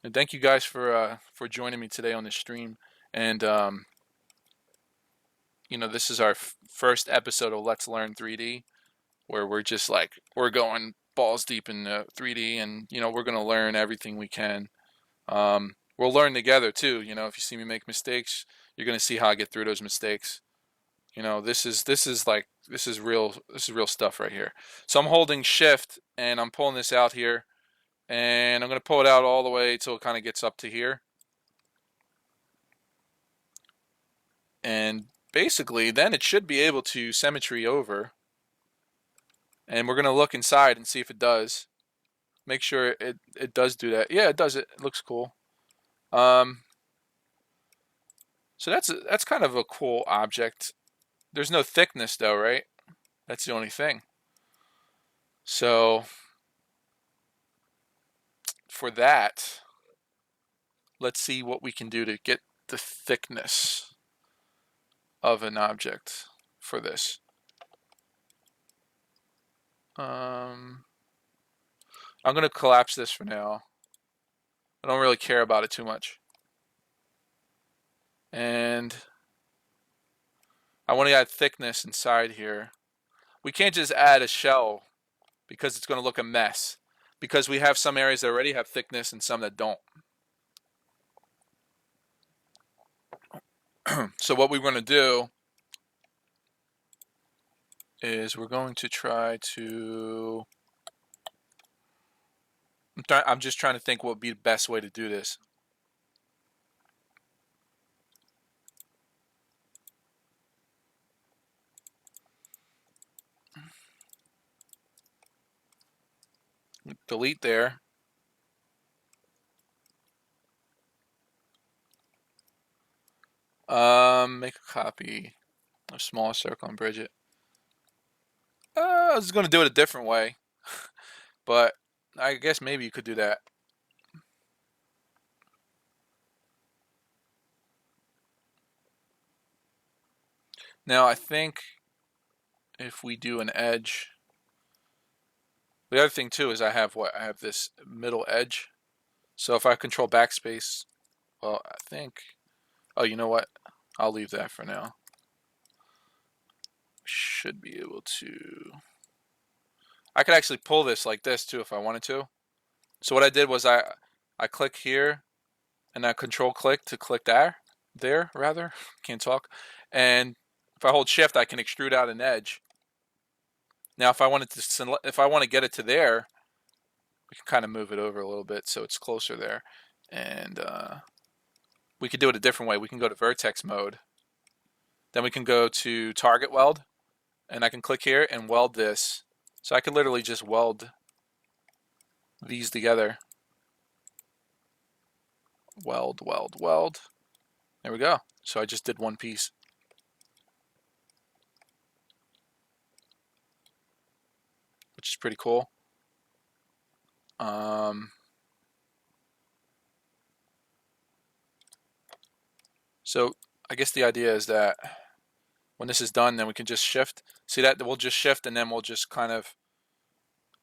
And thank you guys for joining me today on this stream. And you know, this is our first episode of Let's Learn 3D, where we're just like we're going balls deep in 3D, and you know we're gonna learn everything we can. We'll learn together too. You know, if you see me make mistakes, you're gonna see how I get through those mistakes. You know, this is real stuff right here. So I'm holding Shift and I'm pulling this out here, and I'm gonna pull it out all the way till it kind of gets up to here. And basically, then it should be able to symmetry over. And we're going to look inside and see if it does. Make sure it does do that. Yeah, it does it. It looks cool. Um, so that's kind of a cool object. There's no thickness though, right? That's the only thing. So for that, let's see what we can do to get the thickness of an object for this. I'm going to collapse this for now. I don't really care about it too much. And I want to add thickness inside here. We can't just add a shell because it's going to look a mess. Because we have some areas that already have thickness and some that don't. So what we're going to do is we're going to try to... I'm just trying to think what would be the best way to do this. Delete there. Make a copy. A small circle and bridge it. I was going to do it a different way. But I guess maybe you could do that. Now I think if we do an edge, the other thing too is I have this middle edge. So if I control backspace, well, I think, oh, you know what? I'll leave that for now. Should be able to. I could actually pull this like this too if I wanted to. So what I did was I click here and I control click to click there rather. Can't talk. And if I hold shift, I can extrude out an edge. Now if I wanted to if I want to get it to there, we can kind of move it over a little bit so it's closer there. And we could do it a different way. We can go to vertex mode. Then we can go to target weld, and I can click here and weld this. So I could literally just weld these together. Weld, weld, weld. There we go. So I just did one piece. Which is pretty cool. So I guess the idea is that when this is done, then we can just shift. See that? We'll just shift and then we'll just kind of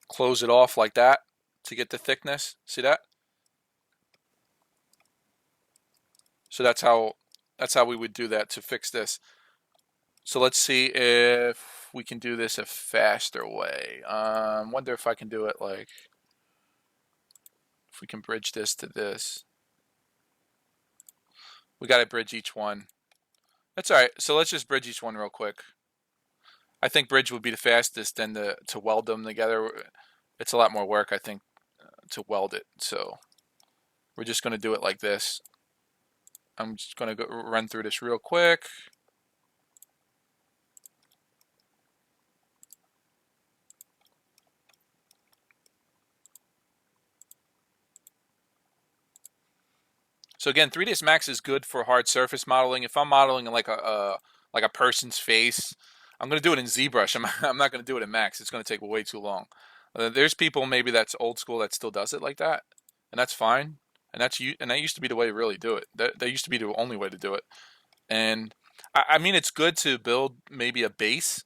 close it off like that to get the thickness. See that? So that's how we would do that to fix this. So let's see if we can do this a faster way. Wonder if I can do it like, if we can bridge this to this. We got to bridge each one. That's all right. So let's just bridge each one real quick. I think bridge would be the fastest, than to weld them together. It's a lot more work, I think, to weld it. So we're just going to do it like this. I'm just going to run through this real quick. So again, 3ds Max is good for hard surface modeling. If I'm modeling like a person's face, I'm going to do it in Zbrush. I'm not going to do it in Max. It's going to take way too long. There's people maybe that's old school that still does it like that, and that's fine. And that used to be the way to really do it. That used to be the only way to do it. And I mean, it's good to build maybe a base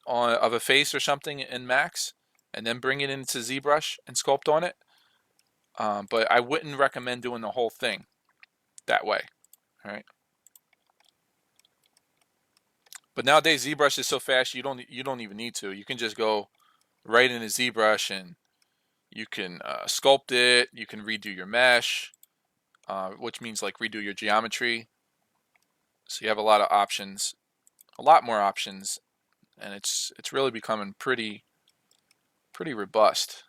of a face or something in Max, and then bring it into ZBrush and sculpt on it. But I wouldn't recommend doing the whole thing that way. All right. But nowadays ZBrush is so fast you don't even need to. You can just go right into ZBrush and you can sculpt it. You can redo your mesh, which means like redo your geometry. So you have a lot of options, a lot more options, and it's really becoming pretty robust.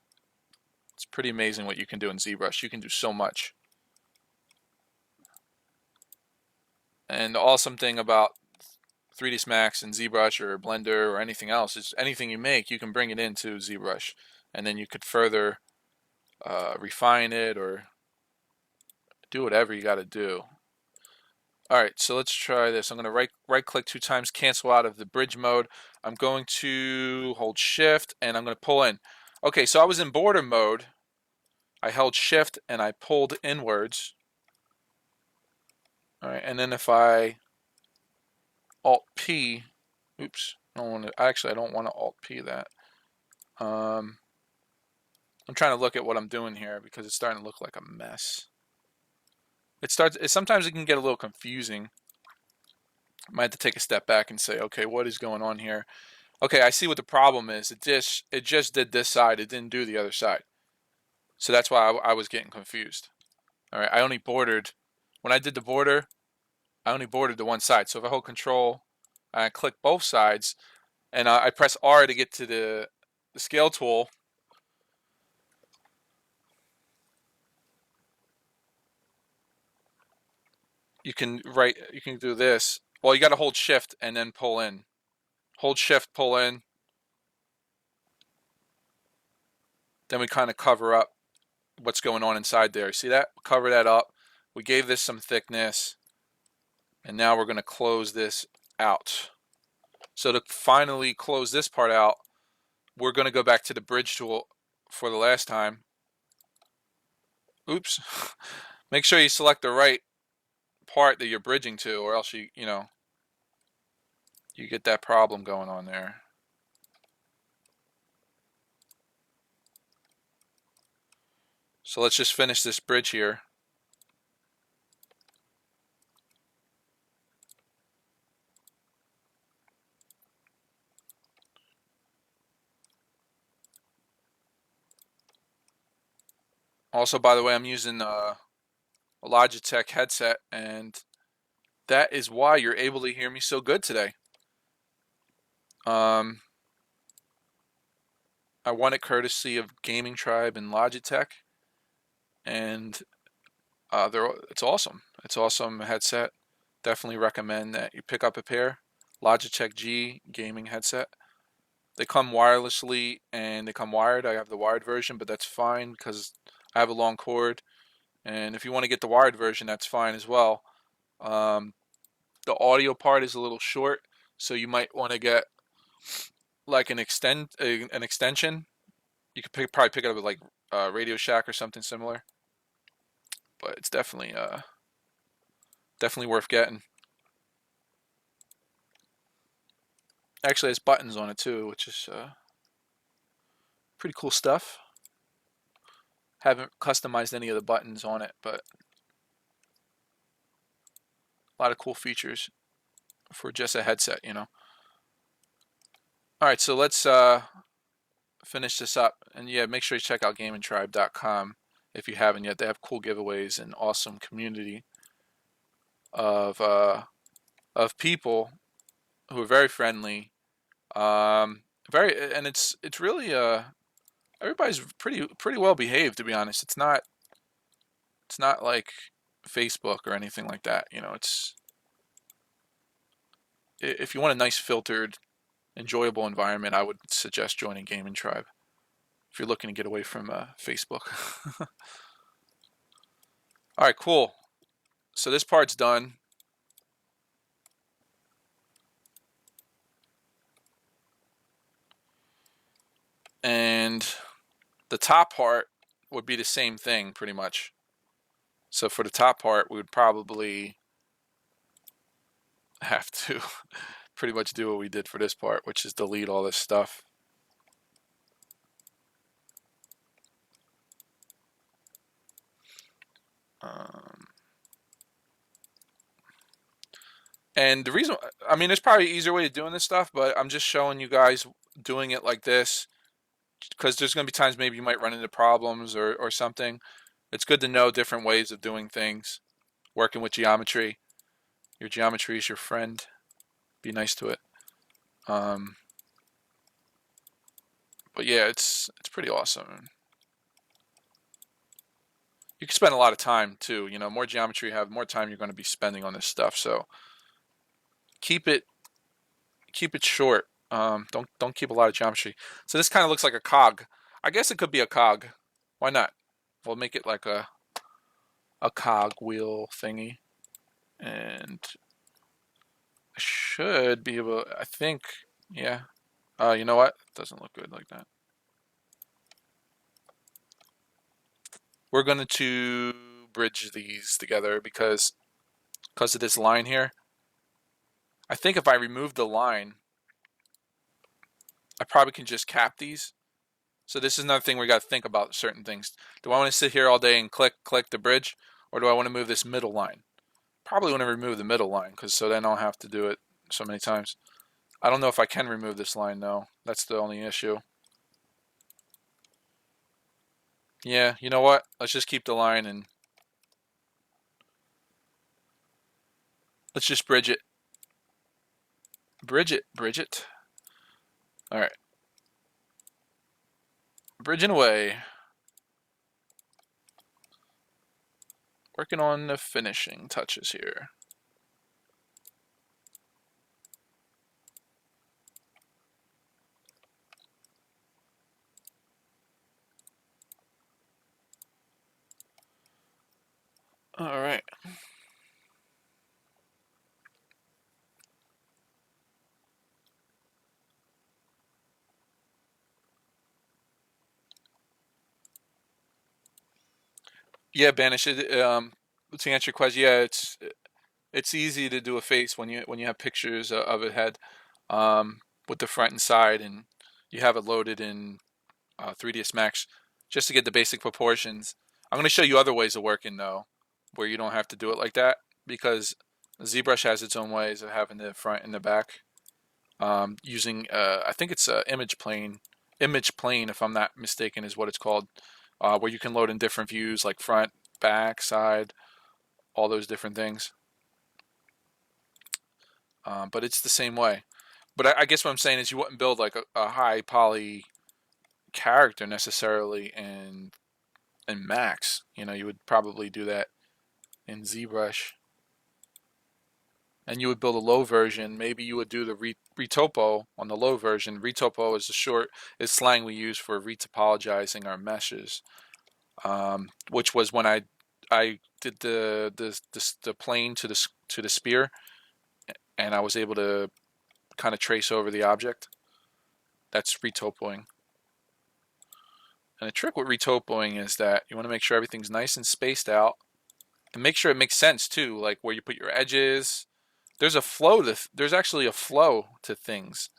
It's pretty amazing what you can do in ZBrush. You can do so much. And the awesome thing about 3ds Max and ZBrush or Blender or anything else is anything you make, you can bring it into ZBrush, and then you could further refine it or do whatever you got to do. All right, so let's try this. I'm going to right click 2 times, cancel out of the bridge mode. I'm going to hold shift and I'm going to pull in. Okay, so I was in border mode. I held shift and I pulled inwards. All right, and then if I alt P, oops, I don't want to, actually I don't want to alt P that. I'm trying to look at what I'm doing here because it's starting to look like a mess. Sometimes it can get a little confusing. I might have to take a step back and say, okay, what is going on here? Okay, I see what the problem is. It just did this side. It didn't do the other side. So that's why I was getting confused. All right, I only bordered, when I did the border, I only bordered the one side. So if I hold control, I click both sides, and I press R to get to the scale tool, you can do this. Well, you got to hold shift and then pull in. Hold shift, pull in. Then we kind of cover up what's going on inside there. See that? Cover that up. We gave this some thickness, and now we're going to close this out. So to finally close this part out, we're going to go back to the bridge tool for the last time. Oops. Make sure you select the right part that you're bridging to, or else you get that problem going on there. So let's just finish this bridge here. Also, by the way, I'm using a Logitech headset, and that is why you're able to hear me so good today. I won it courtesy of Gaming Tribe and Logitech, and it's awesome. It's awesome headset. Definitely recommend that you pick up a pair. Logitech G gaming headset. They come wirelessly and they come wired. I have the wired version, but that's fine because I have a long cord. And if you want to get the wired version, that's fine as well. The audio part is a little short, so you might want to get like an extension. You could probably pick it up with like Radio Shack or something similar. But it's definitely worth getting. Actually, it has buttons on it too, which is pretty cool stuff. Haven't customized any of the buttons on it, but a lot of cool features for just a headset, All right, so let's finish this up. And yeah, make sure you check out gamingtribe.com if you haven't yet. They have cool giveaways and awesome community of people who are very friendly. And it's really everybody's pretty well behaved, to be honest. It's not like Facebook or anything like that. It's, if you want a nice filtered, enjoyable environment, I would suggest joining Gaming Tribe if you're looking to get away from Facebook. All right, cool. So this part's done. And the top part would be the same thing pretty much. So for the top part, we would probably have to pretty much do what we did for this part, which is delete all this stuff. And the reason, I mean, there's probably an easier way of doing this stuff, but I'm just showing you guys doing it like this because there's going to be times maybe you might run into problems or something. It's good to know different ways of doing things, working with geometry. Your geometry is your friend. Be nice to it. But yeah, it's pretty awesome. You can spend a lot of time too. You know, more geometry you have, more time you're going to be spending on this stuff. So keep it keep it short. Don't keep a lot of geometry. So this kind of looks like a cog. I guess it could be a cog. Why not? We'll make it like a cog wheel thingy, and I should be able. I think, yeah. You know what? It doesn't look good like that. We're going to bridge these together because of this line here. I think if I remove the line, I probably can just cap these. So this is another thing we got to think about certain things. Do I want to sit here all day and click the bridge, or do I want to move this middle line? Probably want to remove the middle line because so then I'll have to do it so many times. I don't know if I can remove this line though. That's the only issue. Yeah, you know what? Let's just keep the line and let's just bridge it. Bridge it, bridge it. All right, bridging away. Working on the finishing touches here. All right. Yeah, Banish. To answer your question, yeah, it's easy to do a face when you have pictures of a head, with the front and side, and you have it loaded in 3ds Max, just to get the basic proportions. I'm going to show you other ways of working though, where you don't have to do it like that, because ZBrush has its own ways of having the front and the back. Using I think it's image plane, if I'm not mistaken, is what it's called, where you can load in different views like front, back, side, all those different things. But it's the same way. But I guess what I'm saying is you wouldn't build like a high poly character necessarily in Max. You know, you would probably do that in ZBrush, and you would build a low version. Maybe you would do the retopo on the low version. Retopo is slang we use for retopologizing our meshes, which was when I did the plane to the spear, and I was able to kind of trace over the object. That's retopoing. And the trick with retopoing is that you want to make sure everything's nice and spaced out, and make sure it makes sense too, like where you put your edges. There's actually a flow to things,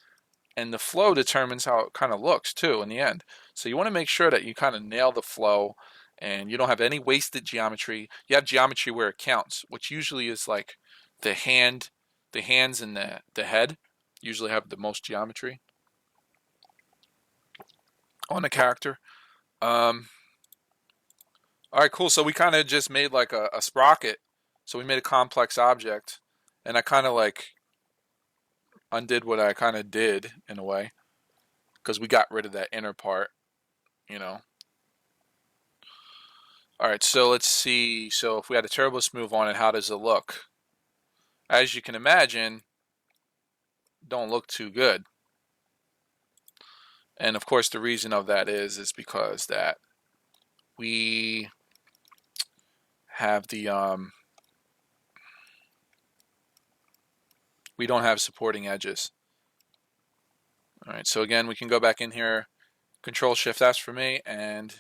and the flow determines how it kind of looks too in the end. So you want to make sure that you kind of nail the flow, and you don't have any wasted geometry. You have geometry where it counts, which usually is like the hand, the hands, and the head usually have the most geometry on the character. Um, all right, cool. So we kind of just made like a sprocket. So we made a complex object, and I kind of like undid what I kind of did in a way because we got rid of that inner part, you know. All right, so let's see. So if we had a turbo smooth on it, how does it look? As you can imagine, don't look too good. And of course, the reason of that is because that we have we don't have supporting edges. All right, so again, we can go back in here, Control Shift S for me, and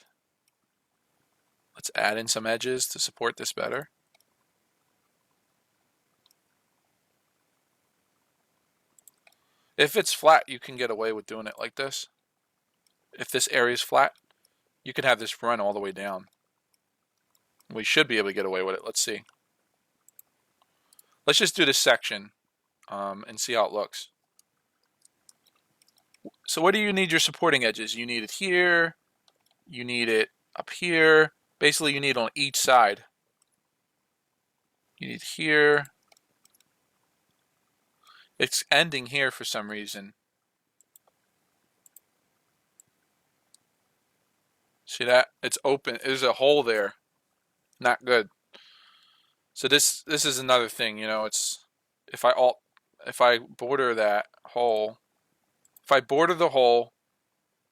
let's add in some edges to support this better. If it's flat, you can get away with doing it like this. If this area is flat, you can have this run all the way down. We should be able to get away with it. Let's see. Let's just do this section and see how it looks. So where do you need your supporting edges? You need it here. You need it up here. Basically, you need it on each side. You need it here. It's ending here for some reason. See that? It's open. There's a hole there. Not good. So this is another thing, you know, it's if I alt if I border that hole, if I border the hole,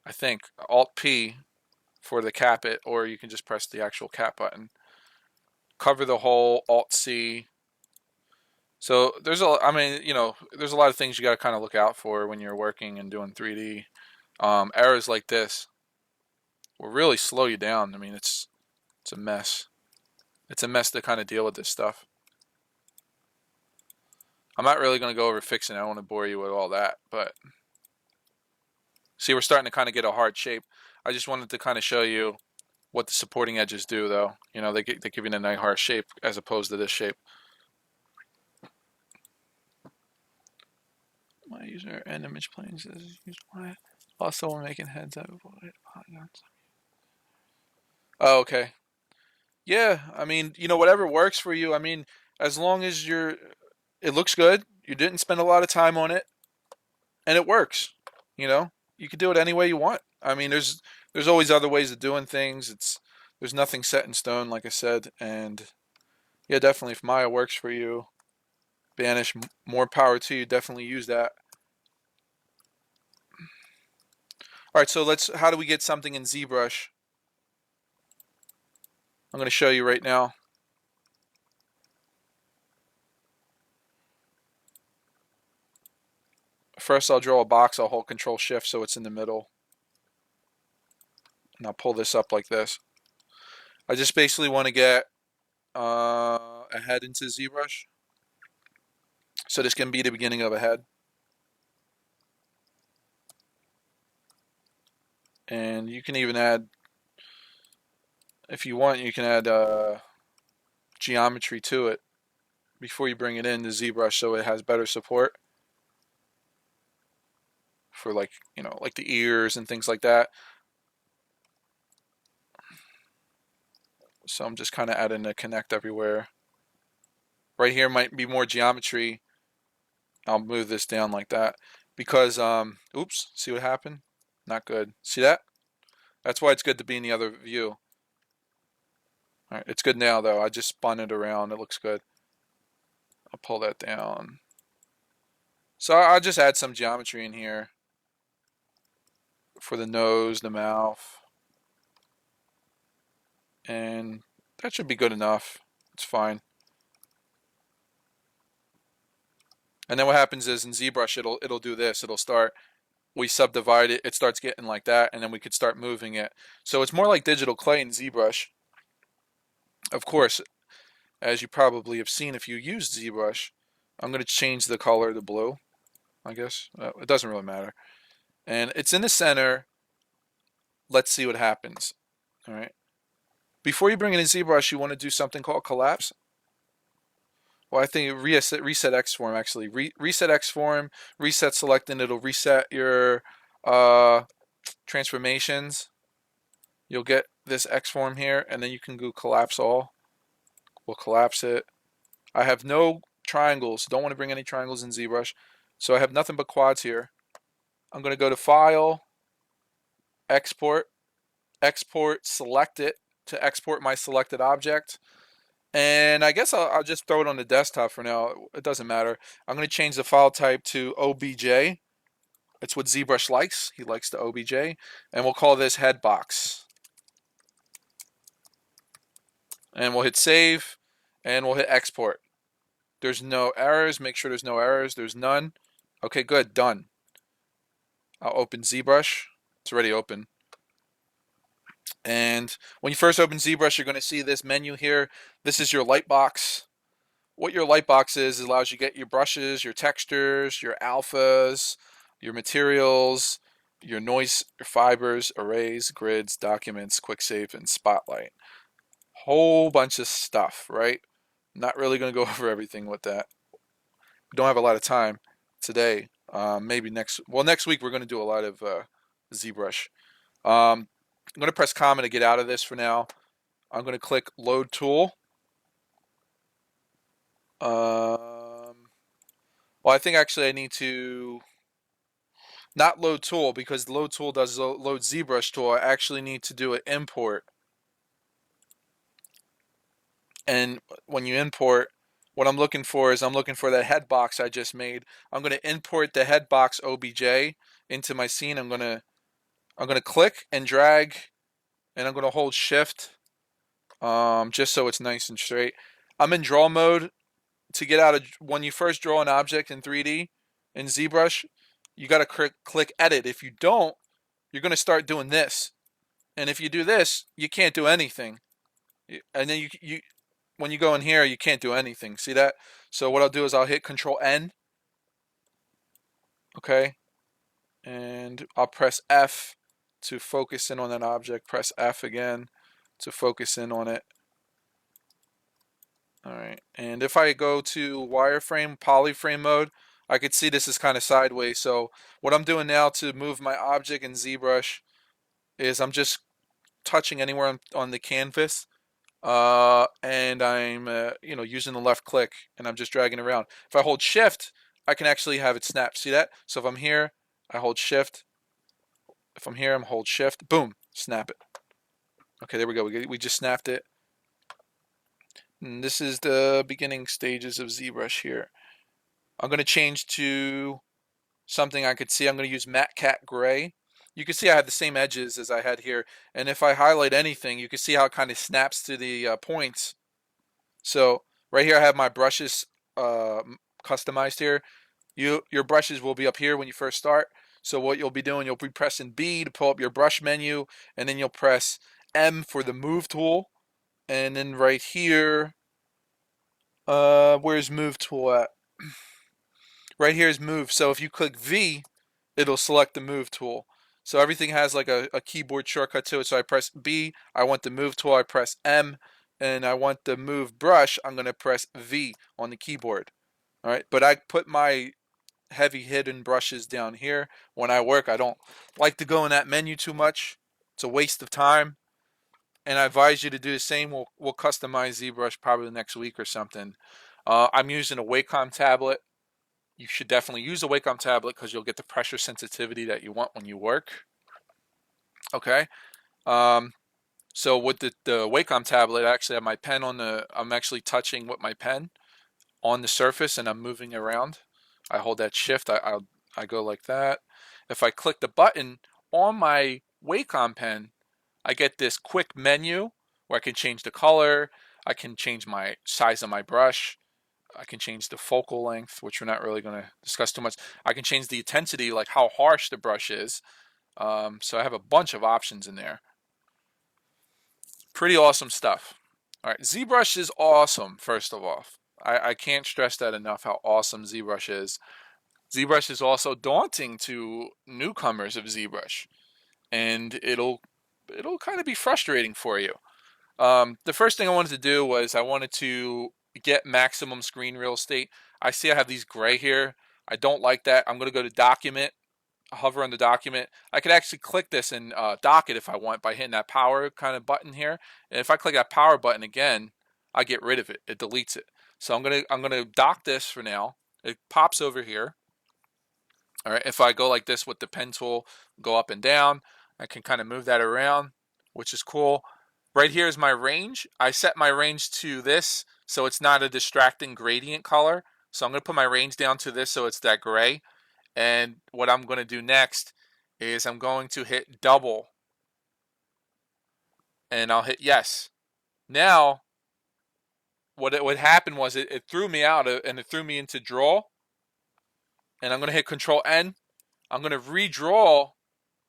I think Alt P for the cap it, or you can just press the actual cap button. Cover the hole, Alt C. So there's I mean, you know, there's a lot of things you got to kind of look out for when you're working and doing 3D. Errors like this will really slow you down. I mean, it's a mess. It's a mess to kind of deal with this stuff. I'm not really going to go over fixing it. I don't want to bore you with all that, but see, we're starting to kind of get a hard shape. I just wanted to kind of show you what the supporting edges do, though. You know, they give you a nice hard shape as opposed to this shape. My user and image planes is used by. Also, when making heads, I avoid polygons. Oh, okay. Yeah, I mean, you know, whatever works for you. I mean, as long as it looks good, you didn't spend a lot of time on it, and it works. You know, you could do it any way you want. I mean, there's always other ways of doing things. There's nothing set in stone, like I said, and yeah, definitely if Maya works for you, Banish, more power to you. Definitely use that. All right, so let's. How do we get something in ZBrush? I'm going to show you right now. First, I'll draw a box. I'll hold Control Shift so it's in the middle, and I'll pull this up like this. I just basically want to get a head into ZBrush. So this can be the beginning of a head. And you can even add, if you want, you can add geometry to it before you bring it into ZBrush so it has better support for like, you know, like the ears and things like that. So I'm just kind of adding a connect everywhere. Right here might be more geometry. I'll move this down like that because, oops, see what happened? Not good. See that? That's why it's good to be in the other view. All right, it's good now though. I just spun it around. It looks good. I'll pull that down. So I'll just add some geometry in here for the nose, the mouth, and that should be good enough. It's fine. And then what happens is in ZBrush it'll do this. It'll start, we subdivide it, it starts getting like that, and then we could start moving it. So it's more like digital clay in ZBrush. Of course, as you probably have seen if you use ZBrush, I'm going to change the color to blue, I guess. It doesn't really matter. And it's in the center. Let's see what happens. All right. Before you bring it in ZBrush, you want to do something called collapse. Well, I think reset X form actually. Reset X form, reset select, and it'll reset your transformations. You'll get this X form here, and then you can go collapse all. We'll collapse it. I have no triangles. Don't want to bring any triangles in ZBrush. So I have nothing but quads here. I'm going to go to File, Export, Export, select it to export my selected object. And I guess I'll just throw it on the desktop for now. It doesn't matter. I'm going to change the file type to OBJ. It's what ZBrush likes. He likes the OBJ. And we'll call this headbox. And we'll hit save. And we'll hit export. There's no errors. Make sure there's no errors. There's none. Okay, good. Done. I'll open ZBrush. It's already open. And when you first open ZBrush, you're going to see this menu here. This is your light box. What your light box is, it allows you to get your brushes, your textures, your alphas, your materials, your noise, your fibers, arrays, grids, documents, quick save, and spotlight. Whole bunch of stuff, right? Not really going to go over everything with that. We don't have a lot of time today. Maybe next week we're going to do a lot of ZBrush. I'm going to press Command to get out of this for now. I'm going to click Load Tool. Well, I think actually I need to not load tool because load tool does load ZBrush tool. I actually need to do an import. And when you import, what I'm looking for is I'm looking for that head box I just made. I'm going to import the head box OBJ into my scene. I'm going to click and drag, and I'm going to hold shift, just so it's nice and straight. I'm in draw mode. To get out of, when you first draw an object in 3D in ZBrush, you got to click edit. If you don't, you're going to start doing this. And if you do this, you can't do anything. And then you when you go in here, you can't do anything. See that? So what I'll do is I'll hit Control N, okay? And I'll press F to focus in on that object. Press F again to focus in on it. All right. And if I go to wireframe, polyframe mode, I could see this is kind of sideways. So what I'm doing now to move my object in ZBrush is I'm just touching anywhere on the canvas, and I'm using the left click, and I'm just dragging around. If I hold shift, I can actually have it snap. See that? So if I'm here, I hold shift. If I'm here, I'm hold shift. Boom, snap it. Okay, there we go. We just snapped it. And this is the beginning stages of ZBrush here. I'm going to change to something I could see. I'm going to use Matte Cat Gray. You can see I have the same edges as I had here. And if I highlight anything, you can see how it kind of snaps to the points. So right here I have my brushes customized here. Your brushes will be up here when you first start. So what you'll be doing, you'll be pressing B to pull up your brush menu, and then you'll press M for the move tool. And then right here, where's move tool at? Right here is move. So if you click V, it'll select the move tool. So everything has like a keyboard shortcut to it. So I press B, I want the move tool, I press M, and I want the move brush, I'm going to press V on the keyboard. All right, but I put my heavy hidden brushes down here. When I work, I don't like to go in that menu too much. It's a waste of time. And I advise you to do the same. We'll customize ZBrush probably next week or something. I'm using a Wacom tablet. You should definitely use a Wacom tablet because you'll get the pressure sensitivity that you want when you work. Okay. Um, so with the Wacom tablet, I actually have my pen on the. I'm actually touching with my pen on the surface, and I'm moving around. I hold that shift. I go like that. If I click the button on my Wacom pen, I get this quick menu where I can change the color. I can change my size of my brush. I can change the focal length, which we're not really going to discuss too much. I can change the intensity, like how harsh the brush is. So I have a bunch of options in there. Pretty awesome stuff. All right, ZBrush is awesome, first of all. I can't stress that enough how awesome ZBrush is. ZBrush is also daunting to newcomers of ZBrush, and it'll kind of be frustrating for you. The first thing I wanted to do was I wanted to get maximum screen real estate. I see I have these gray here. I don't like that. I'm going to go to document, hover on the document. I could actually click this and dock it if I want by hitting that power kind of button here. And if I click that power button again, I get rid of it. It deletes it. So I'm gonna dock this for now. It pops over here. All right. If I go like this with the pen tool, go up and down, I can kind of move that around, which is cool. Right here is my range. I set my range to this so it's not a distracting gradient color. So I'm going to put my range down to this so it's that gray. And what I'm going to do next is I'm going to hit double. And I'll hit yes. Now, what happened was it threw me out and it threw me into draw. And I'm going to hit Control N. I'm going to redraw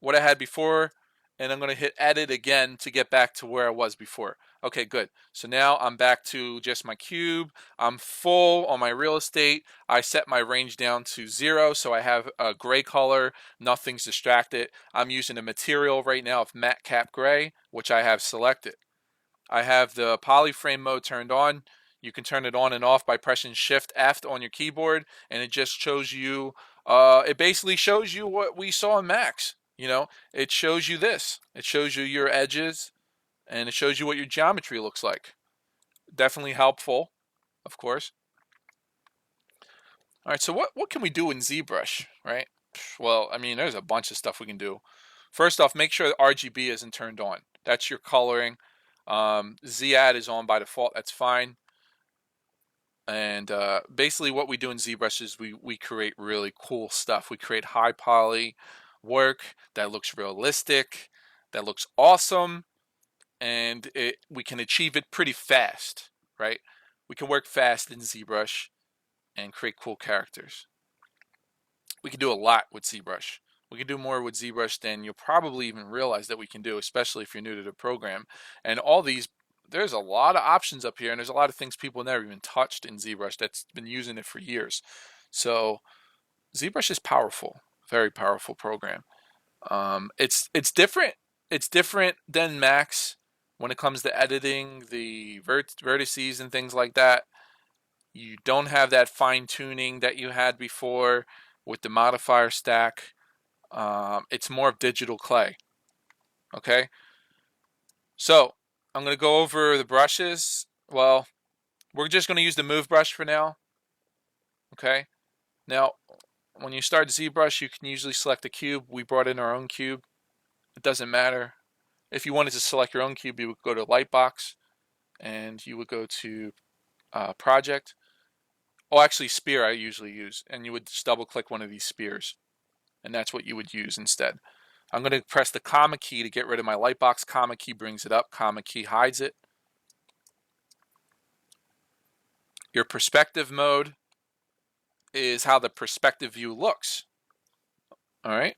what I had before, and I'm going to hit edit again to get back to where I was before. Okay, good. So now I'm back to just my cube. I'm full on my real estate. I set my range down to 0, so I have a gray color. Nothing's distracted. I'm using a material right now of matte cap gray, which I have selected. I have the polyframe mode turned on. You can turn it on and off by pressing Shift F on your keyboard, and it just shows you. It basically shows you what we saw in Max. It shows you this. It shows you your edges, and it shows you what your geometry looks like. Definitely helpful, of course. All right, so what can we do in ZBrush, right? Well, I mean, there's a bunch of stuff we can do. First off, make sure that RGB isn't turned on. That's your coloring. Z-add is on by default. That's fine. And basically what we do in ZBrush is we create really cool stuff. We create high poly work that looks realistic, that looks awesome, and we can achieve it pretty fast, right? We can work fast in ZBrush and create cool characters. We can do a lot with ZBrush. We can do more with ZBrush than you'll probably even realize that we can do, especially if you're new to the program. And all these, there's a lot of options up here, and there's a lot of things people never even touched in ZBrush that's been using it for years. So ZBrush is powerful, very powerful program. It's different. It's different than Max when it comes to editing the vertices and things like that. You don't have that fine tuning that you had before with the modifier stack. It's more of digital clay. Okay, so I'm going to go over the brushes. Well, we're just going to use the move brush for now. Okay, now when you start ZBrush, you can usually select a cube. We brought in our own cube. It doesn't matter. If you wanted to select your own cube, you would go to Lightbox and you would go to Project. Oh, actually, Spear I usually use, and you would just double click one of these spears, and that's what you would use instead. I'm going to press the comma key to get rid of my Lightbox. Comma key brings it up, comma key hides it. Your perspective mode is how the perspective view looks. All right.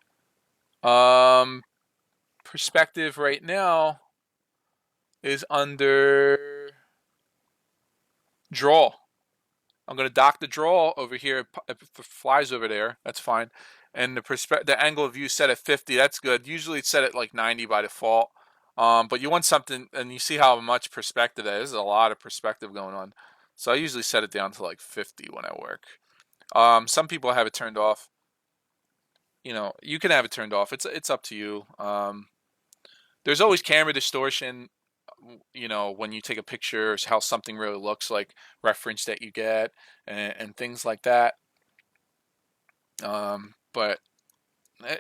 Perspective right now is under draw. I'm going to dock the draw over here. If it flies over there, that's fine. And the angle of view set at 50. That's good. Usually it's set at like 90 by default. But you want something, and you see how much perspective that is. There's a lot of perspective going on. So I usually set it down to like 50 when I work. Some people have it turned off. You know, you can have it turned off. It's up to you. There's always camera distortion. You know, when you take a picture, how something really looks like, reference that you get, and things like that. But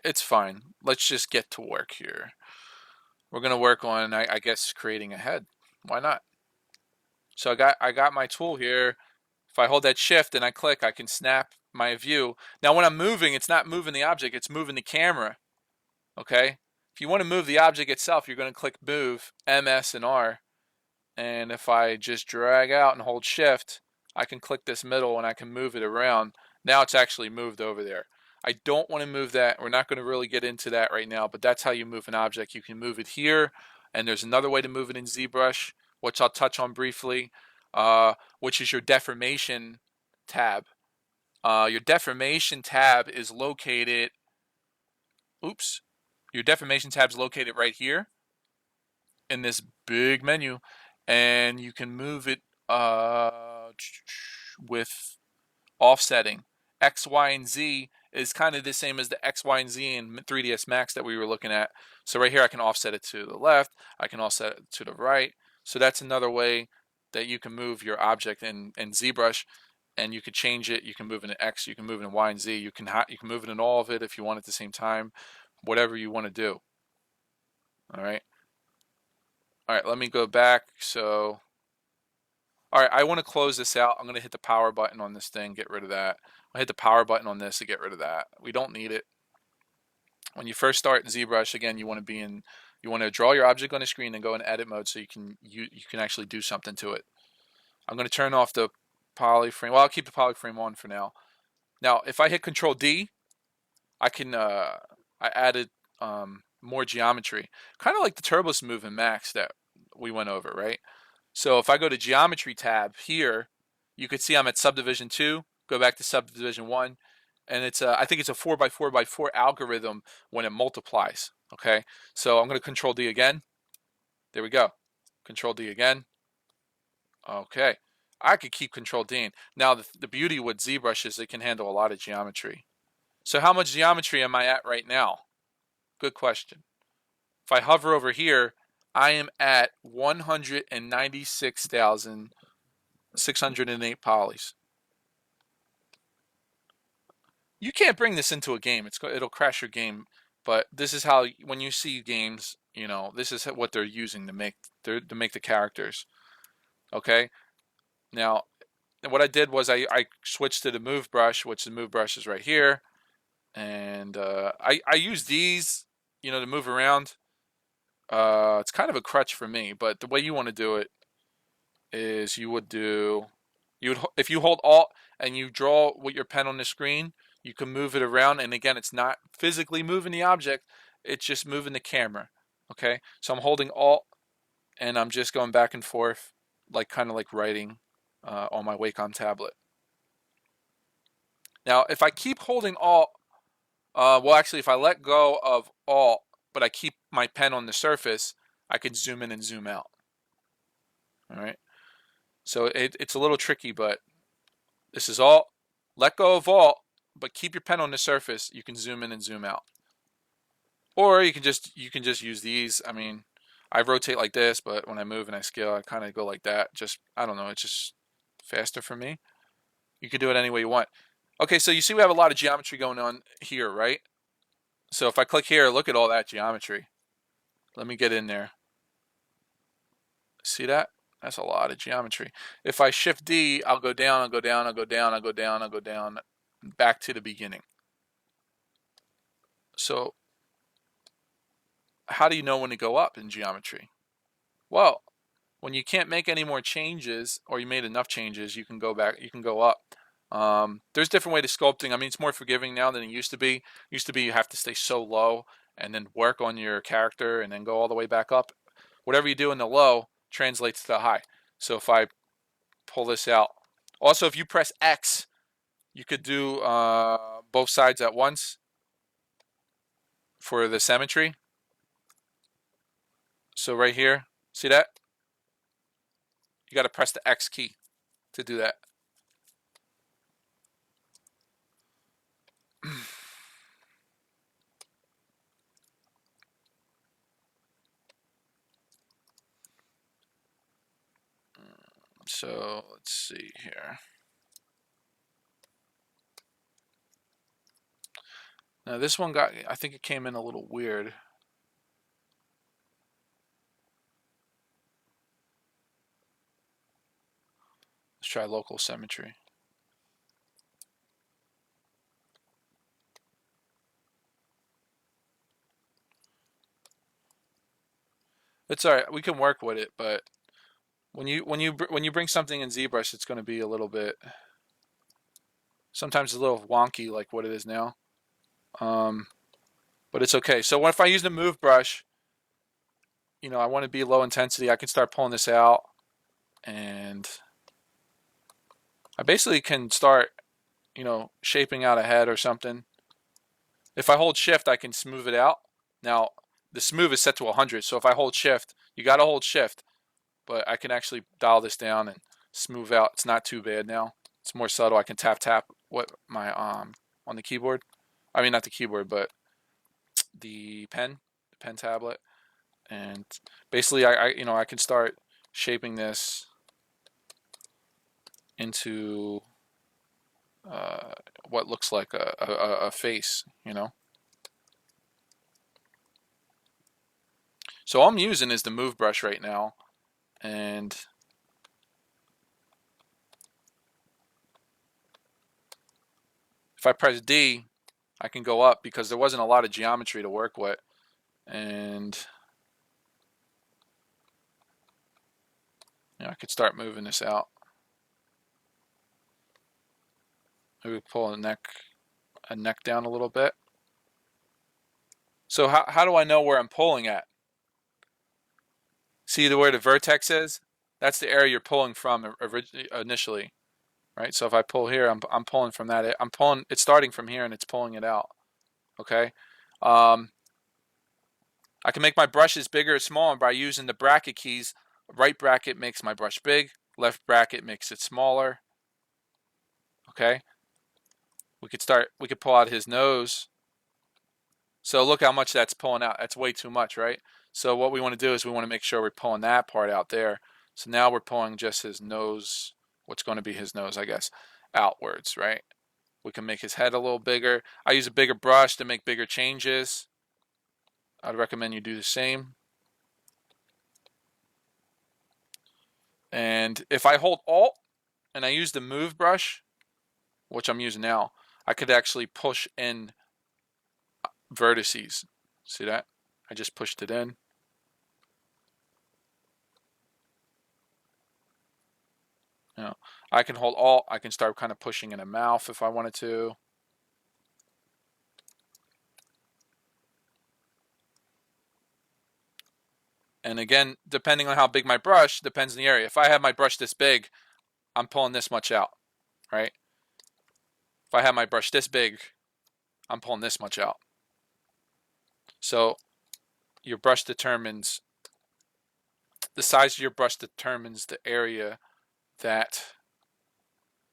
it's fine. Let's just get to work here. We're gonna work on, I guess, creating a head. Why not? So I got my tool here. If I hold that shift and I click, I can snap my view. Now when I'm moving, it's not moving the object, it's moving the camera. Okay? If you want to move the object itself, you're going to click move, MS and R. And if I just drag out and hold shift, I can click this middle and I can move it around. Now it's actually moved over there. I don't want to move that. We're not going to really get into that right now, but that's how you move an object. You can move it here, and there's another way to move it in ZBrush, which I'll touch on briefly, which is your deformation tab. Your deformation tab is located, oops, your deformation tab is located right here in this big menu, and you can move it with offsetting. X, Y, and Z is kind of the same as the X, Y, and Z in 3ds Max that we were looking at. So right here I can offset it to the left, I can offset it to the right. So that's another way that you can move your object in ZBrush, and you could change it. You can move it in X, you can move it in Y and Z, you can move it in all of it if you want at the same time, whatever you want to do. All right. All right, let me go back. So, all right, I want to close this out. I'm going to hit the power button on this thing, get rid of that. I hit the power button on this to get rid of that. We don't need it. When you first start in ZBrush, again, you want to draw your object on the screen and go in edit mode so you can actually do something to it. I'm going to turn off the polyframe. Well, I'll keep the polyframe on for now. Now, if I hit Control D, I can I added more geometry, kind of like the turbos move in Max that we went over, right? So if I go to Geometry tab here, you can see I'm at Subdivision 2. Go back to Subdivision 1, and it's I think it's a 4x4x4 algorithm when it multiplies. Okay, so I'm going to Control D again. There we go. Control D again. Okay, I could keep Control D. Now the beauty with ZBrush is it can handle a lot of geometry. So how much geometry am I at right now? Good question. If I hover over here, I am at 196,608 polys. You can't bring this into a game. It'll crash your game. But this is how, when you see games, You know, this is what they're using to make the characters. Okay. Now, what I did was I switched to the move brush, which the move brush is right here, and I use these, you know, to move around. It's kind of a crutch for me, but the way you want to do it is you would if you hold Alt and you draw with your pen on the screen, you can move it around. And again, it's not physically moving the object; it's just moving the camera. Okay, so I'm holding Alt and I'm just going back and forth, like kind of like writing on my Wacom tablet. Now, if I keep holding Alt, well, actually, if I let go of Alt, but I keep my pen on the surface, I can zoom in and zoom out. All right. So it's a little tricky, but this is Alt. Let go of Alt, but keep your pen on the surface. You can zoom in and zoom out. Or you can just use these. I mean, I rotate like this, but when I move and I scale, I kind of go like that. Just, I don't know, it's just faster for me. You can do it any way you want. Okay, so you see we have a lot of geometry going on here, right? So if I click here, look at all that geometry. Let me get in there. See that? That's a lot of geometry. If I shift D, I'll go down, I'll go down, I'll go down, I'll go down, I'll go down, back to the beginning. So how do you know when to go up in geometry? Well, when you can't make any more changes, or you made enough changes, you can go back, you can go up. There's different ways of sculpting. I mean, it's more forgiving now than it used to be. It used to be you have to stay so low and then work on your character and then go all the way back up. Whatever you do in the low translates to the high. So if I pull this out, also if you press X, you could do both sides at once for the symmetry. So right here, see that? You got to press the X key to do that. So let's see here. Now this one got, I think it came in a little weird. Let's try local symmetry. It's all right. We can work with it, but when you bring something in ZBrush, it's going to be a little bit, sometimes a little wonky, like what it is now. But it's okay. So if I use the move brush, you know, I want to be low intensity. I can start pulling this out, and I basically can start, you know, shaping out a head or something. If I hold shift, I can smooth it out. Now, the smooth is set to 100, so if I hold shift, you got to hold shift, but I can actually dial this down and smooth out. It's not too bad now. It's more subtle. I can tap what my on the keyboard. I mean, not the keyboard, but the pen tablet, and basically I you know, I can start shaping this into what looks like a face, you know. So all I'm using is the move brush right now, and if I press D, I can go up because there wasn't a lot of geometry to work with, and you know, I could start moving this out. Maybe pull a neck down a little bit. So how do I know where I'm pulling at? See where the vertex is? That's the area you're pulling from initially, right? So if I pull here, I'm pulling from that. I'm pulling. It's starting from here and it's pulling it out. Okay. I can make my brushes bigger or smaller by using the bracket keys. Right bracket makes my brush big. Left bracket makes it smaller. Okay. We could pull out his nose. So look how much that's pulling out. That's way too much, right? So what we want to do is we want to make sure we're pulling that part out there. So now we're pulling just his nose, what's going to be his nose, I guess, outwards, right? We can make his head a little bigger. I use a bigger brush to make bigger changes. I'd recommend you do the same. And if I hold Alt and I use the move brush, which I'm using now, I could actually push in vertices. See that? I just pushed it in. You know, I can hold Alt. I can start kind of pushing in a mouth if I wanted to. And again, depending on how big my brush, depends on the area. If I have my brush this big, I'm pulling this much out, right? If I have my brush this big, I'm pulling this much out. So your brush determines, the size of your brush determines the area that,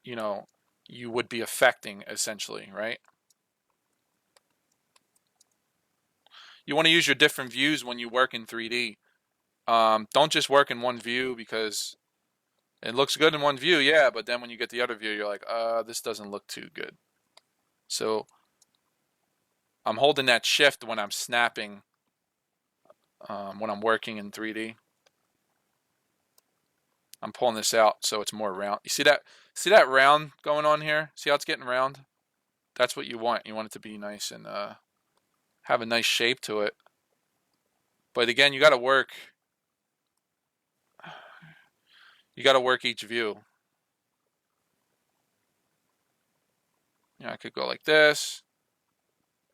you know, you would be affecting essentially, right? You want to use your different views when you work in 3D. Don't just work in one view because it looks good in one view, yeah, but then when you get the other view, you're like, this doesn't look too good. So I'm holding that shift when I'm snapping, when I'm working in 3D. I'm pulling this out so it's more round. You see that? See that round going on here? See how it's getting round? That's what you want. You want it to be nice and have a nice shape to it. But again, you got to work. You got to work each view. You know, I could go like this.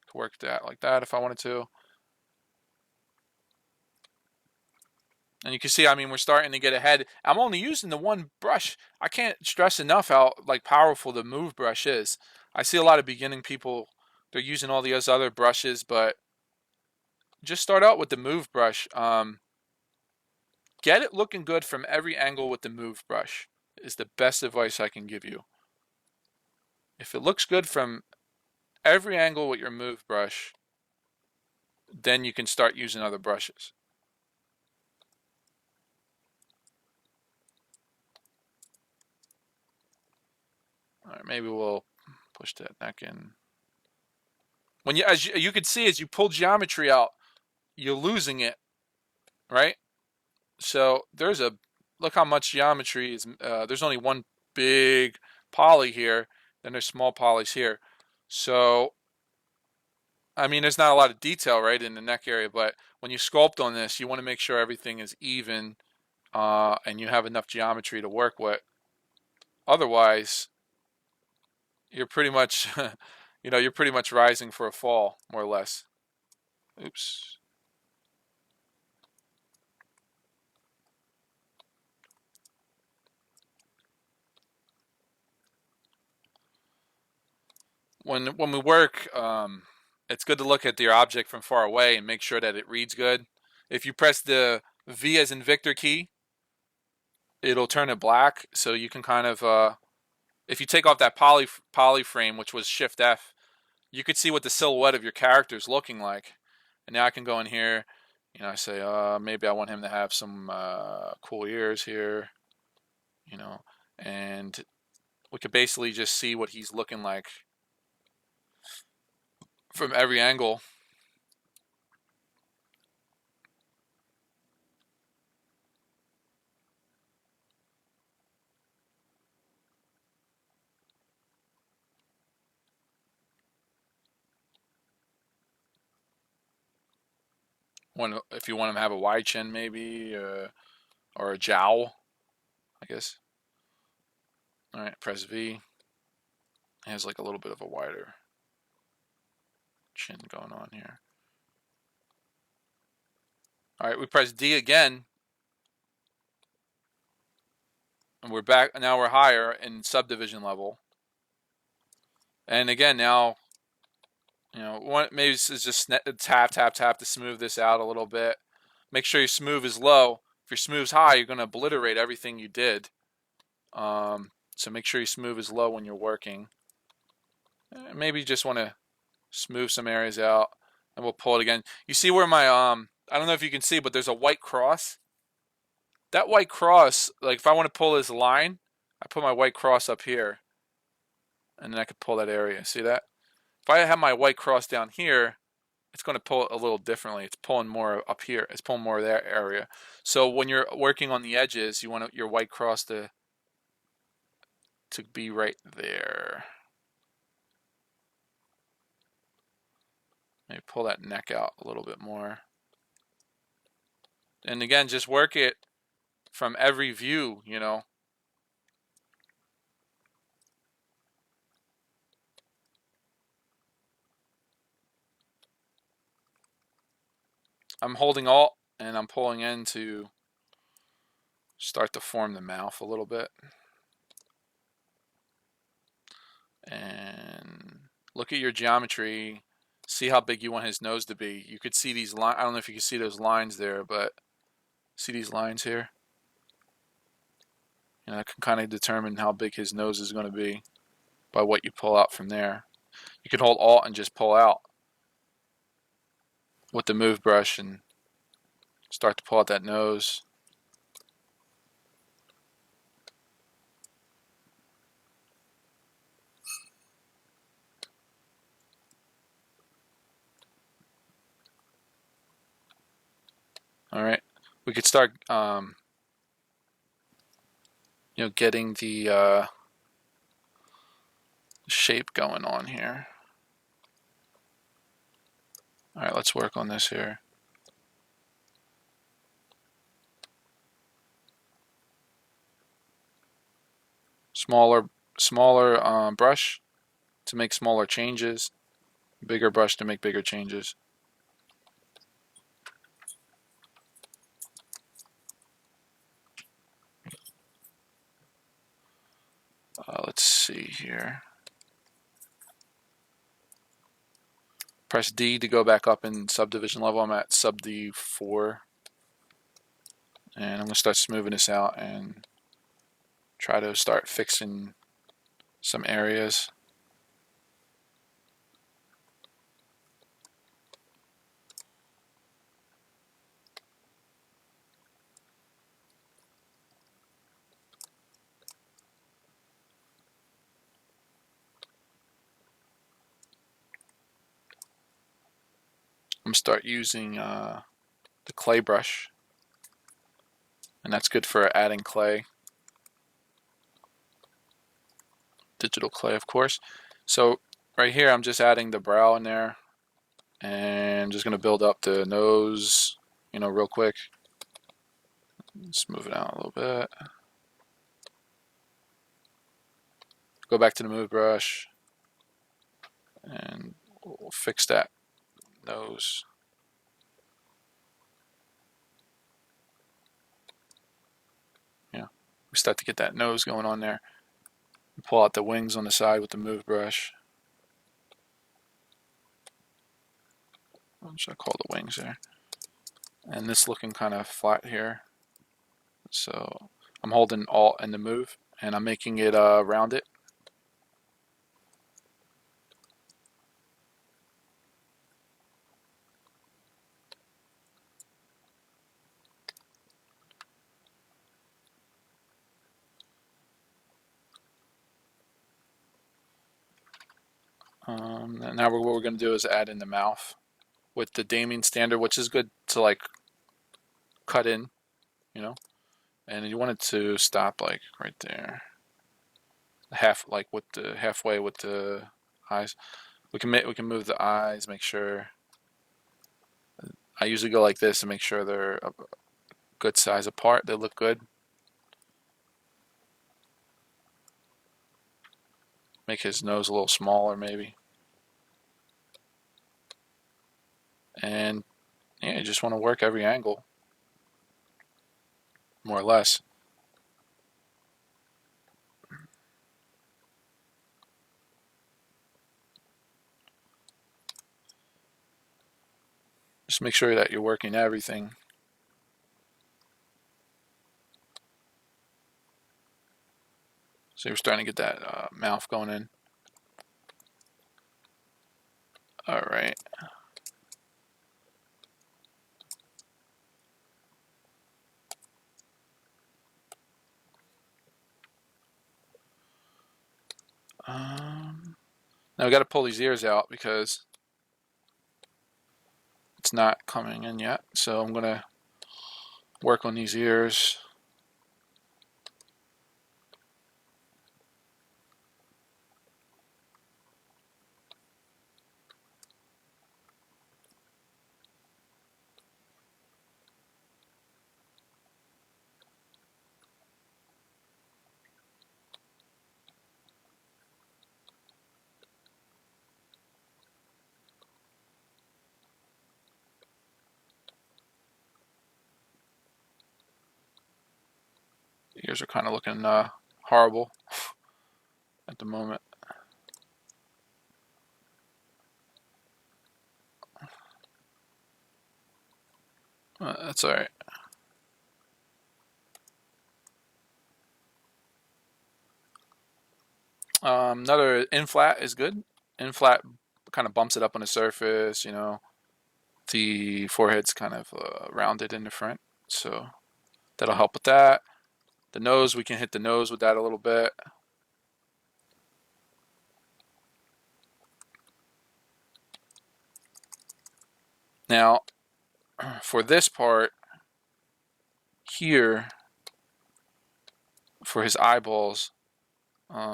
Could work that like that if I wanted to. And you can see, I mean, we're starting to get ahead. I'm only using the one brush. I can't stress enough how like powerful the move brush is. I see a lot of beginning people, they're using all these other brushes, but just start out with the move brush. Get it looking good from every angle with the move brush is the best advice I can give you. If it looks good from every angle with your move brush, then you can start using other brushes. All right, maybe we'll push that neck in. When you, as you can see, as you pull geometry out, you're losing it, right? So there's a, look how much geometry is, there's only one big poly here, then there's small polys here. So, I mean, there's not a lot of detail, right, in the neck area, but when you sculpt on this, you want to make sure everything is even and you have enough geometry to work with. Otherwise, you're pretty much, you know, you're pretty much rising for a fall, more or less. Oops. When we work, it's good to look at your object from far away and make sure that it reads good. If you press the V as in Victor key, it'll turn it black. So you can kind of, if you take off that poly frame, which was Shift F, you could see what the silhouette of your character is looking like. And now I can go in here, you know, I say, maybe I want him to have some cool ears here, you know, and we could basically just see what he's looking like from every angle. When, if you want him to have a wide chin, maybe, or a jowl, I guess. All right, press V. It has like a little bit of a wider chin going on here. All right, we press D again, and we're back. Now we're higher in subdivision level. And again, now, you know, maybe this is just tap, tap, tap to smooth this out a little bit. Make sure your smooth is low. If your smooth's high, you're going to obliterate everything you did. So make sure your smooth is low when you're working. Maybe you just want to smooth some areas out, and we'll pull it again. You see where my, I don't know if you can see, but there's a white cross. That white cross, like if I want to pull this line, I put my white cross up here, and then I could pull that area. See that? If I have my white cross down here, it's going to pull it a little differently. It's pulling more up here. It's pulling more of that area. So when you're working on the edges, you want your white cross to be right there. Maybe pull that neck out a little bit more. And again, just work it from every view, you know. I'm holding Alt and I'm pulling in to start to form the mouth a little bit. And look at your geometry. See how big you want his nose to be. You could see these lines. I don't know if you can see those lines there, but see these lines here? You know, that can kind of determine how big his nose is going to be by what you pull out from there. You can hold Alt and just pull out with the move brush and start to pull out that nose. All right, we could start, you know, getting the shape going on here. All right, let's work on this here. Smaller brush to make smaller changes. Bigger brush to make bigger changes. Let's see here. Press D to go back up in subdivision level. I'm at sub D4. And I'm going to start smoothing this out and try to start fixing some areas. I'm going to start using the clay brush. And that's good for adding clay. Digital clay, of course. So right here, I'm just adding the brow in there. And I'm just going to build up the nose, you know, real quick. Let's move it out a little bit. Go back to the move brush. And we'll fix that nose. Yeah, we start to get that nose going on there. Pull out the wings on the side with the move brush. What should I call the wings there? And this looking kind of flat here. So I'm holding Alt and the move, and I'm making it rounded. Now what we're going to do is add in the mouth with the Damien standard, which is good to like cut in, you know. And you want it to stop like right there, half like with the halfway with the eyes. We can move the eyes, make sure. I usually go like this to make sure they're a good size apart. They look good. Make his nose a little smaller maybe. And yeah, you just want to work every angle, more or less. Just make sure that you're working everything. So you're starting to get that mouth going in. All right. Now we got to pull these ears out because it's not coming in yet. So I'm gonna work on these ears. The ears are kind of looking horrible at the moment. That's all right. Another in flat is good. In flat kind of bumps it up on the surface. You know, the forehead's kind of rounded in the front, so that'll help with that. The nose, we can hit the nose with that a little bit. Now, for this part here, for his eyeballs,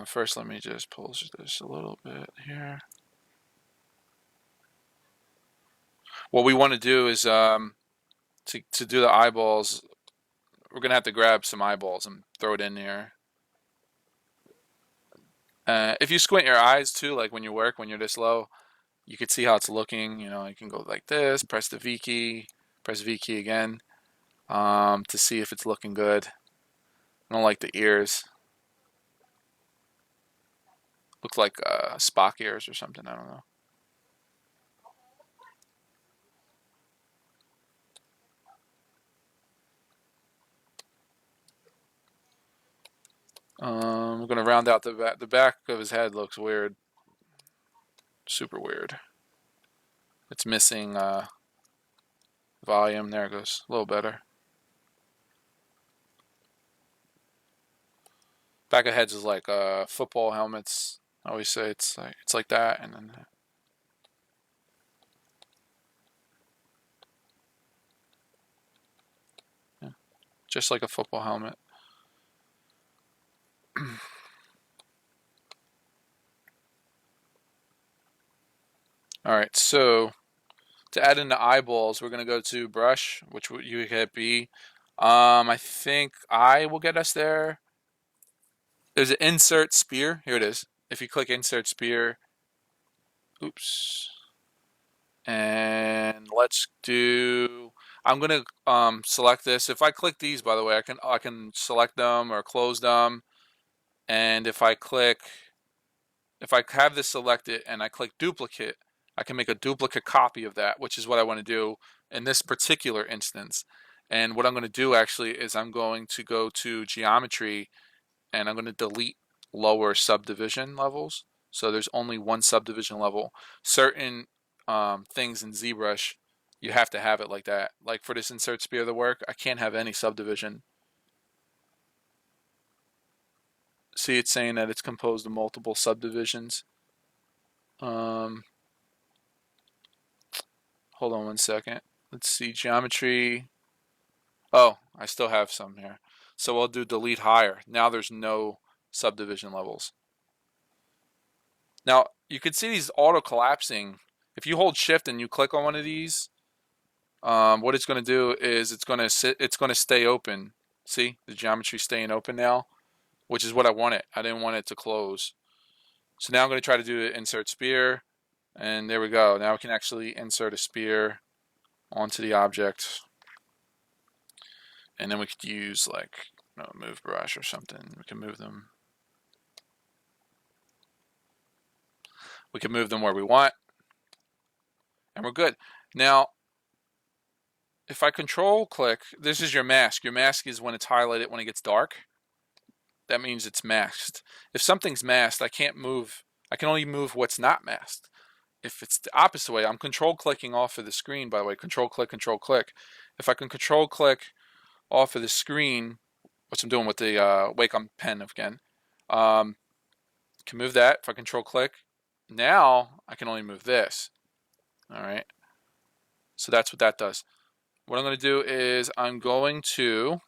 first let me just pull this a little bit here. What we want to do is to do the eyeballs, we're gonna have to grab some eyeballs and throw it in here. If you squint your eyes too, like when you work, when you're this low, you can see how it's looking. You know, you can go like this, press the V key, press V key again, to see if it's looking good. I don't like the ears. Look like Spock ears or something. I don't know. We're gonna round out the back. The back of his head looks weird, super weird. It's missing volume. There it goes, a little better. Back of heads is like football helmets. I always say it's like that, and then yeah, just like a football helmet. All right, so to add in the eyeballs, we're gonna go to brush, which you hit B. I think I will get us there. There's an insert spear. Here it is. If you click insert spear, oops, and let's do. I'm gonna select this. If I click these, by the way, I can select them or close them. And if I have this selected and I click duplicate, I can make a duplicate copy of that, which is what I want to do in this particular instance. And what I'm going to do actually is I'm going to go to geometry and I'm going to delete lower subdivision levels. So there's only one subdivision level. Certain things in ZBrush, you have to have it like that. Like for this insert spear to work, I can't have any subdivision. See, it's saying that it's composed of multiple subdivisions. Hold on one second. Let's see, geometry. Oh, I still have some here. So I'll do delete higher. Now there's no subdivision levels. Now you can see these auto collapsing. If you hold shift and you click on one of these, what it's going to do is it's going to stay open. See, the geometry staying open now, which is what I wanted. I didn't want it to close. So now I'm going to try to do the insert spear, and there we go. Now we can actually insert a spear onto the object, and then we could use like move brush or something. We can move them. We can move them where we want, and we're good. Now, if I control click, this is your mask. Your mask is when it's highlighted when it gets dark. That means it's masked. If something's masked, I can't move. I can only move what's not masked. If it's the opposite way, I'm control clicking off of the screen, by the way, control click, control click. If I can control click off of the screen, which I'm doing with the Wacom pen again, can move that. If I control click, now I can only move this. All right. So that's what that does. What I'm going to do is I'm going to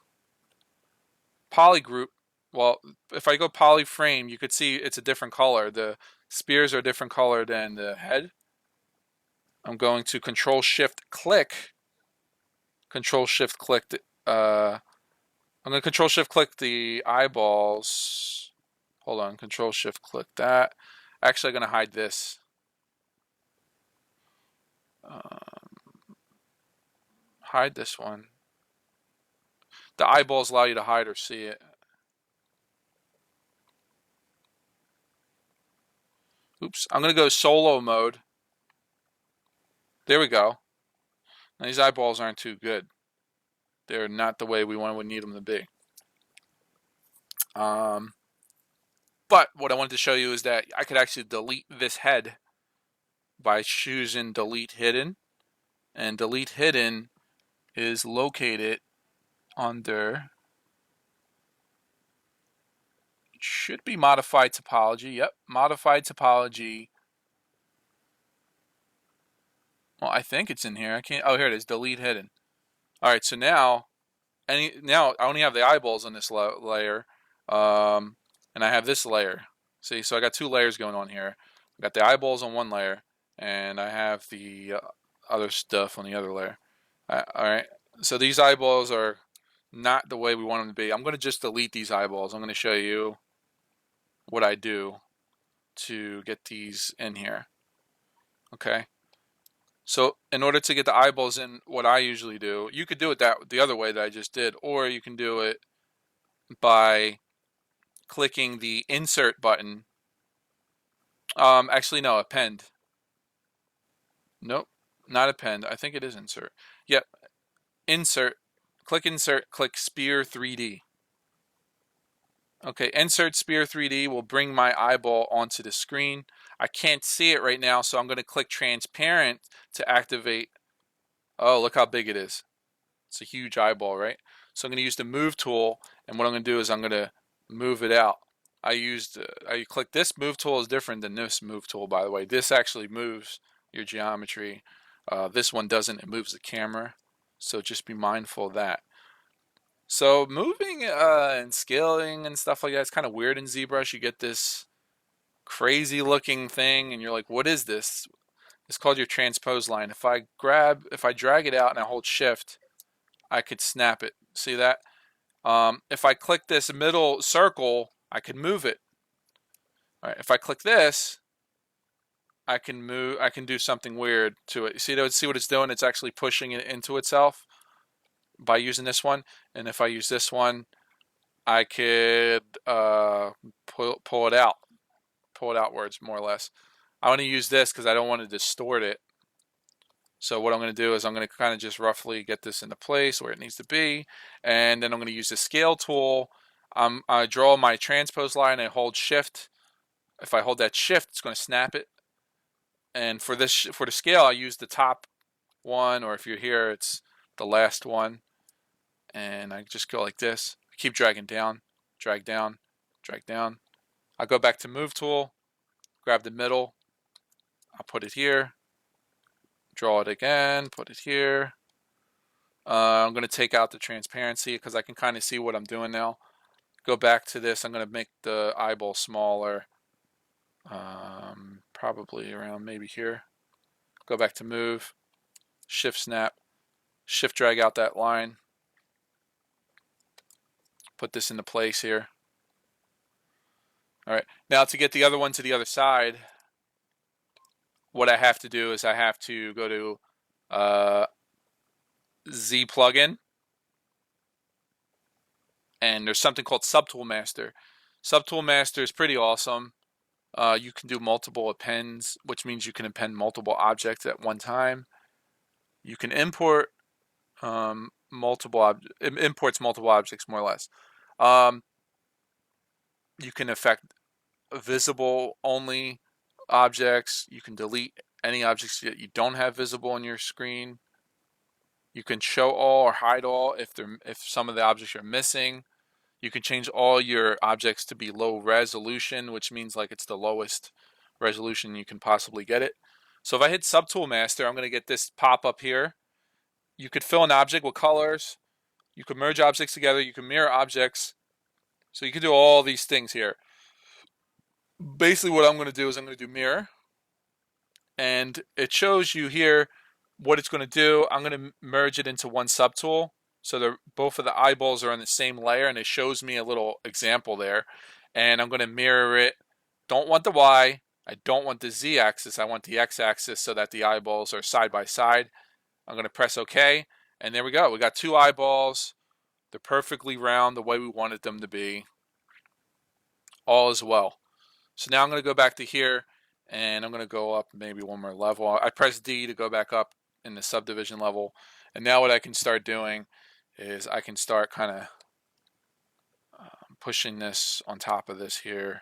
polygroup. Well, if I go polyframe, you could see it's a different color. The spears are a different color than the head. I'm going to Control Shift click. I'm going to Control Shift click the eyeballs. Hold on, Control Shift click that. Actually, I'm going to hide this. Hide this one. The eyeballs allow you to hide or see it. Oops, I'm going to go solo mode. There we go. Now, these eyeballs aren't too good. They're not the way we would need them to be. Um, but what I wanted to show you is that I could actually delete this head by choosing delete hidden. And delete hidden is located under, should be modified topology. Yep, modified topology. Well, I think it's in here. I can't. Oh, here it is. Delete hidden. All right. So now now I only have the eyeballs on this layer, and I have this layer. See, so I got two layers going on here. I got the eyeballs on one layer, and I have the other stuff on the other layer. All right, so these eyeballs are not the way we want them to be. I'm going to just delete these eyeballs. I'm going to show you what I do to get these in here. Okay. So in order to get the eyeballs in, what I usually do, you could do it the other way that I just did, or you can do it by clicking the insert button. Actually, no, append. Nope, not append. I think it is insert. Yep, insert. Insert, click Spear 3D. Okay, insert Spear 3D will bring my eyeball onto the screen. I can't see it right now, so I'm going to click transparent to activate. Oh, look how big it is. It's a huge eyeball, right? So I'm going to use the move tool, and what I'm going to do is I'm going to move it out. I click this move tool is different than this move tool, by the way. This actually moves your geometry. This one doesn't. It moves the camera. So just be mindful of that. So moving and scaling and stuff like that, it's kind of weird in ZBrush. You get this crazy looking thing, and you're like, what is this? It's called your transpose line. If I drag it out and I hold shift, I could snap it. See that? If I click this middle circle, I can move it. All right, if I click this, I can move. I can do something weird to it. See what it's doing? It's actually pushing it into itself by using this one. And if I use this one, I could pull it outwards more or less. I want to use this because I don't want to distort it. So what I'm going to do is I'm going to kind of just roughly get this into place where it needs to be, and then I'm going to use the scale tool. I draw my transpose line. I hold shift. If I hold that shift, it's going to snap it. And for the scale, I use the top one, or if you're here, it's the last one. And I just go like this. I keep dragging down, drag down, drag down. I go back to move tool, grab the middle. I'll put it here. Draw it again, put it here. I'm going to take out the transparency because I can kind of see what I'm doing now. Go back to this. I'm going to make the eyeball smaller. Probably around maybe here. Go back to move. Shift snap. Shift drag out that line. Put this into place here. All right. Now to get the other one to the other side, what I have to do is I have to go to Z plugin, and there's something called Subtool Master. Subtool Master is pretty awesome. You can do multiple appends, which means you can append multiple objects at one time. You can import imports multiple objects more or less. You can affect visible only objects. You can delete any objects that you don't have visible on your screen. You can show all or hide all if some of the objects are missing. You can change all your objects to be low resolution, which means like it's the lowest resolution you can possibly get it. So if I hit Subtool Master, I'm going to get this pop up here. You could fill an object with colors. You could merge objects together. You can mirror objects. So you can do all these things here. Basically what I'm going to do is I'm going to do mirror. And it shows you here what it's going to do. I'm going to merge it into one subtool. So both of the eyeballs are on the same layer, and it shows me a little example there. And I'm going to mirror it. Don't want the Y. I don't want the Z axis. I want the X axis so that the eyeballs are side by side. I'm going to press OK. And there we go. We got two eyeballs. They're perfectly round the way we wanted them to be. All is well. So now I'm going to go back to here, and I'm going to go up maybe one more level. I press D to go back up in the subdivision level. And now what I can start doing is I can start kind of pushing this on top of this here.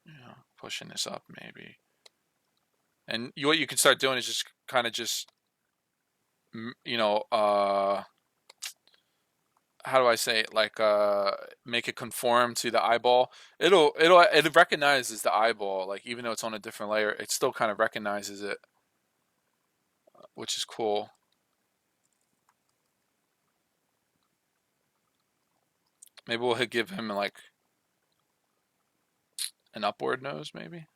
You know, pushing this up maybe. And what you can start doing is just kind of just, you know, how do I say it? Like make it conform to the eyeball. It recognizes the eyeball. Like even though it's on a different layer, it still kind of recognizes it, which is cool. Maybe we'll give him like an upward nose, maybe.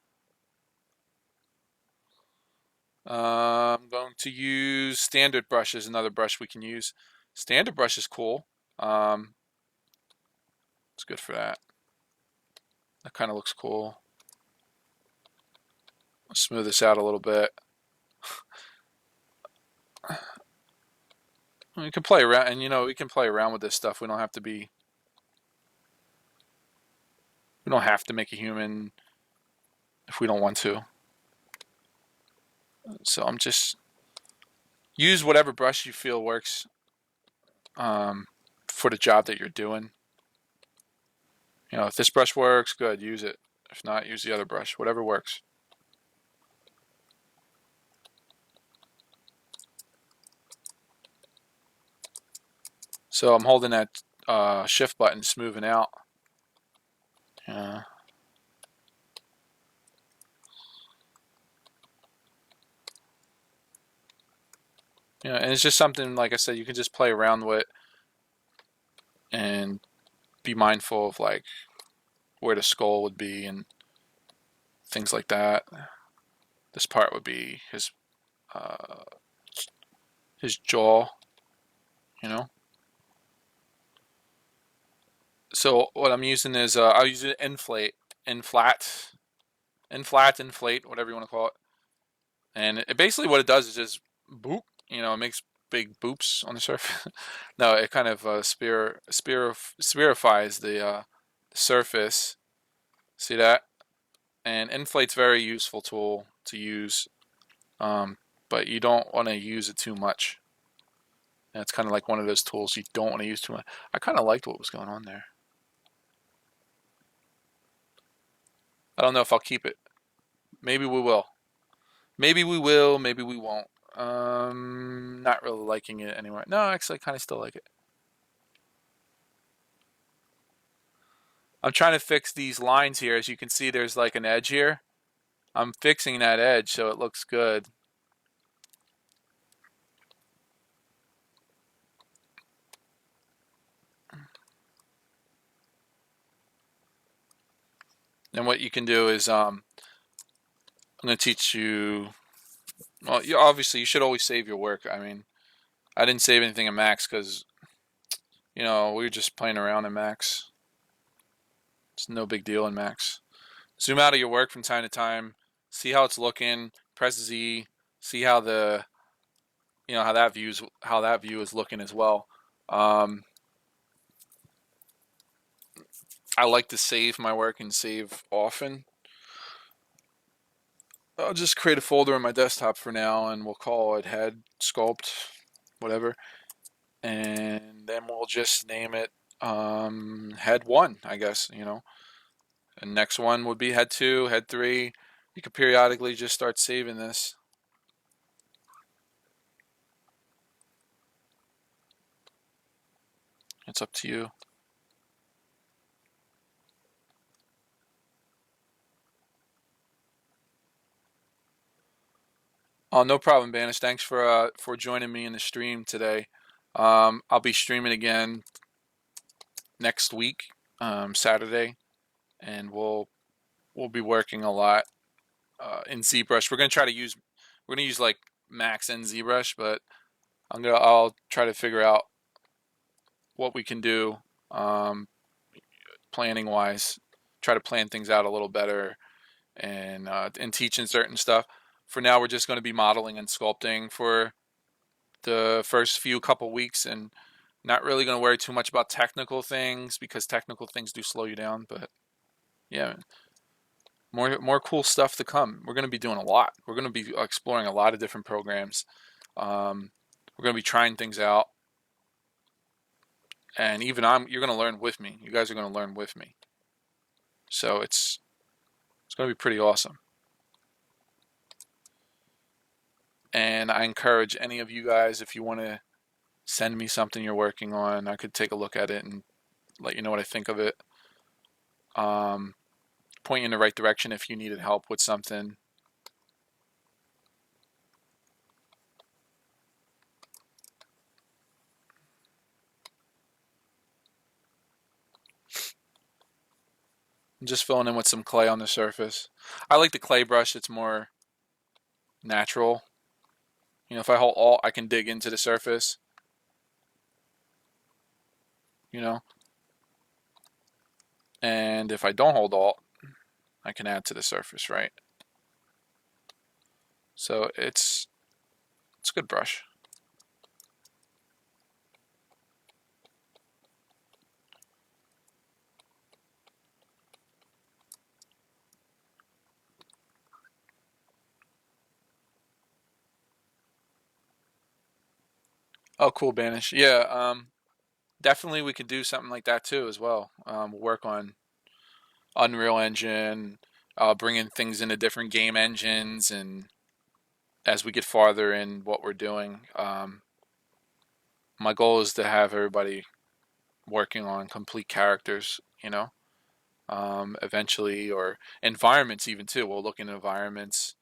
I'm going to use standard brush as another brush we can use. Standard brush is cool. It's good for that. That kind of looks cool. I'll smooth this out a little bit. We can play around, and you know, we can play around with this stuff. We don't have to be. We don't have to make a human if we don't want to. So I'm just use whatever brush you feel works for the job that you're doing. You know, if this brush works, good, use it. If not, use the other brush. Whatever works. So I'm holding that shift button, smoothing out. Yeah. You know, and it's just something, like I said, you can just play around with and be mindful of like where the skull would be and things like that. This part would be uh, his jaw, you know. So what I'm using is I'll use it inflate, inflat, inflate, whatever you want to call it. And basically what it does is just boop, you know, it makes big boops on the surface. No, it kind of spherifies the surface. See that? And inflate's a very useful tool to use, but you don't want to use it too much. And it's kind of like one of those tools you don't want to use too much. I kind of liked what was going on there. I don't know if I'll keep it. Maybe we will. Maybe we will. Maybe we won't. Not really liking it anymore. No, actually, I kind of still like it. I'm trying to fix these lines here. As you can see, there's like an edge here. I'm fixing that edge so it looks good. And what you can do is, I'm going to teach you. Well, obviously you should always save your work. I mean, I didn't save anything in Max because, you know, we were just playing around in Max. It's no big deal in Max. Zoom out of your work from time to time. See how it's looking. Press Z. See how the, you know, how that view is looking as well. I like to save my work and save often. I'll just create a folder on my desktop for now, and we'll call it head sculpt, whatever, and then we'll just name it head 1, I guess, you know. And next one would be head 2, head 3. You could periodically just start saving this. It's up to you. Oh, no problem, Banish. Thanks for joining me in the stream today. I'll be streaming again next week, Saturday, and we'll be working a lot in ZBrush. We're gonna use like Max and ZBrush, but I'll try to figure out what we can do um, planning wise. Try to plan things out a little better and teaching certain stuff. For now, we're just going to be modeling and sculpting for the first few couple weeks, and not really going to worry too much about technical things because technical things do slow you down. But yeah, more cool stuff to come. We're going to be doing a lot. We're going to be exploring a lot of different programs. Um, we're going to be trying things out, and even you're going to learn with me. You guys are going to learn with me. So it's going to be pretty awesome. And I encourage any of you guys, if you want to send me something you're working on, I could take a look at it and let you know what I think of it. Um, Point you in the right direction if you needed help with something. I'm just filling in with some clay on the surface. I like the clay brush. It's more natural. You know, if I hold Alt, I can dig into the surface. You know, and if I don't hold Alt, I can add to the surface, right? So it's a good brush. Oh, cool, Banish. Yeah, definitely we could do something like that too as well. Work on Unreal Engine, bringing things into different game engines, and as we get farther in what we're doing, my goal is to have everybody working on complete characters. You know, eventually, or environments even too. We'll look in environments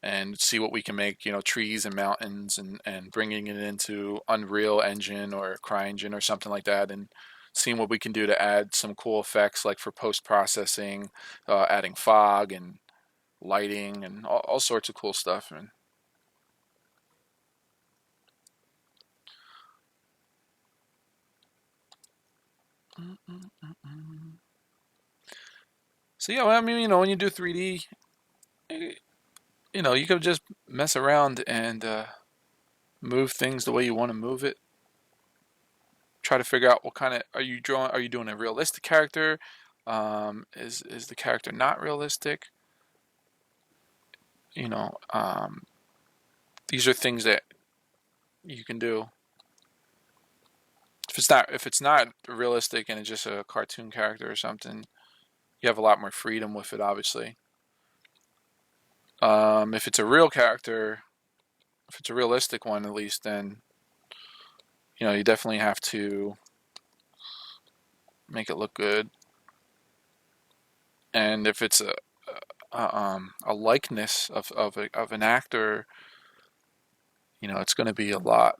and see what we can make, you know, trees and mountains, and bringing it into Unreal Engine or CryEngine or something like that, and seeing what we can do to add some cool effects, like for post processing, adding fog and lighting and all sorts of cool stuff. And so yeah, well, I mean, you know, when you do 3D, you know, you could just mess around and move things the way you want to move it. Try to figure out what kind of are you drawing. Are you doing a realistic character? Is the character not realistic? You know, these are things that you can do. If it's not realistic and it's just a cartoon character or something, you have a lot more freedom with it. Obviously, if it's a real character, if it's a realistic one at least, then you know you definitely have to make it look good. And if it's a likeness of an actor, you know, it's going to be a lot.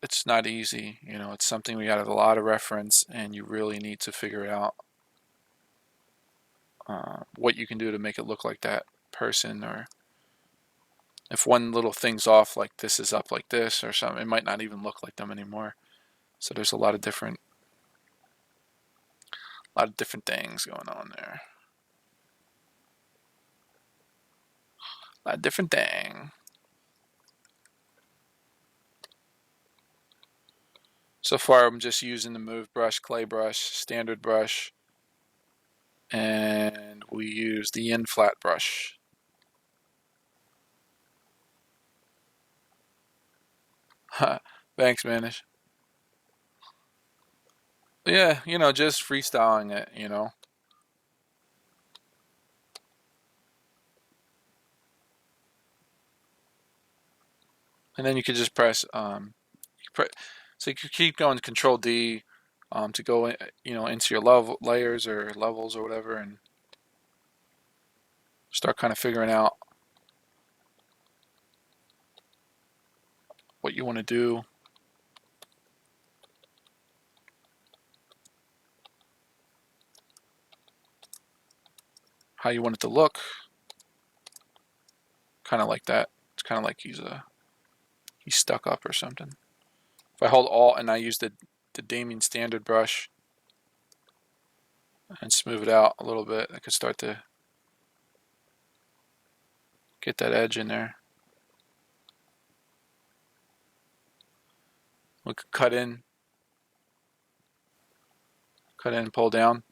It's not easy, you know. It's something we got a lot of reference, and you really need to figure out what you can do to make it look like that person, or if one little thing's off, like this is up like this or something, it might not even look like them anymore. So there's a lot of different things going on there. A lot of different thing. So far, I'm just using the move brush, clay brush, standard brush, and we use the in flat brush. Thanks, Manish. Yeah, you know, just freestyling it, you know. And then you could just press, so you could keep going Control D, to go, you know, into your level layers or levels or whatever, and start kind of figuring out what you want to do, how you want it to look, kind of like that. It's kind of like he's stuck up or something. If I hold Alt and I use the Damien standard brush and smooth it out a little bit, I could start to get that edge in there. We could cut in, pull down,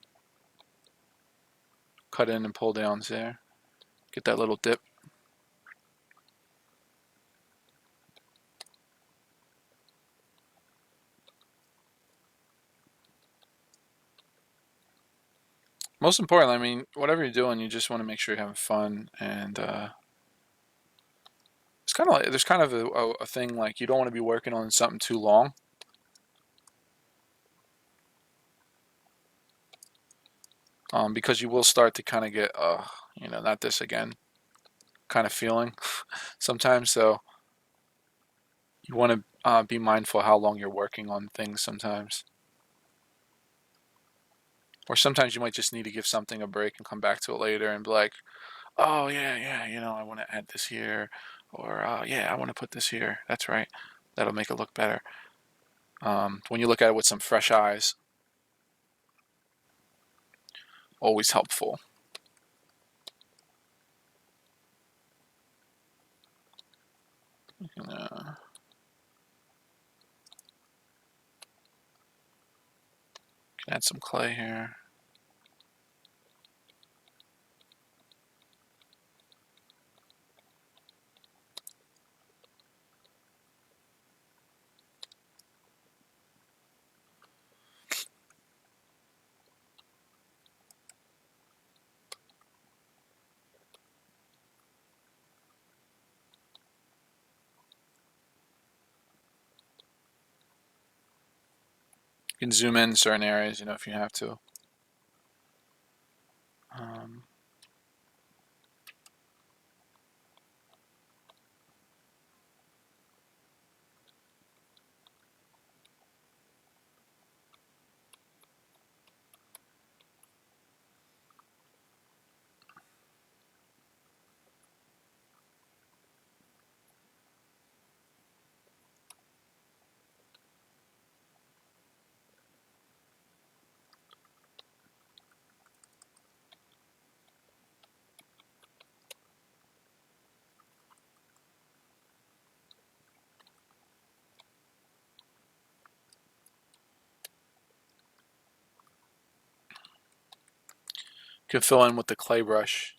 cut in and pull down there. Get that little dip. Most importantly, I mean, whatever you're doing, you just want to make sure you're having fun. And it's kind of like there's kind of a thing like you don't want to be working on something too long. Because you will start to kind of get, not this again, kind of feeling sometimes. So you want to be mindful how long you're working on things sometimes. Or sometimes you might just need to give something a break and come back to it later and be like, oh, yeah, I want to add this here. Or, yeah, I want to put this here. That's right. That'll make it look better. When you look at it with some fresh eyes, always helpful. Can add some clay here. You can zoom in certain areas, if you have to. Um, you can fill in with the clay brush.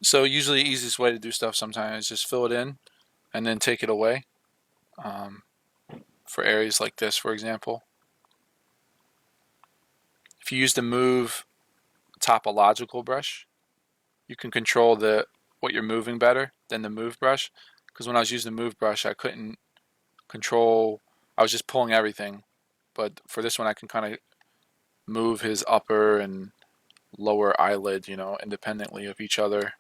So usually the easiest way to do stuff sometimes is just fill it in and then take it away. For areas like this, for example. If you use the move topological brush, you can control what you're moving better than the move brush. Because when I was using the move brush, I couldn't control, I was just pulling everything. But for this one, I can kind of move his upper and lower eyelid, independently of each other.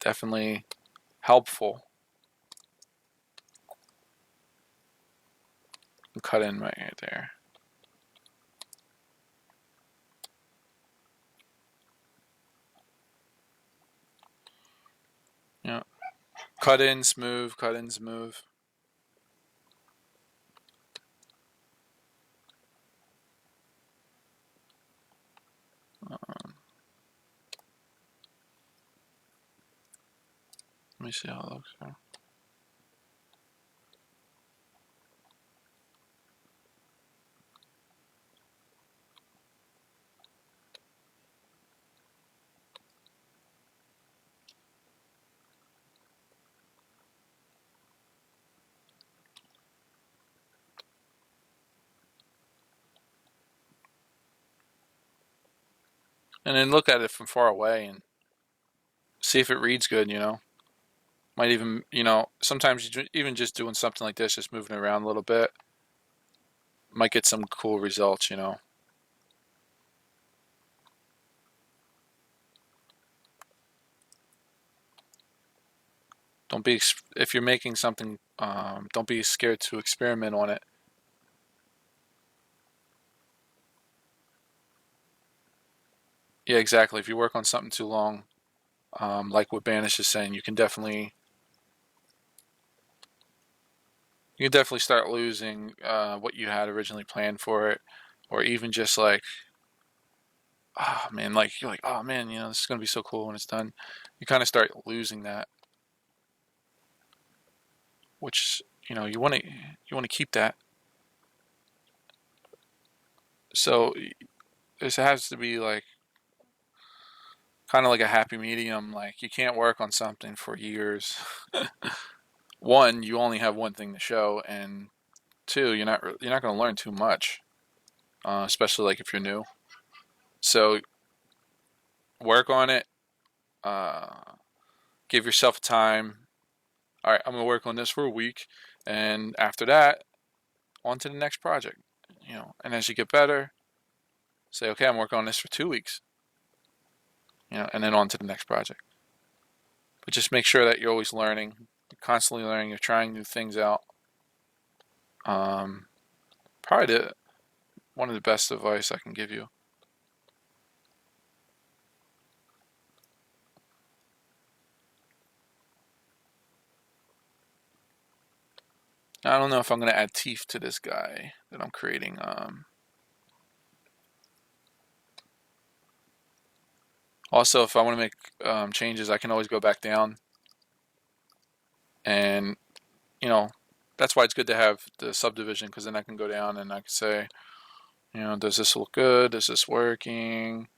Definitely helpful. Cut in right there. Yeah. Cut in, smooth, cut in, smooth. Let me see how it looks here. And then look at it from far away and see if it reads good, Might even, sometimes even just doing something like this, just moving around a little bit, might get some cool results, Don't be if you're making something. Don't be scared to experiment on it. Yeah, exactly. If you work on something too long, like what Banish is saying, you can definitely start losing what you had originally planned for it, or even just like, oh man, like you're like, oh man, this is gonna be so cool when it's done. You kind of start losing that, which you want to keep that. So this has to be like kind of like a happy medium. Like you can't work on something for years. One, you only have one thing to show, and two, you're not going to learn too much, especially like if you're new. So work on it. Uh, give yourself time. All right, I'm gonna work on this for a week, and after that, on to the next project. And as you get better, say, okay, I'm working on this for 2 weeks. And then on to the next project. But just make sure that you're always learning, you're constantly learning, you're trying new things out. Um, Probably one of the best advice I can give you. I don't know if I'm going to add teeth to this guy that I'm creating. Also, if I want to make changes, I can always go back down. And, you know, that's why it's good to have the subdivision, because then I can go down and I can say, does this look good? Is this working?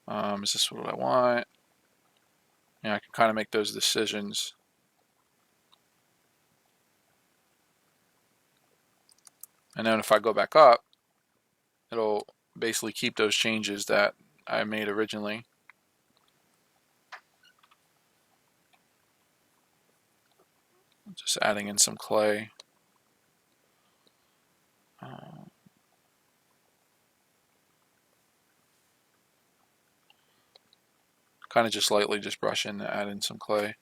Is this what I want? I can kind of make those decisions. And then if I go back up, it'll basically keep those changes that I made originally. Just adding in some clay. Kind of just lightly just brush in, add in some clay.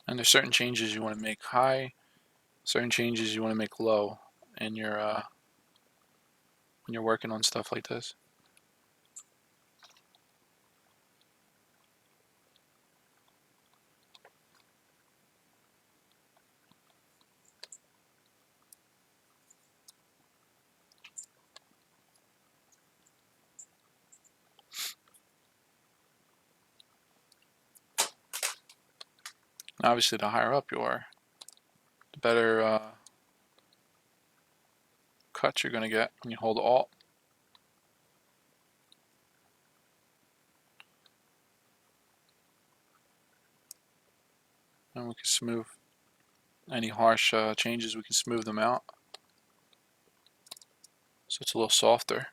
And there's certain changes you want to make high, certain changes you want to make low in your when you're working on stuff like this. And obviously, the higher up you are, the better cuts you're going to get when you hold Alt. And we can smooth any harsh changes, we can smooth them out so it's a little softer.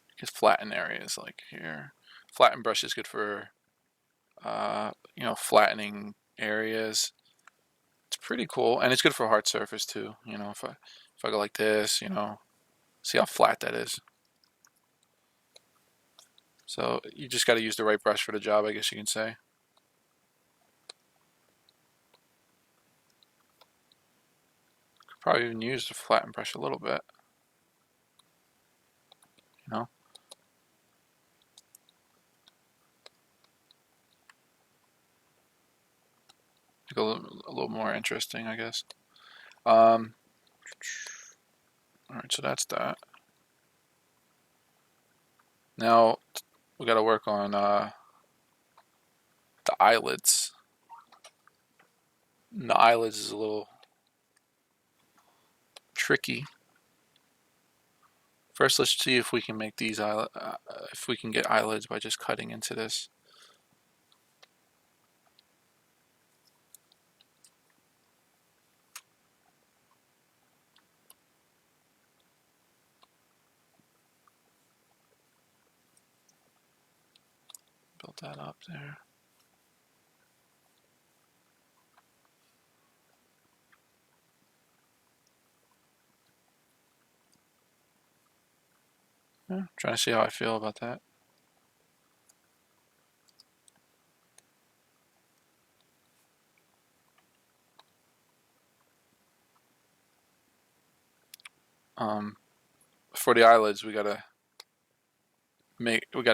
You can flatten areas like here. Flatten brush is good for flattening areas. It's pretty cool, and it's good for hard surface too. If I go like this, see how flat that is. So you just got to use the right brush for the job, I guess you can say. Could probably even use the flatten brush a little bit. You know, make it a little more interesting, I guess. All right, so that's that. Now we got to work on the eyelids. And the eyelids is a little tricky. First, let's see if we can make these if we can get eyelids by just cutting into this. Build that up there. Yeah, trying to see how I feel about that. For the eyelids, we gotta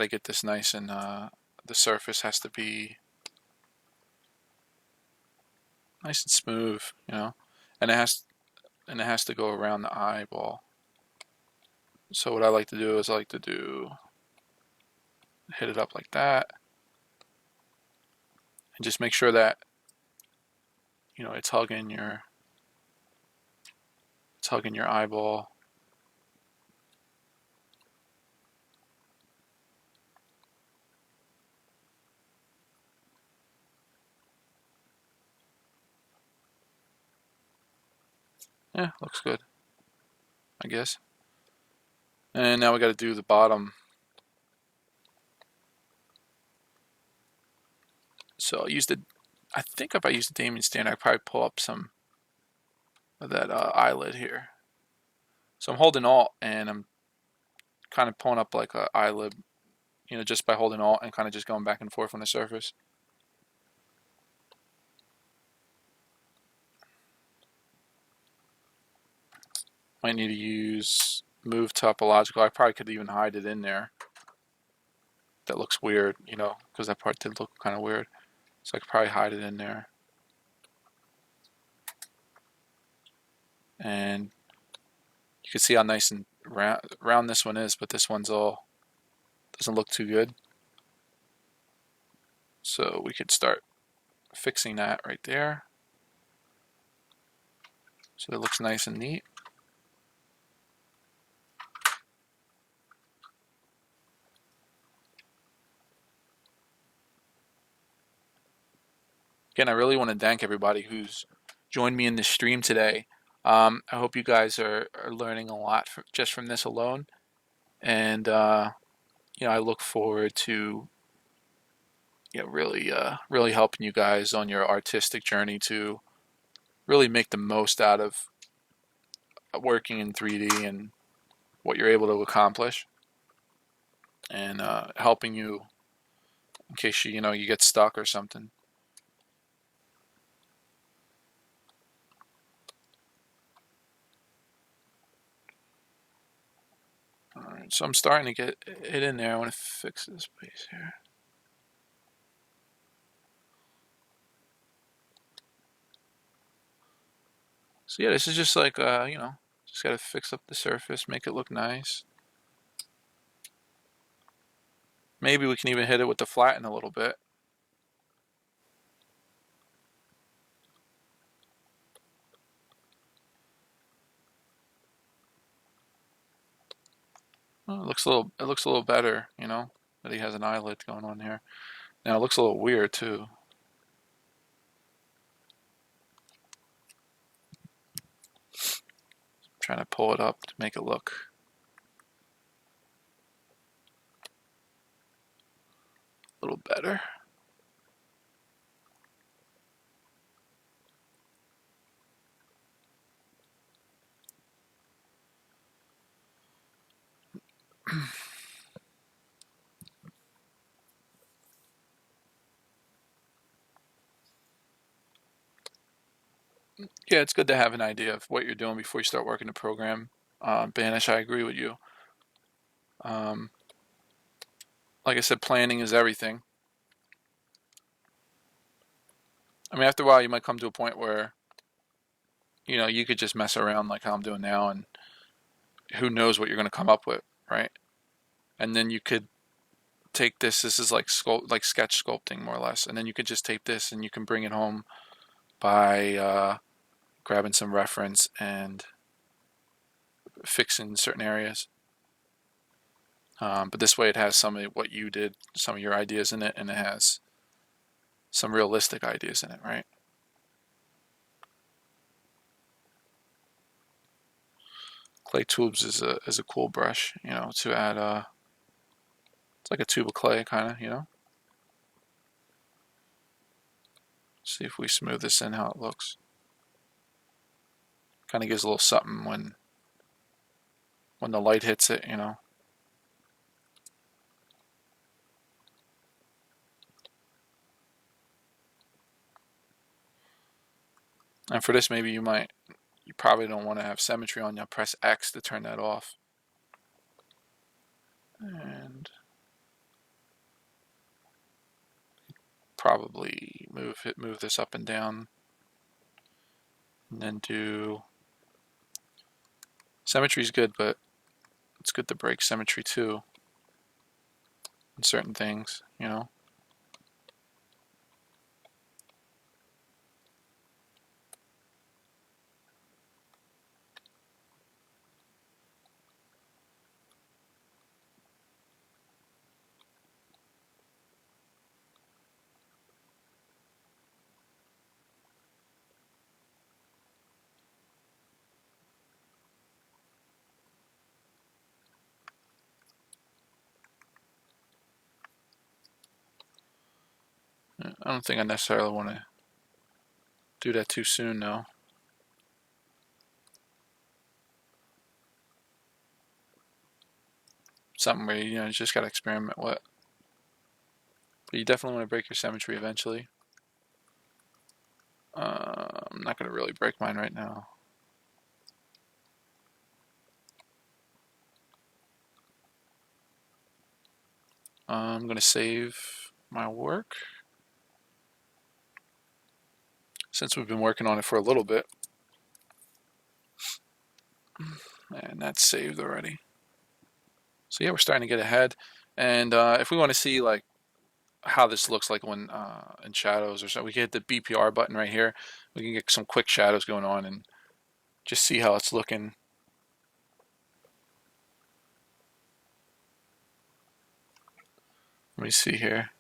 get this nice, and the surface has to be nice and smooth, and it has to go around the eyeball. So what I like to do is hit it up like that, and just make sure that it's hugging your eyeball. Yeah, looks good, I guess. And now we got to do the bottom. So I think if I use the Damien stand, I probably pull up some of that eyelid here. So I'm holding Alt and I'm kind of pulling up like an eyelid, just by holding Alt and kind of just going back and forth on the surface. Might need to use move topological. I probably could even hide it in there. That looks weird, because that part did look kind of weird. So I could probably hide it in there. And you can see how nice and round this one is, but this one's all doesn't look too good. So we could start fixing that right there. So it looks nice and neat. Again, I really want to thank everybody who's joined me in this stream today. I hope you guys are learning a lot just from this alone. And, I look forward to really helping you guys on your artistic journey to really make the most out of working in 3D and what you're able to accomplish, and helping you in case you get stuck or something. All right, so I'm starting to get it in there. I want to fix this piece here. So yeah, this is just like just gotta fix up the surface, make it look nice. Maybe we can even hit it with the flatten a little bit. Well, it looks a little better, that he has an eyelid going on here. Now it looks a little weird too. I'm trying to pull it up to make it look a little better. Yeah, it's good to have an idea of what you're doing before you start working the program. Banish, I agree with you. Um, like I said, planning is everything. I mean, after a while, you might come to a point where you could just mess around like how I'm doing now, and who knows what you're going to come up with, right? And then you could take this. This is like like sketch sculpting more or less, and then you could just take this and you can bring it home by grabbing some reference and fix in certain areas. But this way it has some of what you did, some of your ideas in it, and it has some realistic ideas in it, right? Clay tubes is a cool brush, to add it's like a tube of clay kind of, See if we smooth this in how it looks. Kind of gives a little something when the light hits it. And for this, maybe you probably don't want to have symmetry on. You'll press X to turn that off. And probably move this up and down, and then do symmetry is good, but it's good to break symmetry too in certain things. I don't think I necessarily want to do that too soon, though. Something where you just got to experiment with. But you definitely want to break your symmetry eventually. I'm not going to really break mine right now. I'm going to save my work. Since we've been working on it for a little bit. And that's saved already. So yeah, we're starting to get ahead. And if we want to see like how this looks like when in shadows or so, we can hit the BPR button right here. We can get some quick shadows going on and just see how it's looking. Let me see here.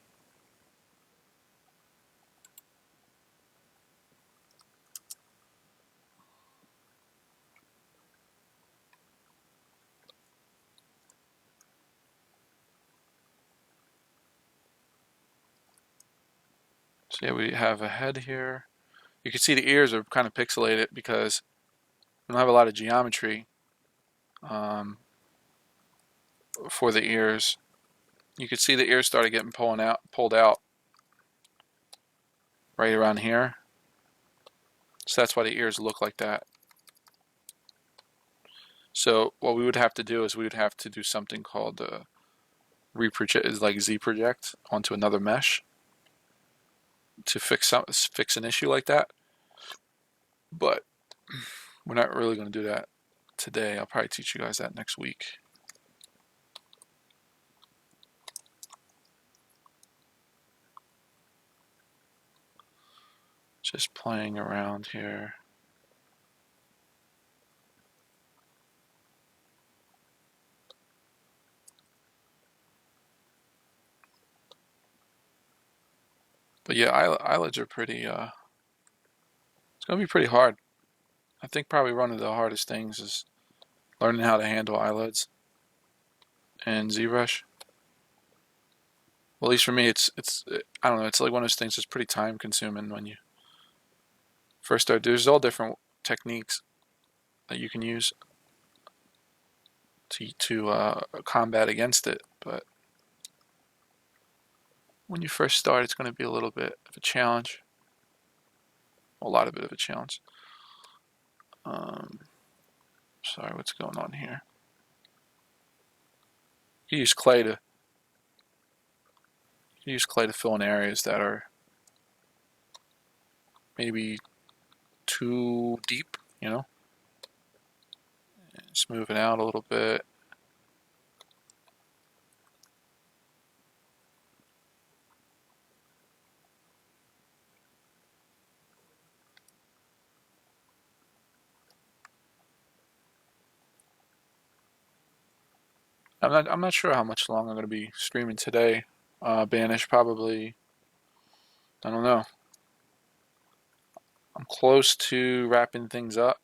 So yeah, we have a head here. You can see the ears are kind of pixelated because we don't have a lot of geometry for the ears. You can see the ears started getting pulled out right around here. So that's why the ears look like that. So what we would have to do is we would have to do something called reproject, is like Z project onto another mesh to fix an issue like that. But we're not really going to do that today. I'll probably teach you guys that next week. Just playing around here. But yeah, eyelids are pretty, it's going to be pretty hard. I think probably one of the hardest things is learning how to handle eyelids and ZBrush. Well, at least for me, it's I don't know. It's like one of those things that's pretty time consuming when you first start. There's all different techniques that you can use to combat against it, but when you first start, it's going to be a little bit of a challenge, a lot of bit of a challenge. Sorry, what's going on here? You use clay to fill in areas that are maybe too deep. Smooth it out a little bit. I'm not sure how much long I'm going to be streaming today. Banish probably. I don't know. I'm close to wrapping things up,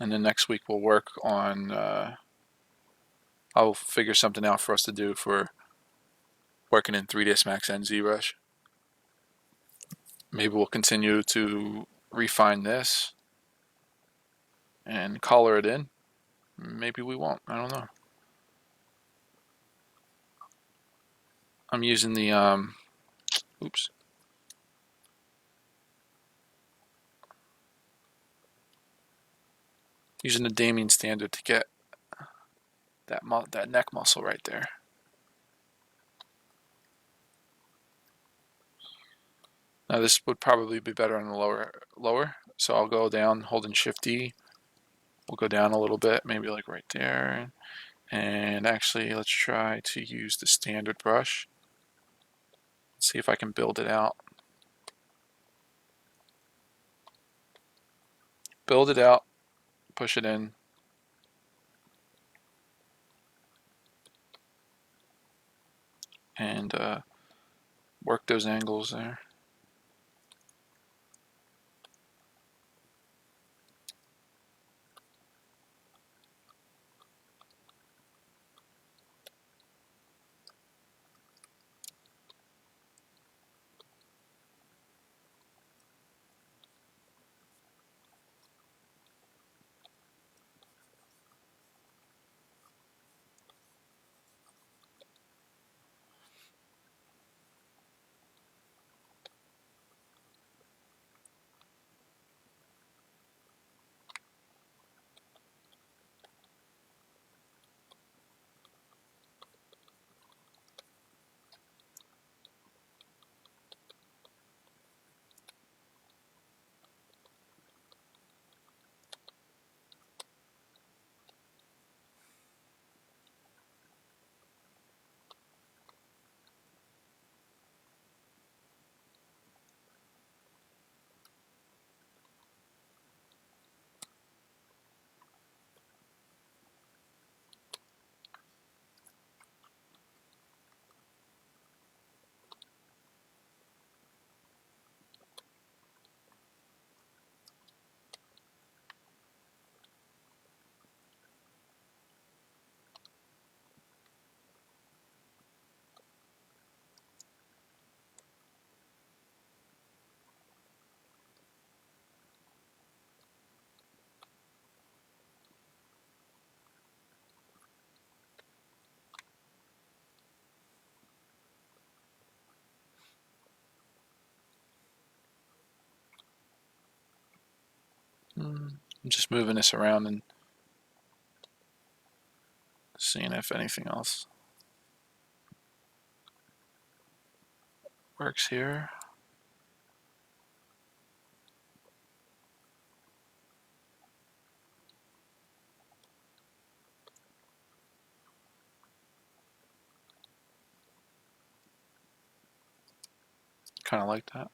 and then next week we'll work on. I'll figure something out for us to do for working in 3ds Max and ZBrush. Maybe we'll continue to refine this and color it in. Maybe we won't. I don't know. I'm using the oops. Using the Damien standard to get that neck muscle right there. Now this would probably be better on the lower. So I'll go down holding Shift D. We'll go down a little bit, maybe like right there. And actually, let's try to use the standard brush. See if I can build it out. Build it out, push it in, and work those angles there. I'm just moving this around and seeing if anything else works here. Kind of like that.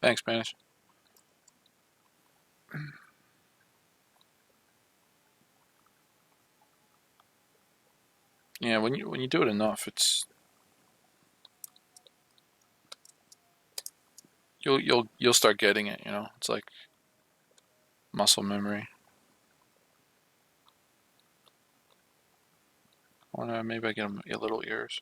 Thanks, Spanish. Yeah, when you do it enough, you'll start getting it. You know, it's like muscle memory. I wanna maybe I get them little ears.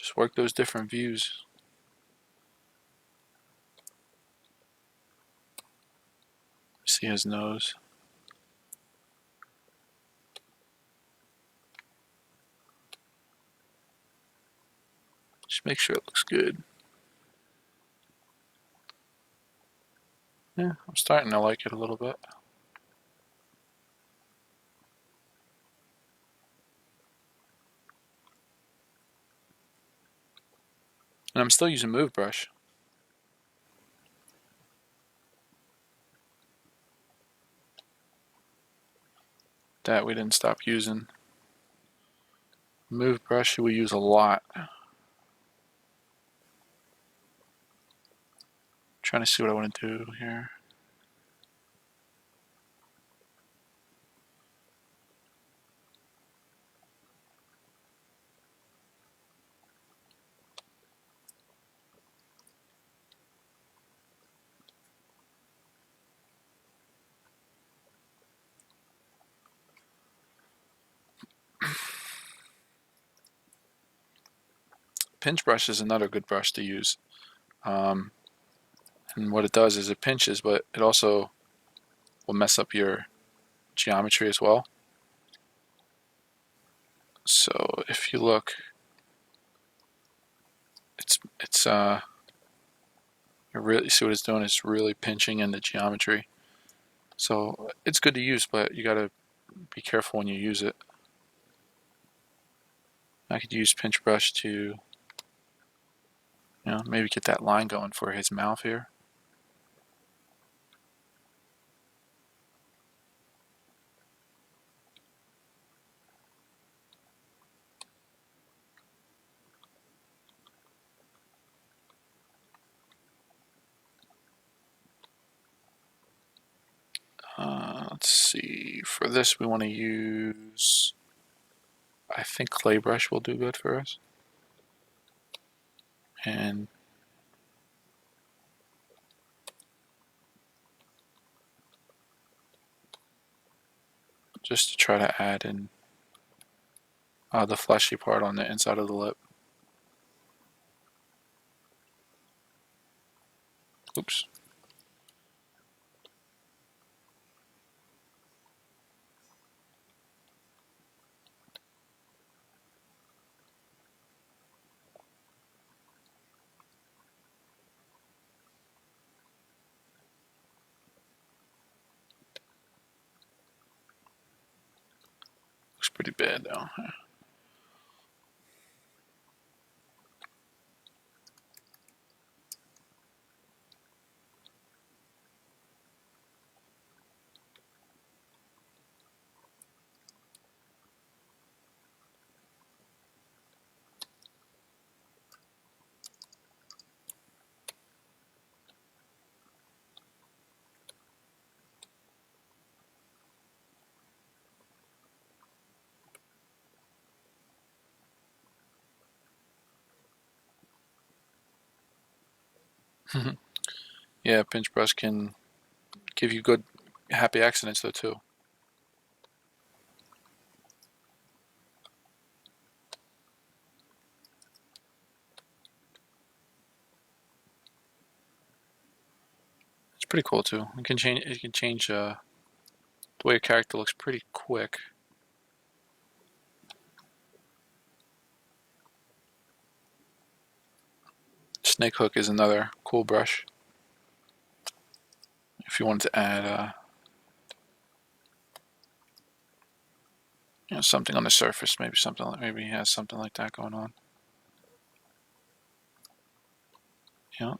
Just work those different views. See his nose. Just make sure it looks good. Yeah, I'm starting to like it a little bit. And I'm still using Move Brush. That we didn't stop using. Move Brush we use a lot. Trying to see what I want to do here. Pinch brush is another good brush to use. Um, and what it does is it pinches, but it also will mess up your geometry as well. So if you look, it's you really see what it's doing. It's really pinching in the geometry. So it's good to use, but you gotta be careful when you use it. I could use pinch brush to, maybe get that line going for his mouth here. Let's see. For this, we want to use. I think clay brush will do good for us. And just to try to add in the fleshy part on the inside of the lip. Oops. Looks pretty bad though. Yeah, pinch brush can give you good happy accidents though too. It's pretty cool too. It can change. The way a character looks pretty quick. Snake hook is another cool brush. If you wanted to add, something on the surface, maybe he has something like that going on. Yeah.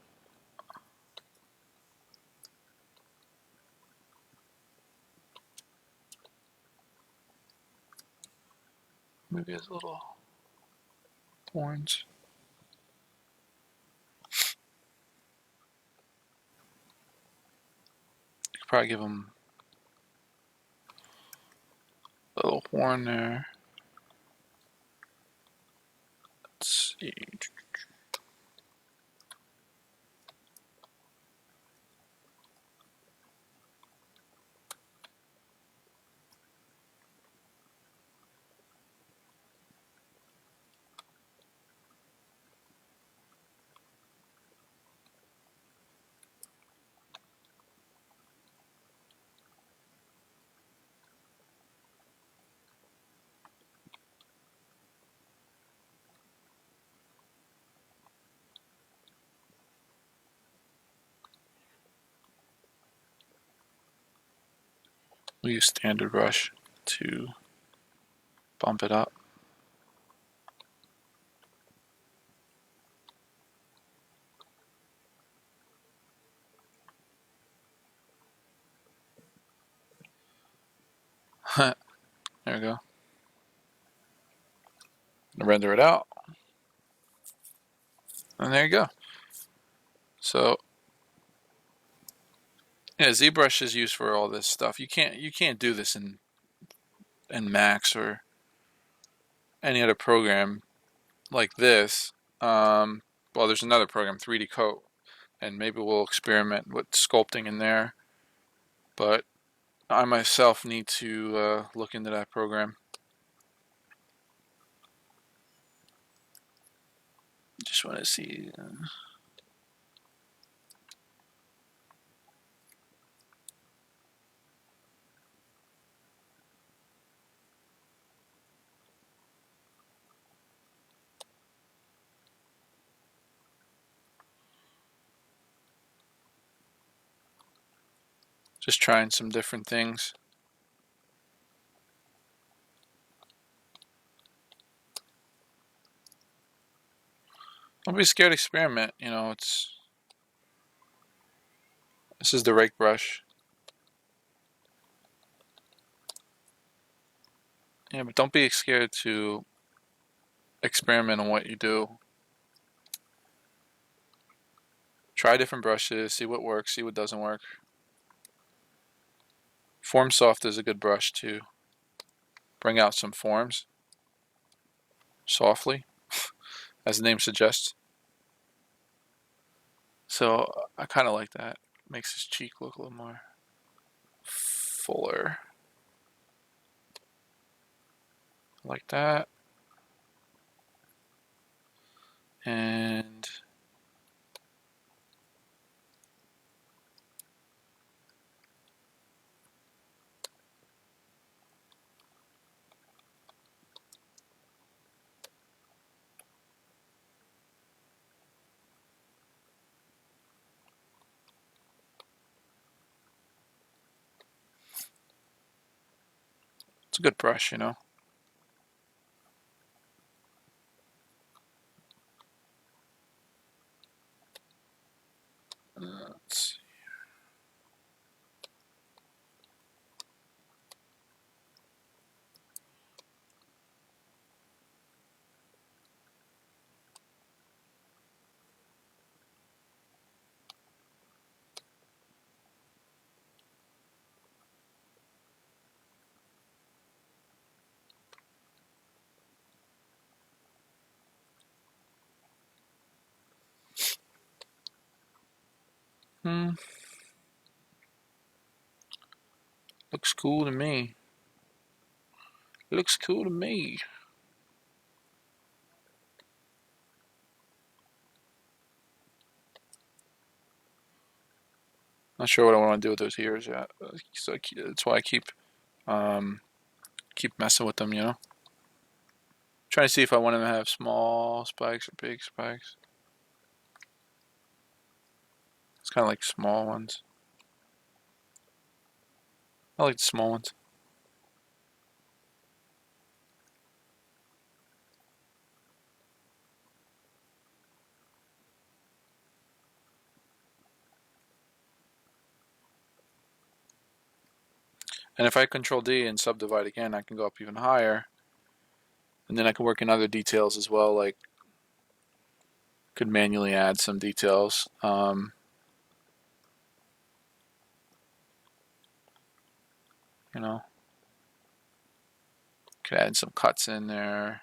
Maybe his little horns. You could probably give him a little horn there. Let's see. We'll use standard brush to bump it up. There we go. Render it out. And there you go. So yeah, ZBrush is used for all this stuff. You can't do this in Max or any other program like this. Well, there's another program, 3D Coat, and maybe we'll experiment with sculpting in there. But I myself need to look into that program. Just want to see. Just trying some different things. Don't be scared to experiment. You know, this is the rake brush. Yeah, but don't be scared to experiment on what you do. Try different brushes, see what works, see what doesn't work. Form Soft is a good brush to bring out some forms softly, as the name suggests. So I kind of like that. Makes his cheek look a little more fuller. Like that. And it's a good brush, you know. Let's see. Looks cool to me. Looks cool to me. Not sure what I want to do with those ears yet. So that's why I um, keep messing with them, you know. Trying to see if I want them to have small spikes or big spikes. It's kind of like small ones. I like the small ones. And if I control D and subdivide again, I can go up even higher. And then I can work in other details as well, like could manually add some details. You know, could add some cuts in there.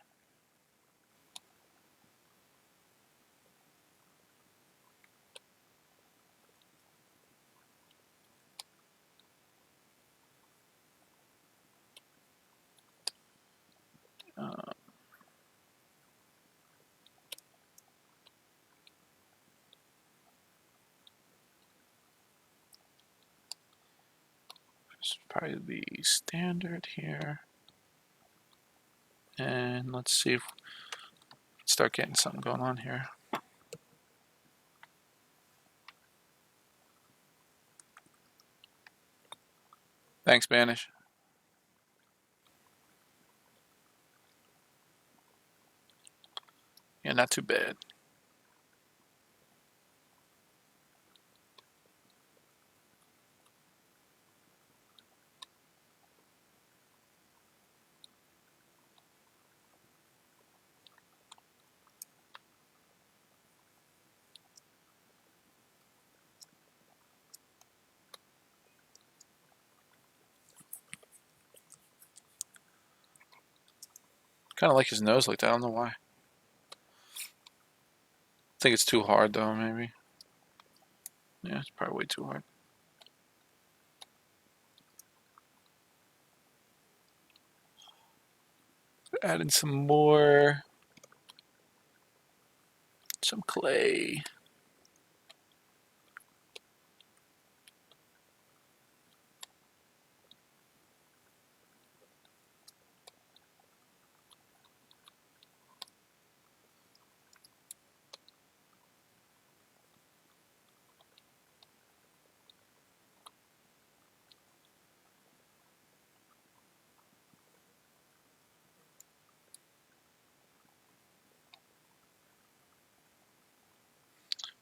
Uh, probably be standard here. And let's see if start getting something going on here. Thanks, Banish. Yeah, not too bad. Kind of like his nose like that. I don't know why. I think it's too hard though, maybe. Yeah, it's probably way too hard. Add in some clay.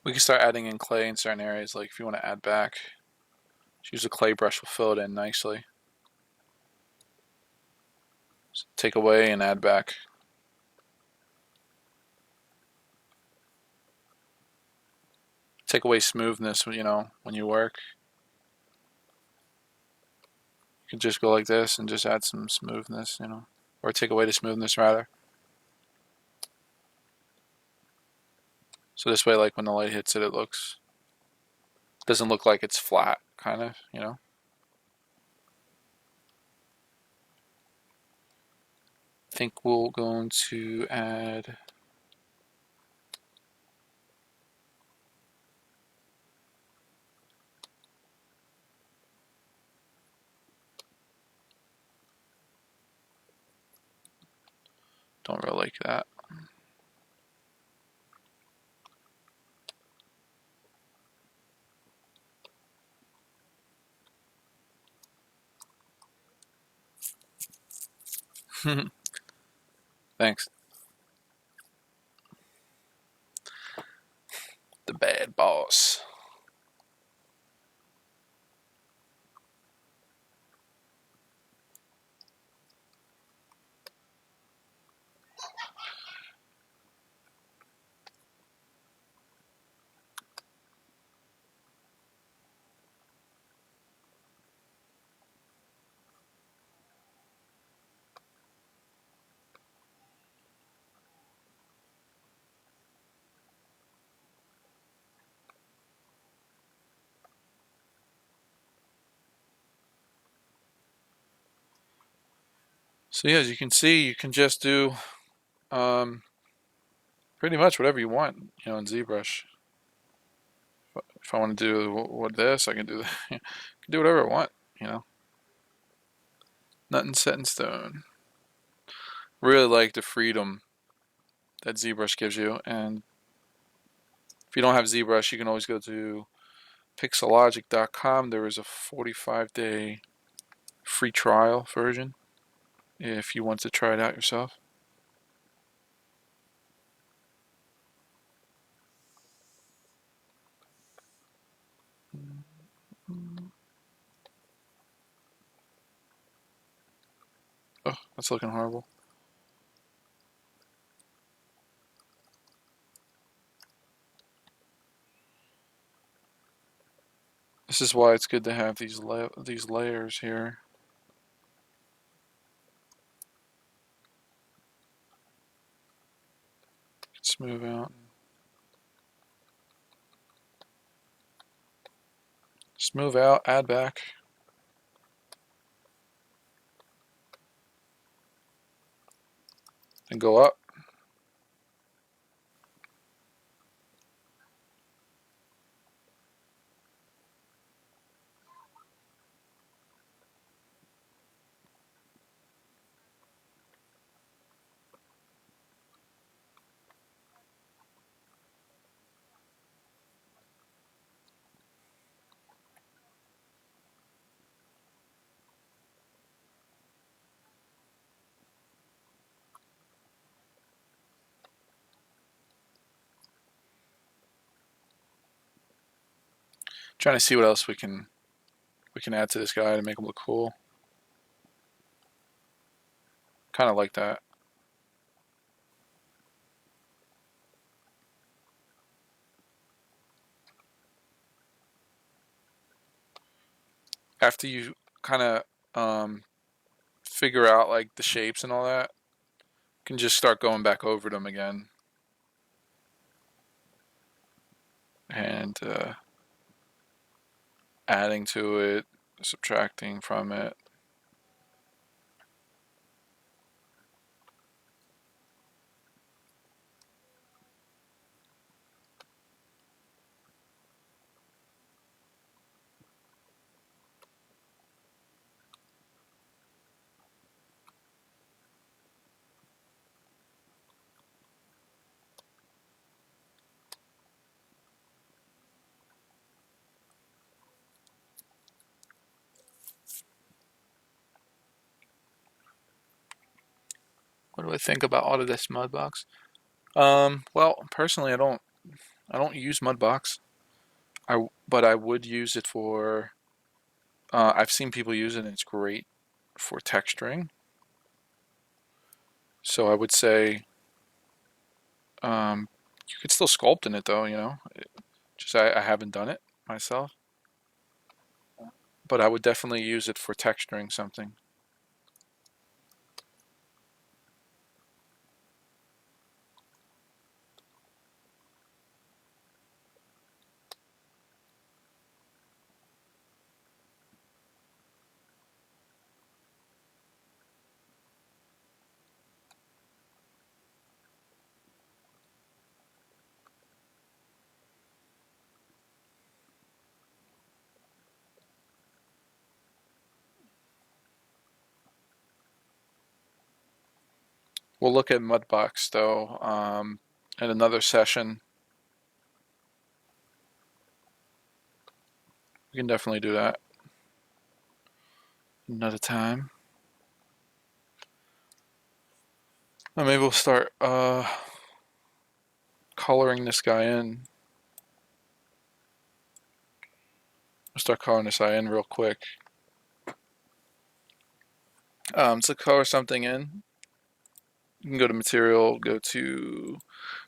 We can start adding in clay in certain areas, like if you want to add back. Just use a clay brush, will fill it in nicely. Just take away and add back. Take away smoothness, when you work. You can just go like this and just add some smoothness. Or take away the smoothness rather. So this way, like when the light hits it, doesn't look like it's flat, kind of. I think we're going to add. Don't really like that. Thanks. The bad boss. So yeah, as you can see, you can just do um, pretty much whatever you want, in ZBrush. If I want to do what this, I can do. I can do whatever I want. You know, Nothing set in stone. Really like the freedom that ZBrush gives you, and if you don't have ZBrush, you can always go to pixelogic.com. There is a 45-day free trial version if you want to try it out yourself. Oh, that's looking horrible. This is why it's good to have these layers here. Smooth out. Smooth out, add back. And go up. Trying to see what else we can add to this guy to make him look cool. Kind of like that. After you kind of figure out like the shapes and all that, you can just start going back over them again and adding to it, subtracting from it. What do I think about Autodesk Mudbox? Well, personally, I don't use Mudbox. But I would use it for. I've seen people use it, and it's great for texturing. So I would say you could still sculpt in it, though. Just I haven't done it myself, but I would definitely use it for texturing something. We'll look at Mudbox though in another session. We can definitely do that another time. Well, maybe we'll start coloring this guy in. We'll start coloring this guy in real quick. To color something in, you can go to material, go to,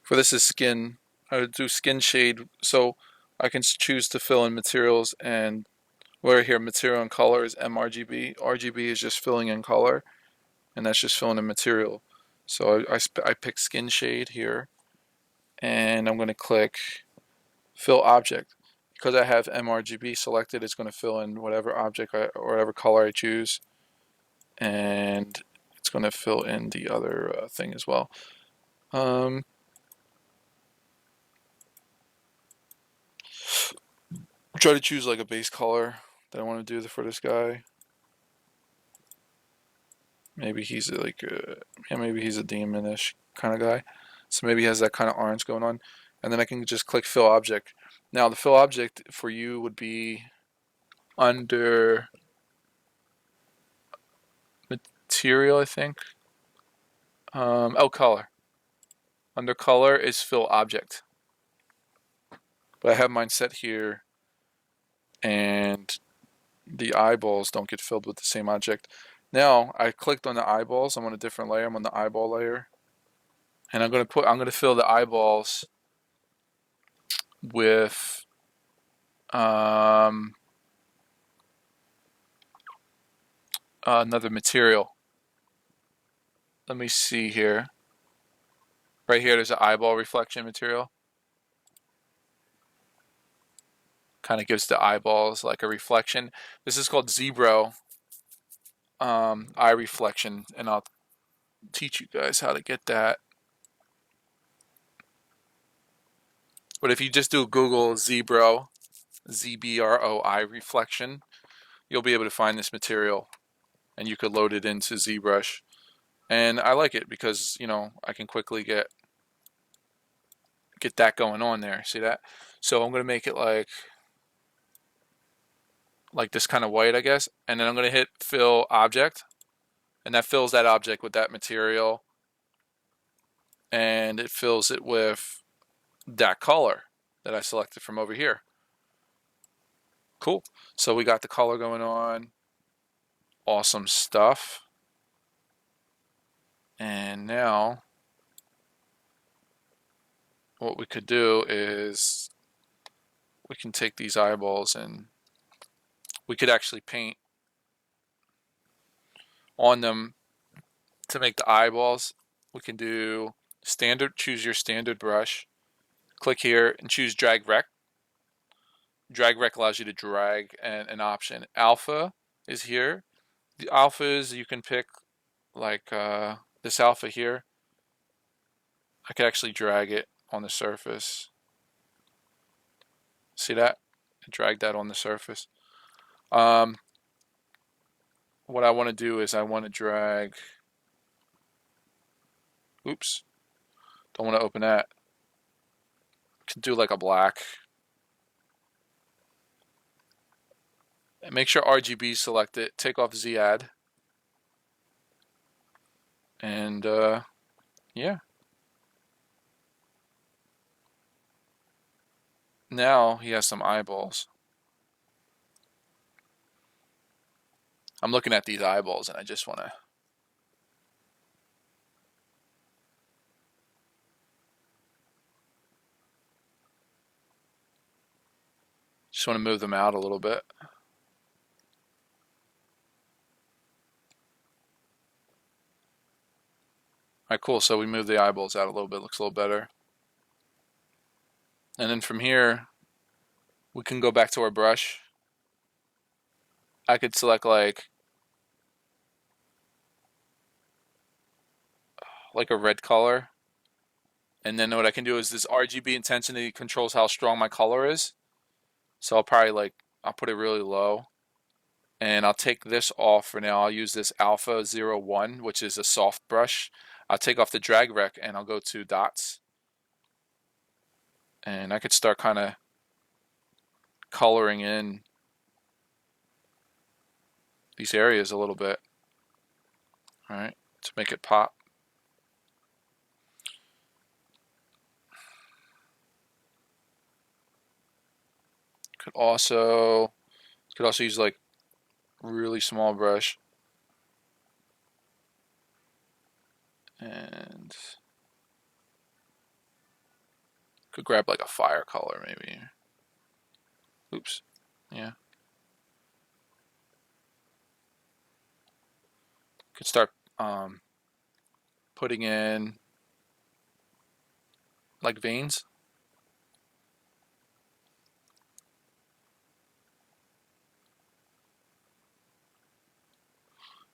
for this is skin. I would do skin shade, so I can choose to fill in materials, and where here material and color is mRGB. RGB is just filling in color, and that's just filling in material. So I pick skin shade here, and I'm going to click fill object. Because I have mRGB selected, it's going to fill in whatever object or whatever color I choose, and it's going to fill in the other thing as well. Um, Try to choose like a base color that I want to do for this guy. Maybe he's like yeah, maybe he's a demonish kind of guy. So maybe he has that kind of orange going on. And then I can just click fill object. Now the fill object for you would be under material, I think. Oh, color. Under color is fill object. But I have mine set here, and the eyeballs don't get filled with the same object. Now I clicked on the eyeballs. I'm on a different layer. I'm on the eyeball layer, and I'm gonna fill the eyeballs with um, another material. Let me see here. Right here, there's an eyeball reflection material. Kind of gives the eyeballs like a reflection. This is called Zbrush eye reflection, and I'll teach you guys how to get that. But if you just do Google Zbrush, ZBROI reflection, you'll be able to find this material, and you could load it into ZBrush. And I like it because I can quickly get that going on there. See that? So I'm gonna make it like this kind of white, I guess, and then I'm gonna hit fill object, and that fills that object with that material, and it fills it with that color that I selected from over here. Cool. So we got the color going on. Awesome stuff. And now what we could do is we can take these eyeballs and we could actually paint on them to make the eyeballs. We can do standard, choose your standard brush, click here and choose drag rect. Drag rect allows you to drag an option. Alpha is here. The alphas you can pick like this alpha here. I could actually drag it on the surface. See that? Drag that on the surface. Um, what I want to do is I want to drag, oops, don't want to open that. Can do like a black. And make sure RGB is selected. Take off Z add. And yeah. Now he has some eyeballs. I'm looking at these eyeballs and I just want to move them out a little bit. All right, cool. So we move the eyeballs out a little bit. Looks a little better. And then from here, we can go back to our brush. I could select like a red color. And then what I can do is this RGB intensity controls how strong my color is. So I'll probably I'll put it really low. And I'll take this off for now. I'll use this Alpha 01, which is a soft brush. I'll take off the drag rec and I'll go to dots. And I could start kind of coloring in these areas a little bit. All right, to make it pop. Could also use like really small brush. And could grab like a fire color maybe. Oops. Yeah. Could start putting in like veins.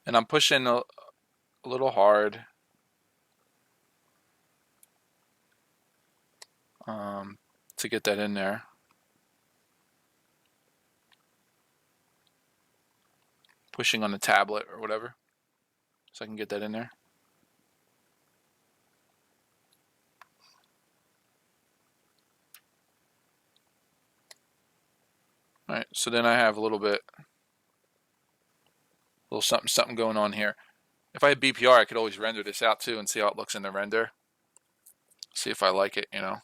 And I'm pushing a little hard. To get that in there. Pushing on the tablet or whatever. So I can get that in there. Alright, so then I have a little something something going on here. If I had BPR, I could always render this out too and see how it looks in the render. See if I like it, you know.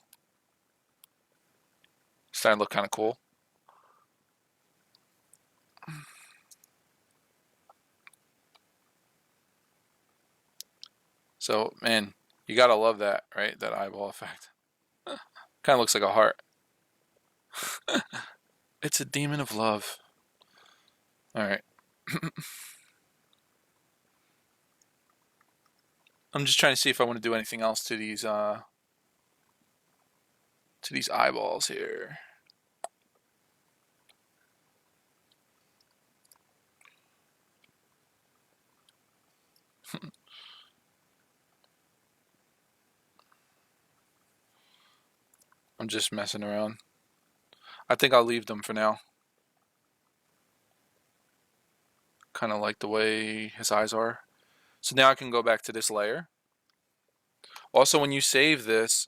It's starting to look kind of cool. So, man, you gotta love that, right? That eyeball effect. Kind of looks like a heart. It's a demon of love. Alright. I'm just trying to see if I want to do anything else to these eyeballs here. I'm just messing around. I think I'll leave them for now. Kind of like the way his eyes are. So now I can go back to this layer. Also, when you save this,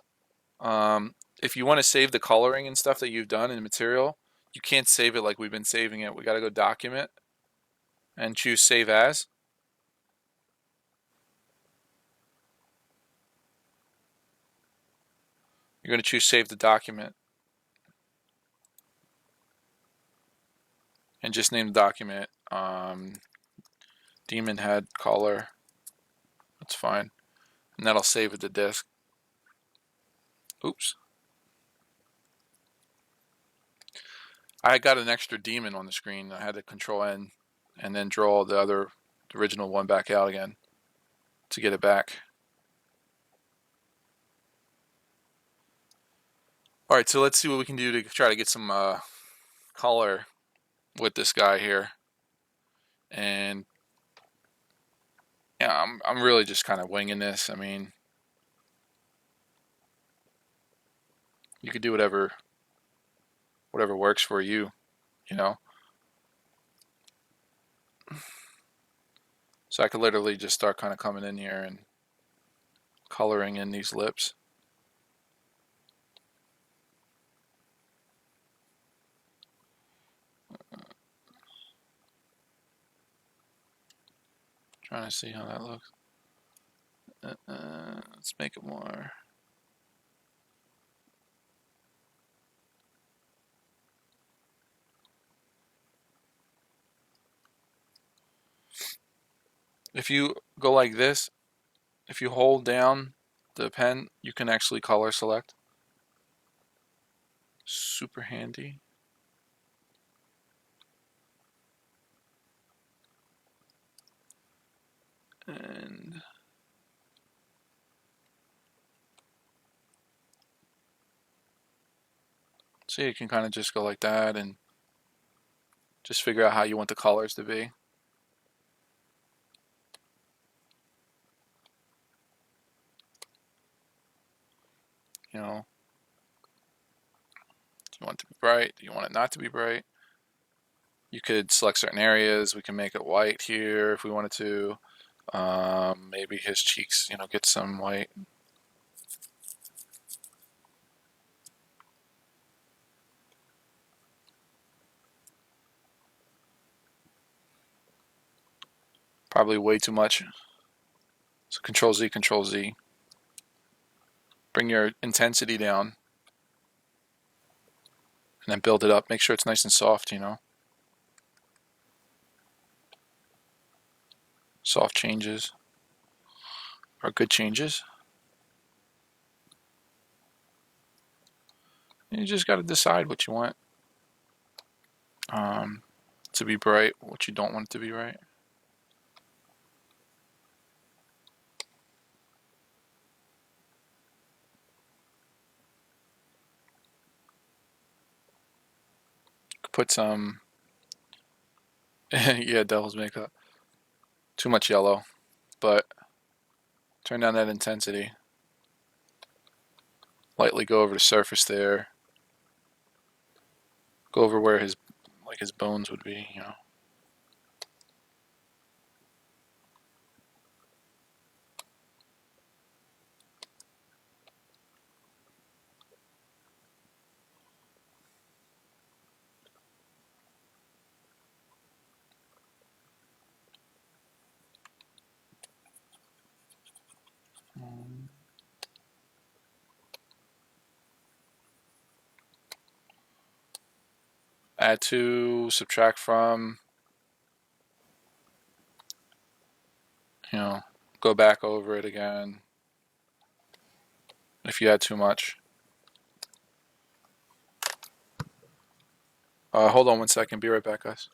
if you want to save the coloring and stuff that you've done in the material, you can't save it like we've been saving it. We got to go document and choose save as. You're going to choose save the document. and just name the document demon head color. That's fine, and that'll save it to disk. Oops. I got an extra demon on the screen. I had to Control N and then draw the original one back out again to get it back. All right, so let's see what we can do to try to get some color with this guy here. And yeah, I'm really just kind of winging this. I mean, you could do whatever works for you, you know. So I could literally just start kind of coming in here and coloring in these lips. Trying to see how that looks. Let's make it more. If you go like this, if you hold down the pen, you can actually color select. Super handy. And so you can kind of just go like that and just figure out how you want the colors to be. You know, do you want it to be bright? Do you want it not to be bright? You could select certain areas. We can make it white here if we wanted to. Maybe his cheeks, get some white. Probably way too much. So Control Z, Control Z. Bring your intensity down. And then build it up. Make sure it's nice and soft, Soft changes are good changes. And you just got to decide what you want to be bright, what you don't want it to be bright. Put some, yeah, devil's makeup. Too much yellow, but turn down that intensity. Lightly go over the surface there. Go over where his bones would be. Add to, subtract from, go back over it again if you had too much. Hold on 1 second. Be right back, guys.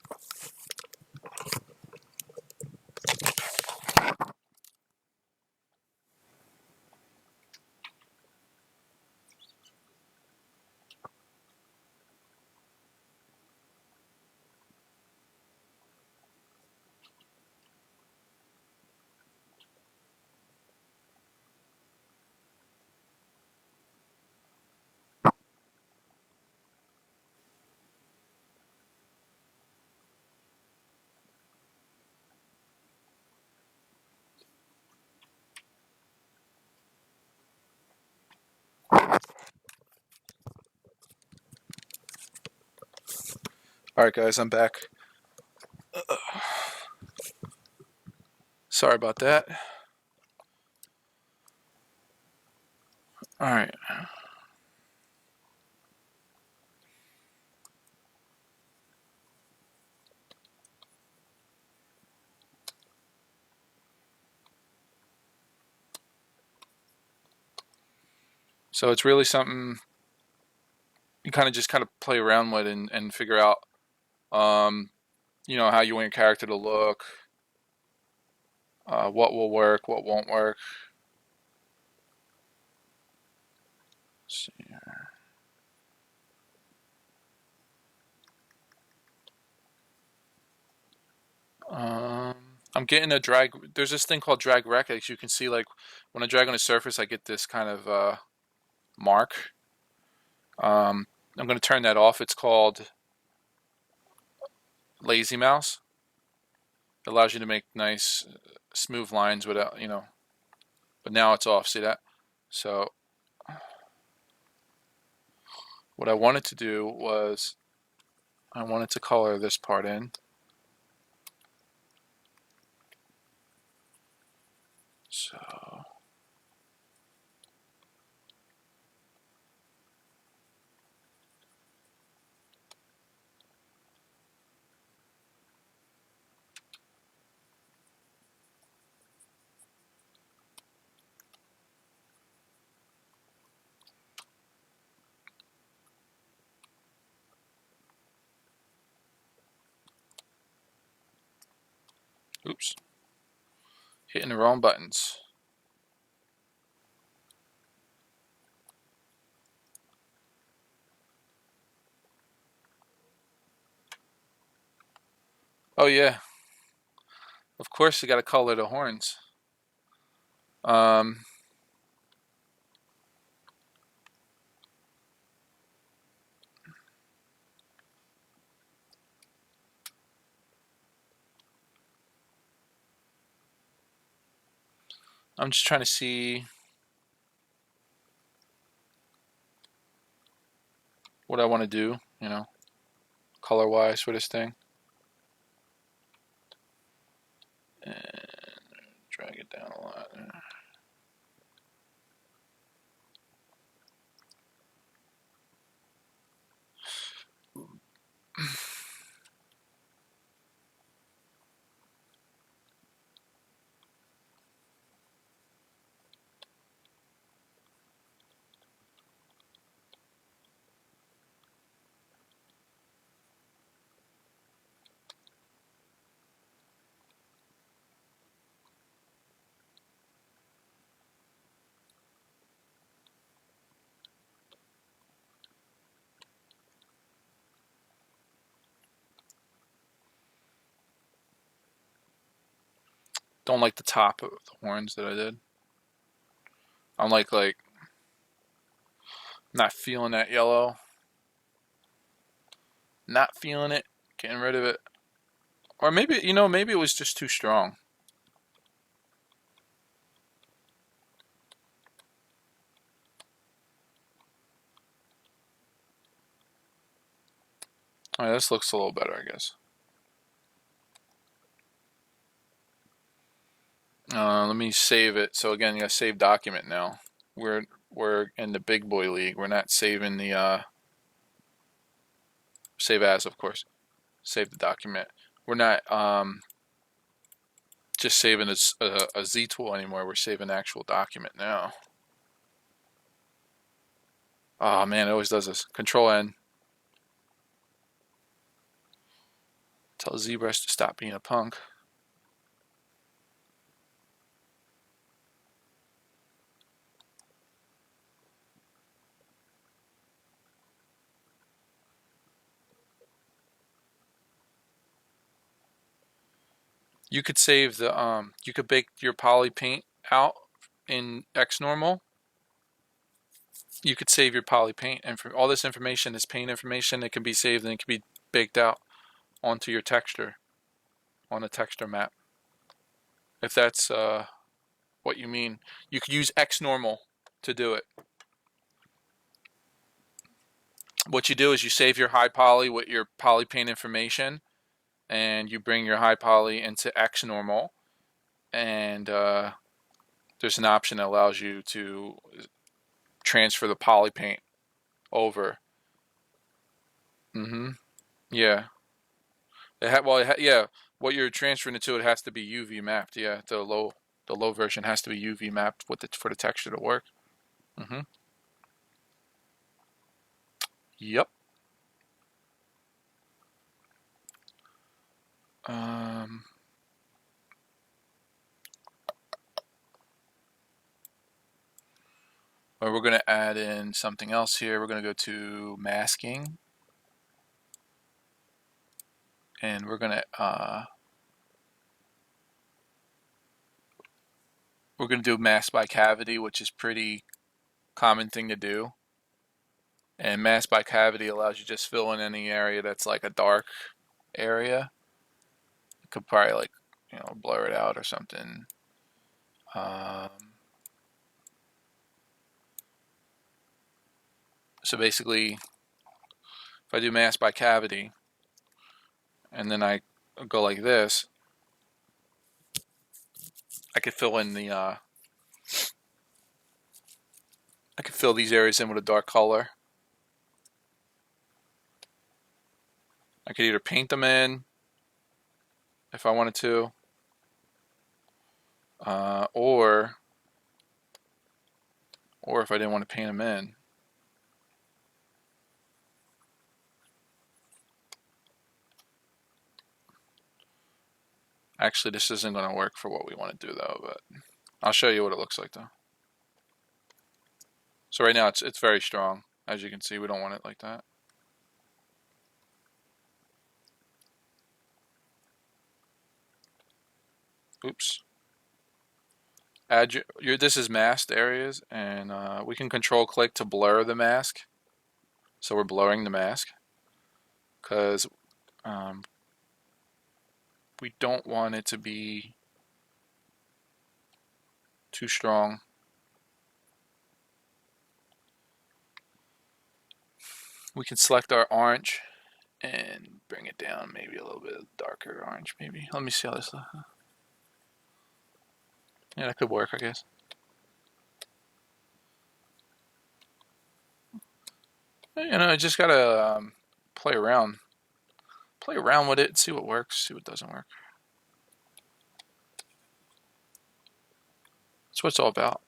All right, guys, I'm back. Sorry about that. All right. So it's really something you kind of play around with and figure out, um, how you want your character to look, what will work, what won't work. Let's see. Um, I'm getting a drag. There's this thing called drag rec. As you can see, like when I drag on a surface, I get this kind of mark. I'm going to turn that off. It's called lazy mouse. It allows you to make nice, smooth lines without, but now it's off. See that? So what I wanted to do was I wanted to color this part in. So oops, hitting the wrong buttons. Oh yeah, of course you got to color the horns. Um, I'm just trying to see what I want to do, color wise for this thing. And drag it down a lot. Don't like the top of the horns that I did. I'm like not feeling that yellow. Not feeling it. Getting rid of it. Or maybe, maybe it was just too strong. All right, this looks a little better, I guess. Let me save it. So again, you got save document now. We're in the big boy league. We're not saving the save as, of course. Save the document. We're not just saving a Z tool anymore. We're saving an actual document now. Oh man, it always does this. Control N. Tell Zbrush to stop being a punk. You could save you could bake your poly paint out in XNormal. You could save your poly paint, and for all this information, this paint information, it can be saved and it can be baked out onto your texture on a texture map. If that's what you mean, you could use XNormal to do it. What you do is you save your high poly with your poly paint information, and you bring your high poly into XNormal, and there's an option that allows you to transfer the poly paint over. Mm-hmm. Yeah. Yeah. What you're transferring it to, it has to be UV mapped. Yeah. The low version has to be UV mapped for the texture to work. Mm-hmm. Yep. Um, but we're going to add in something else here. We're going to go to masking, and we're going to do mask by cavity, which is pretty common thing to do. And mask by cavity allows you to just fill in any area that's like a dark area. You could probably like, blur it out or something. Um, so basically, if I do mask by cavity, and then I go like this, I could fill in I could fill these areas in with a dark color. I could either paint them in if I wanted to, or if I didn't want to paint them in. Actually, this isn't going to work for what we want to do though, but I'll show you what it looks like though. So right now it's very strong. As you can see, we don't want it like that. Oops. Add this is masked areas, and we can control click to blur the mask. So we're blurring the mask because we don't want it to be too strong. We can select our orange and bring it down, maybe a little bit darker orange, maybe. Let me see how this looks. Yeah, that could work, I guess. I just gotta play around with it, see what works, see what doesn't work. That's what it's all about.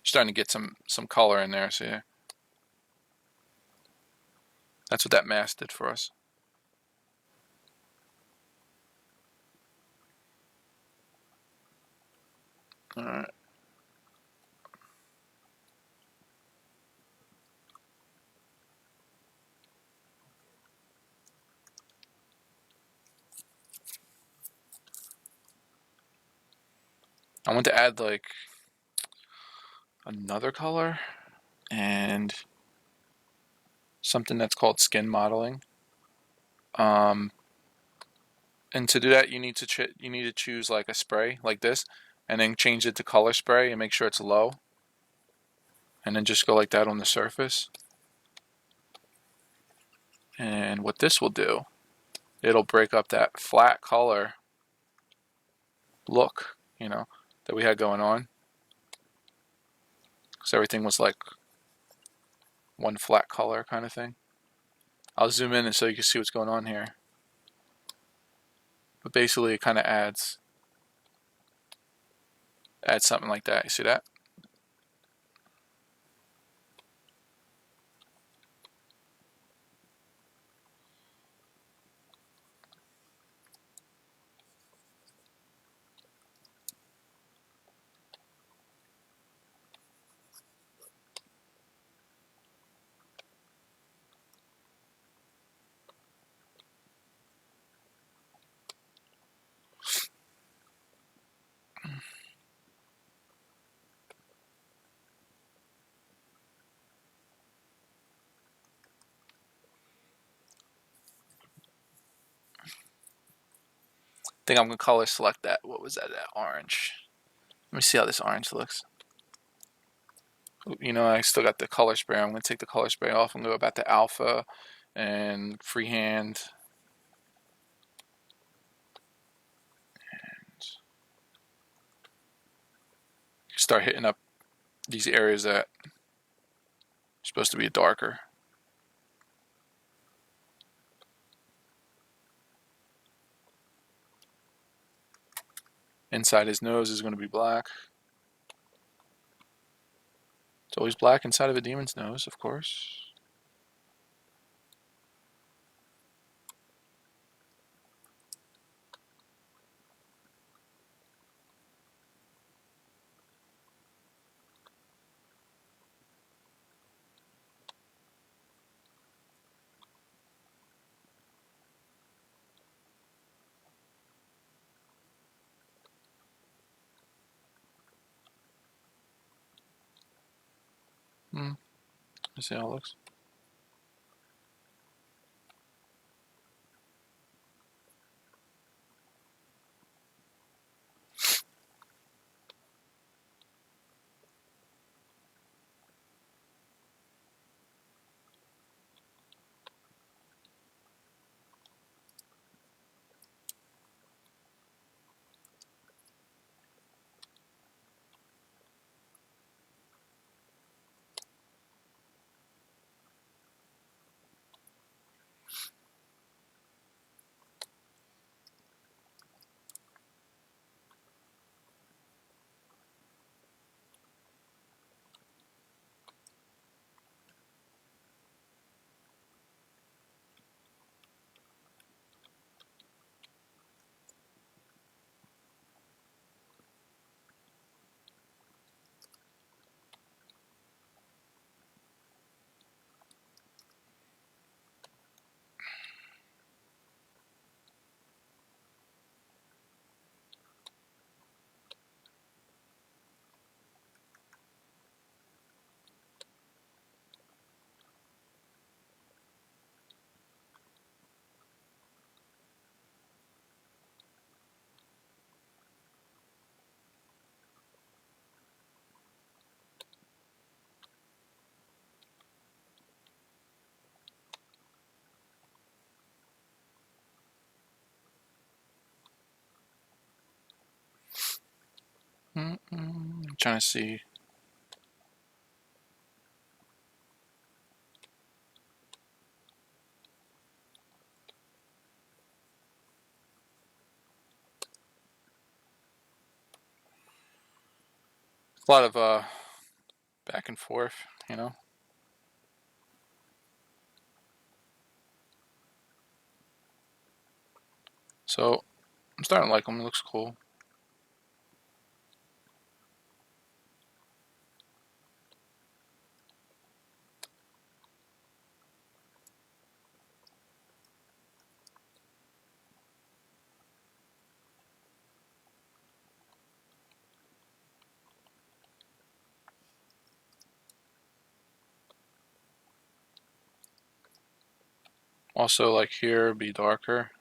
Starting to get some color in there, see. That's what that mask did for us. Alright. I want to add like another color and something that's called skin modeling. And to do that, you need to choose like a spray like this, and then change it to color spray and make sure it's low, and then just go like that on the surface. And what this will do, it'll break up that flat color look, that we had going on, because everything was like one flat color kind of thing. I'll zoom in and so you can see what's going on here. But basically, it kind of adds something like that. You see that? I think I'm gonna color select that. What was that? That orange. Let me see how this orange looks. I still got the color spray. I'm gonna take the color spray off and go back to alpha and freehand. Start hitting up these areas that are supposed to be darker. Inside his nose is going to be black. It's always black inside of a demon's nose, of course. Let's see how it looks. I'm trying to see. A lot of back and forth, you know. So I'm starting to like him. It looks cool. Also, like here, be darker,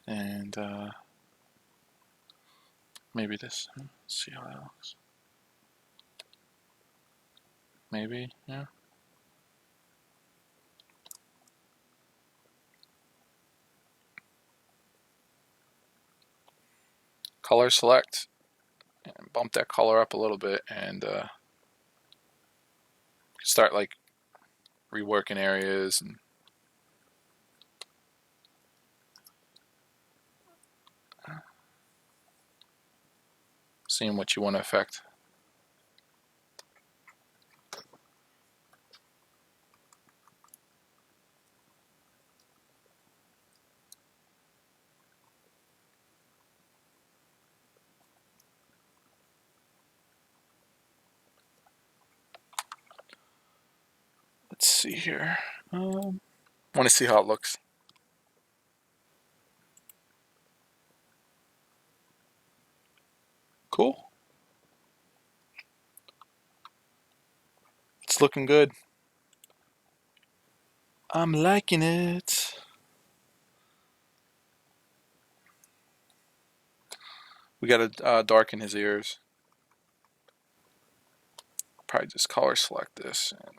and maybe this. Let's see how that looks. Maybe, yeah. Color select, and bump that color up a little bit, and start like reworking areas and seeing what you want to affect. Let's see here. Want to see how it looks. Cool. It's looking good. I'm liking it. We gotta darken his ears. Probably just color select this and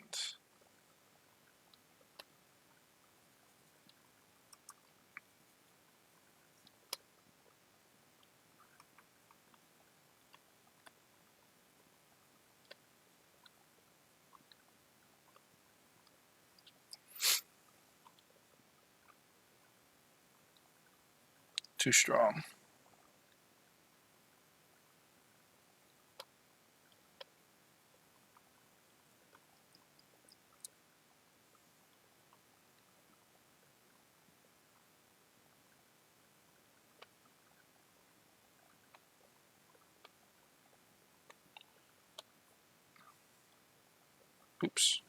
Too strong. Oops.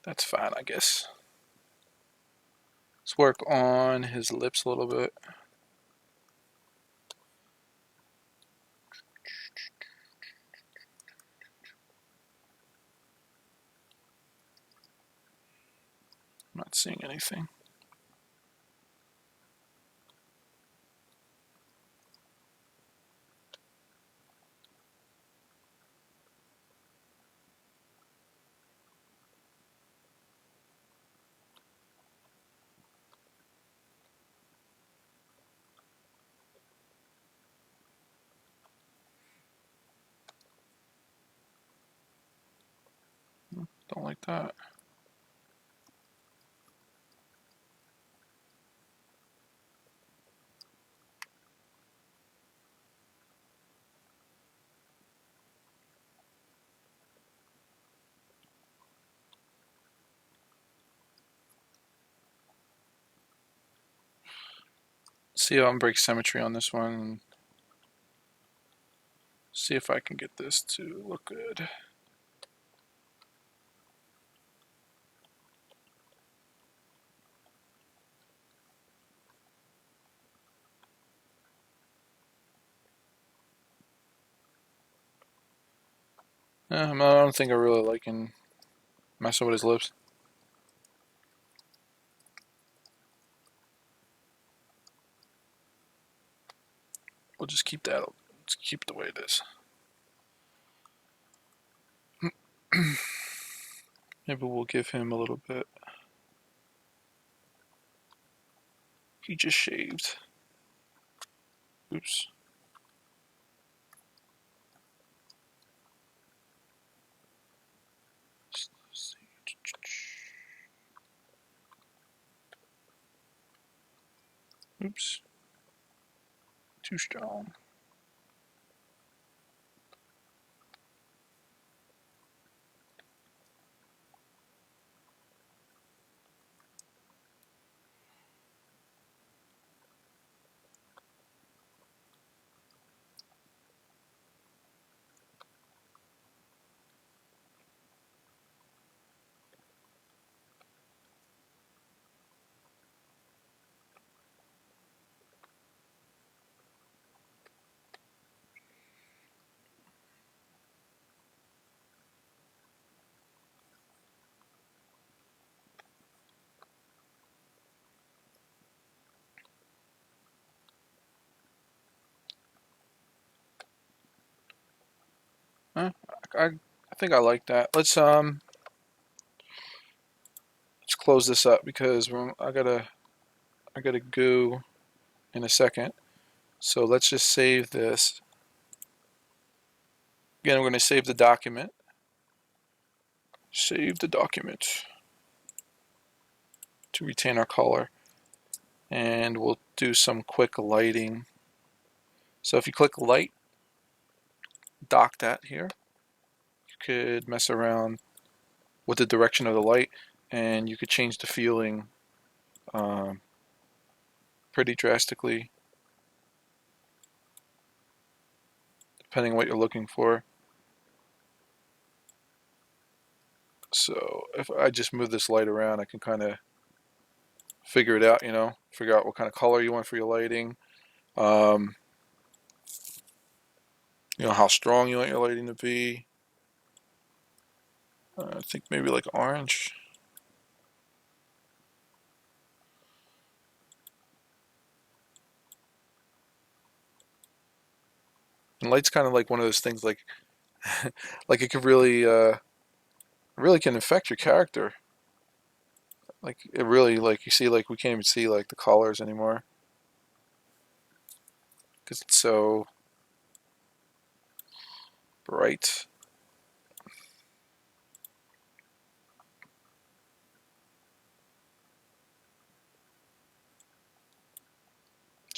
That's fine, I guess. Let's work on his lips a little bit. I'm not seeing anything. Don't like that. See how I'm break symmetry on this one. And see if I can get this to look good. I don't think I really like messing with his lips. We'll just keep that. Let's keep it the way it is. Maybe we'll give him a little bit. He just shaved. Oops. Oops. Too strong. Huh? I think I like that. Let's close this up because I gotta go in a second. So let's just save this. Again, I'm going to save the document. Save the document to retain our color. And we'll do some quick lighting. So if you click light, dock that here. You could mess around with the direction of the light and you could change the feeling um, pretty drastically depending on what you're looking for. So if I just move this light around, I can kind of figure it out, figure out what kind of color you want for your lighting. Um, how strong you want your lighting to be. I think maybe like orange. And light's kind of like one of those things like like it could really can affect your character. Like it really like you see like we can't even see like the colors anymore because it's so bright.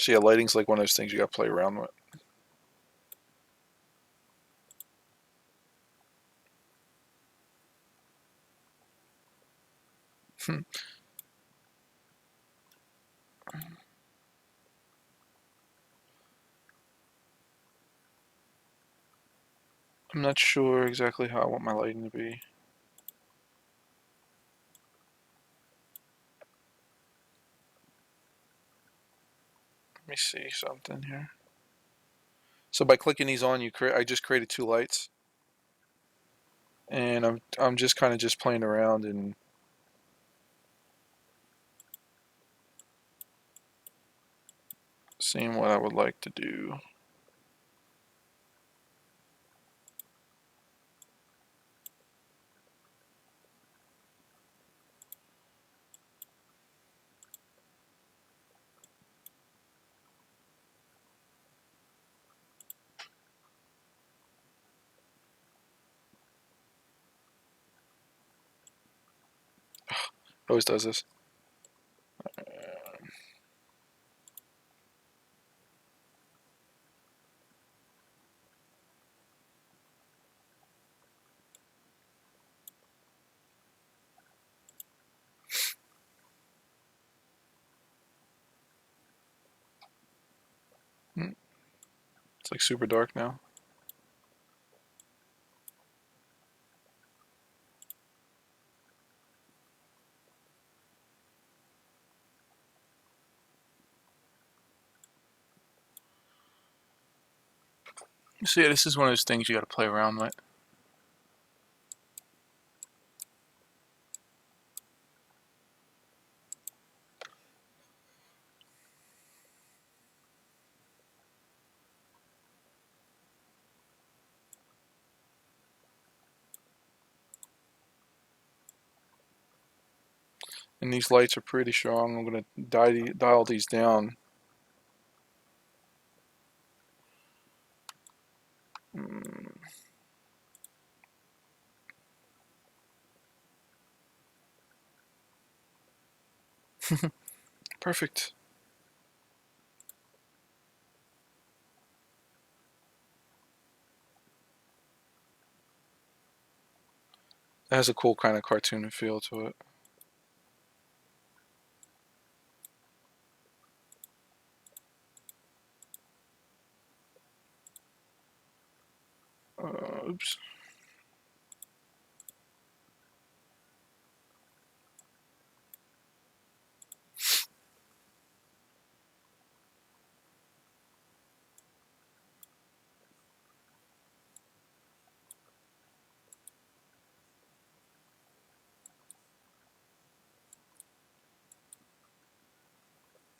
So yeah, lighting's like one of those things you got to play around with. Hmm. I'm not sure exactly how I want my lighting to be. Let me see something here. So by clicking these on, I just created two lights, and I'm just kind of just playing around and seeing what I would like to do. Always does this. Hmm. It's like super dark now. So yeah, this is one of those things you got to play around with. And these lights are pretty strong. I'm gonna dial these down. Mm. Perfect. It has a cool kind of cartoon feel to it. Oops.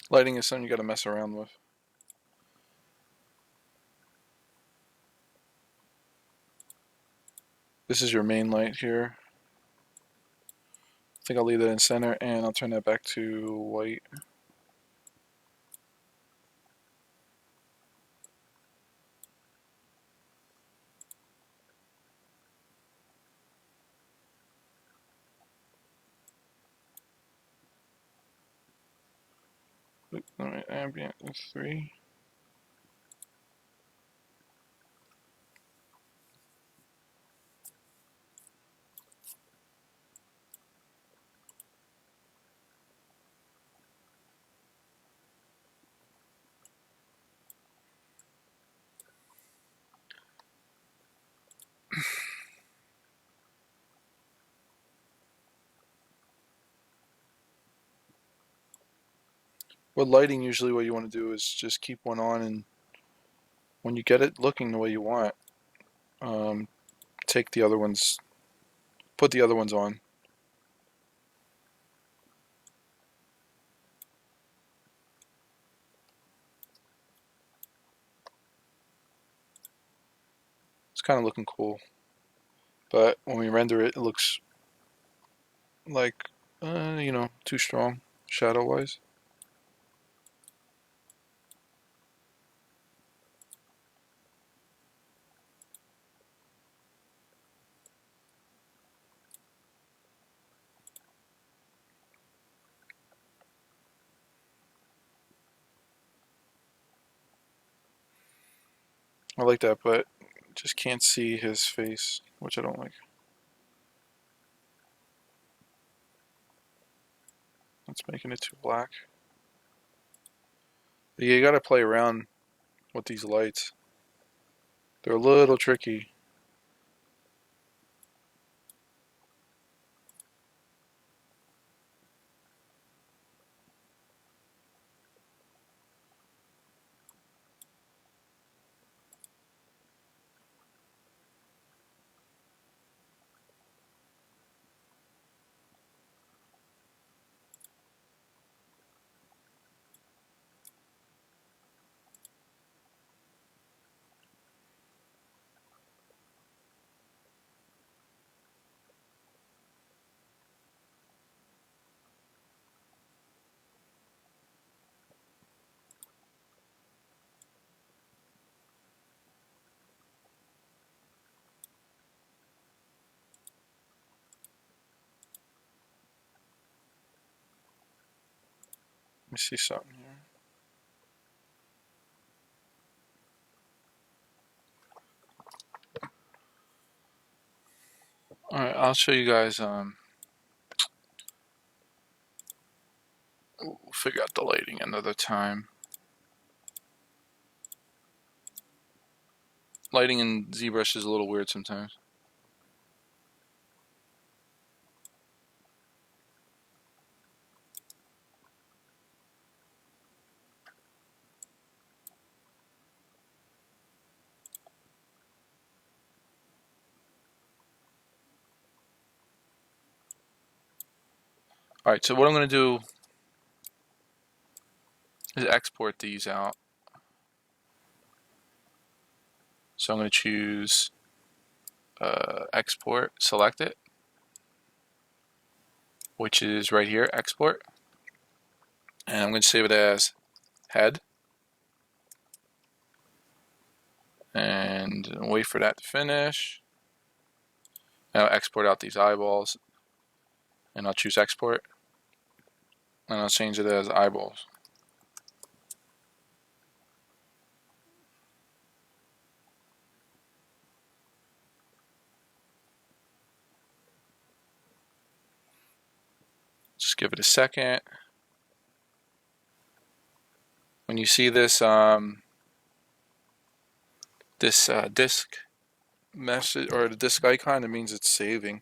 Lighting is something you got to mess around with. This is your main light here. I think I'll leave that in center, and I'll turn that back to white. Alright, ambient is 3. With lighting, usually what you want to do is just keep one on, and when you get it looking the way you want, um, take the other ones, put the other ones on. It's kind of looking cool, but when we render it, it looks like, too strong shadow wise. I like that, but just can't see his face, which I don't like. It's making it too black. Yeah, you gotta play around with these lights. They're a little tricky. Let me see something here. Alright, I'll show you guys, we'll figure out the lighting another time. Lighting in ZBrush is a little weird sometimes. Alright, so what I'm going to do is export these out. So I'm going to choose export, select it, which is right here, export. And I'm going to save it as head. And wait for that to finish. And I'll export out these eyeballs. And I'll choose export. And I'll change it as eyeballs. Just give it a second. When you see this disk message or the disk icon, it means it's saving.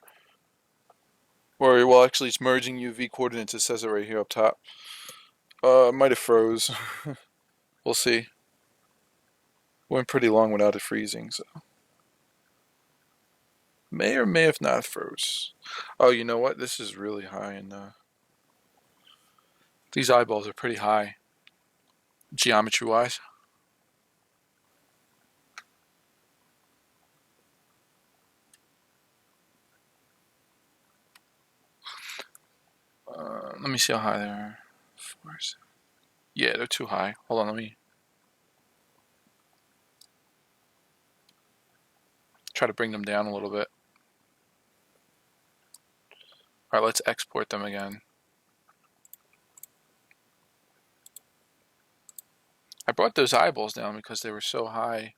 Or well, actually, it's merging UV coordinates. It says it right here up top. It might have froze. We'll see. Went pretty long without it freezing, so may or may have not froze. Oh, you know what? This is really high, and these eyeballs are pretty high, geometry-wise. Let me see how high they are. Yeah, they're too high. Hold on, let me try to bring them down a little bit. All right, let's export them again. I brought those eyeballs down because they were so high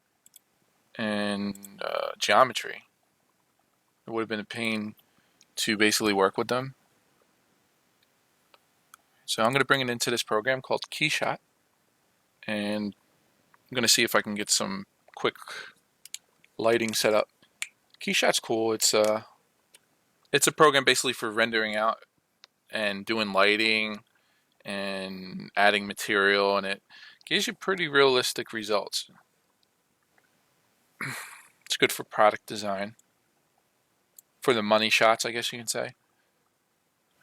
in geometry. It would have been a pain to basically work with them. So I'm going to bring it into this program called Keyshot, and I'm going to see if I can get some quick lighting set up. Keyshot's cool. It's a program basically for rendering out and doing lighting and adding material, and it gives you pretty realistic results. It's good for product design, for the money shots, I guess you can say.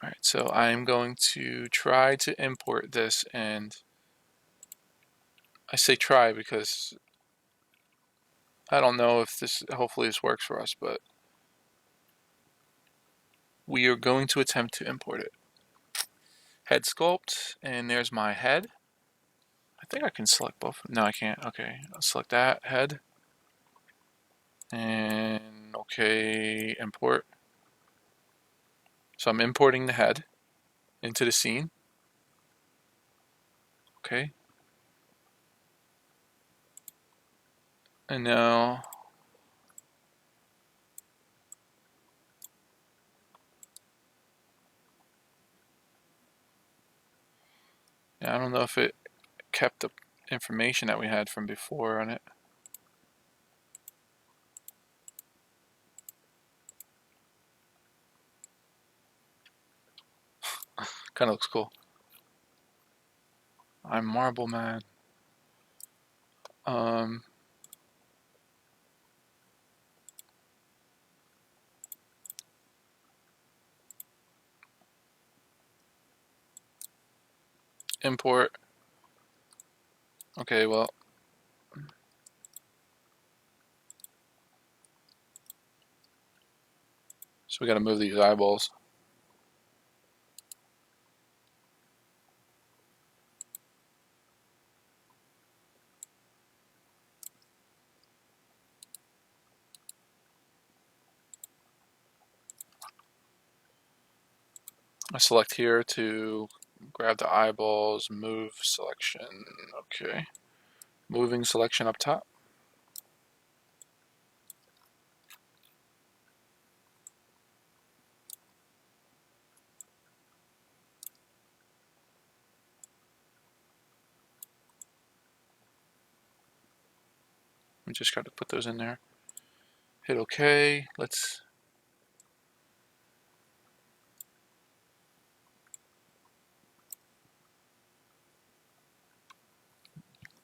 All right, so I'm going to try to import this, and I say try because I don't know if this, hopefully this works for us, but we are going to attempt to import it. Head sculpt, and there's my head. I think I can select both. No, I can't. Okay, I'll select that head. And okay, import. So I'm importing the head into the scene. Okay. I know. Yeah, I don't know if it kept the information that we had from before on it. Kind of looks cool. I'm Marble Man. Um, import. Okay, well, so we got to move these eyeballs. I select here to grab the eyeballs, move selection. Okay. Moving selection up top. We just got to put those in there. Hit OK. Let's.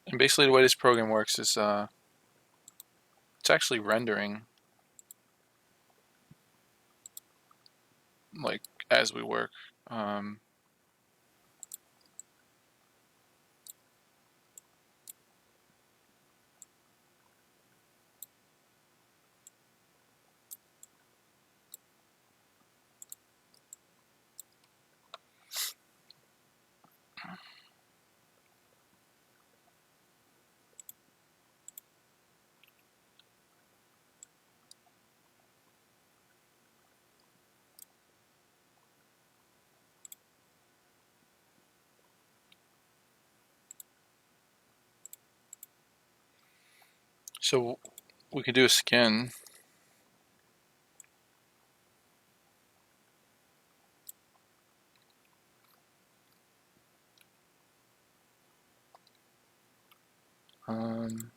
And basically, the way this program works is it's actually rendering like as we work. Um, so we could do a skin. Um,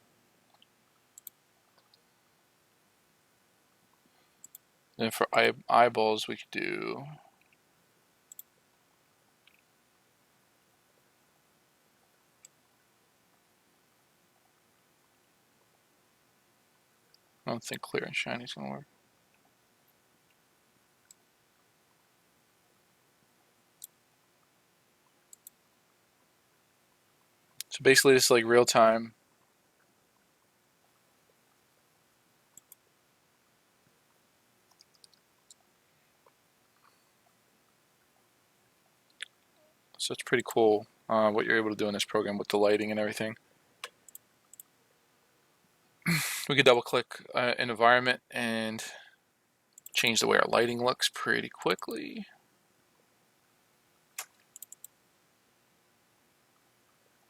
then for eyeballs, we could do. I don't think clear and shiny is gonna work. So basically, it's like real time. So it's pretty cool what you're able to do in this program with the lighting and everything. We could double click an environment and change the way our lighting looks pretty quickly.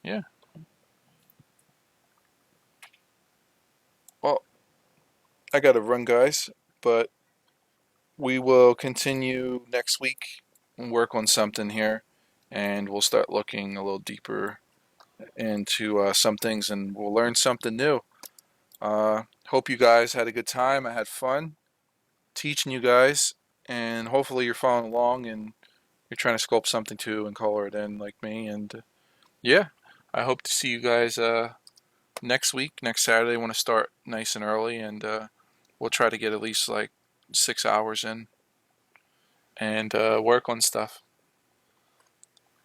Yeah. Well, I got to run, guys, but we will continue next week and work on something here, and we'll start looking a little deeper into some things, and we'll learn something new. Hope you guys had a good time. I had fun teaching you guys, and hopefully you're following along and you're trying to sculpt something too and color it in like me. And yeah, I hope to see you guys next week, next Saturday. I want to start nice and early, and we'll try to get at least like 6 hours in and work on stuff.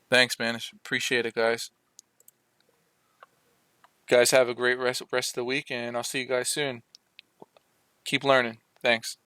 Thanks, man. Appreciate it, guys. Guys, have a great rest of the week, and I'll see you guys soon. Keep learning. Thanks.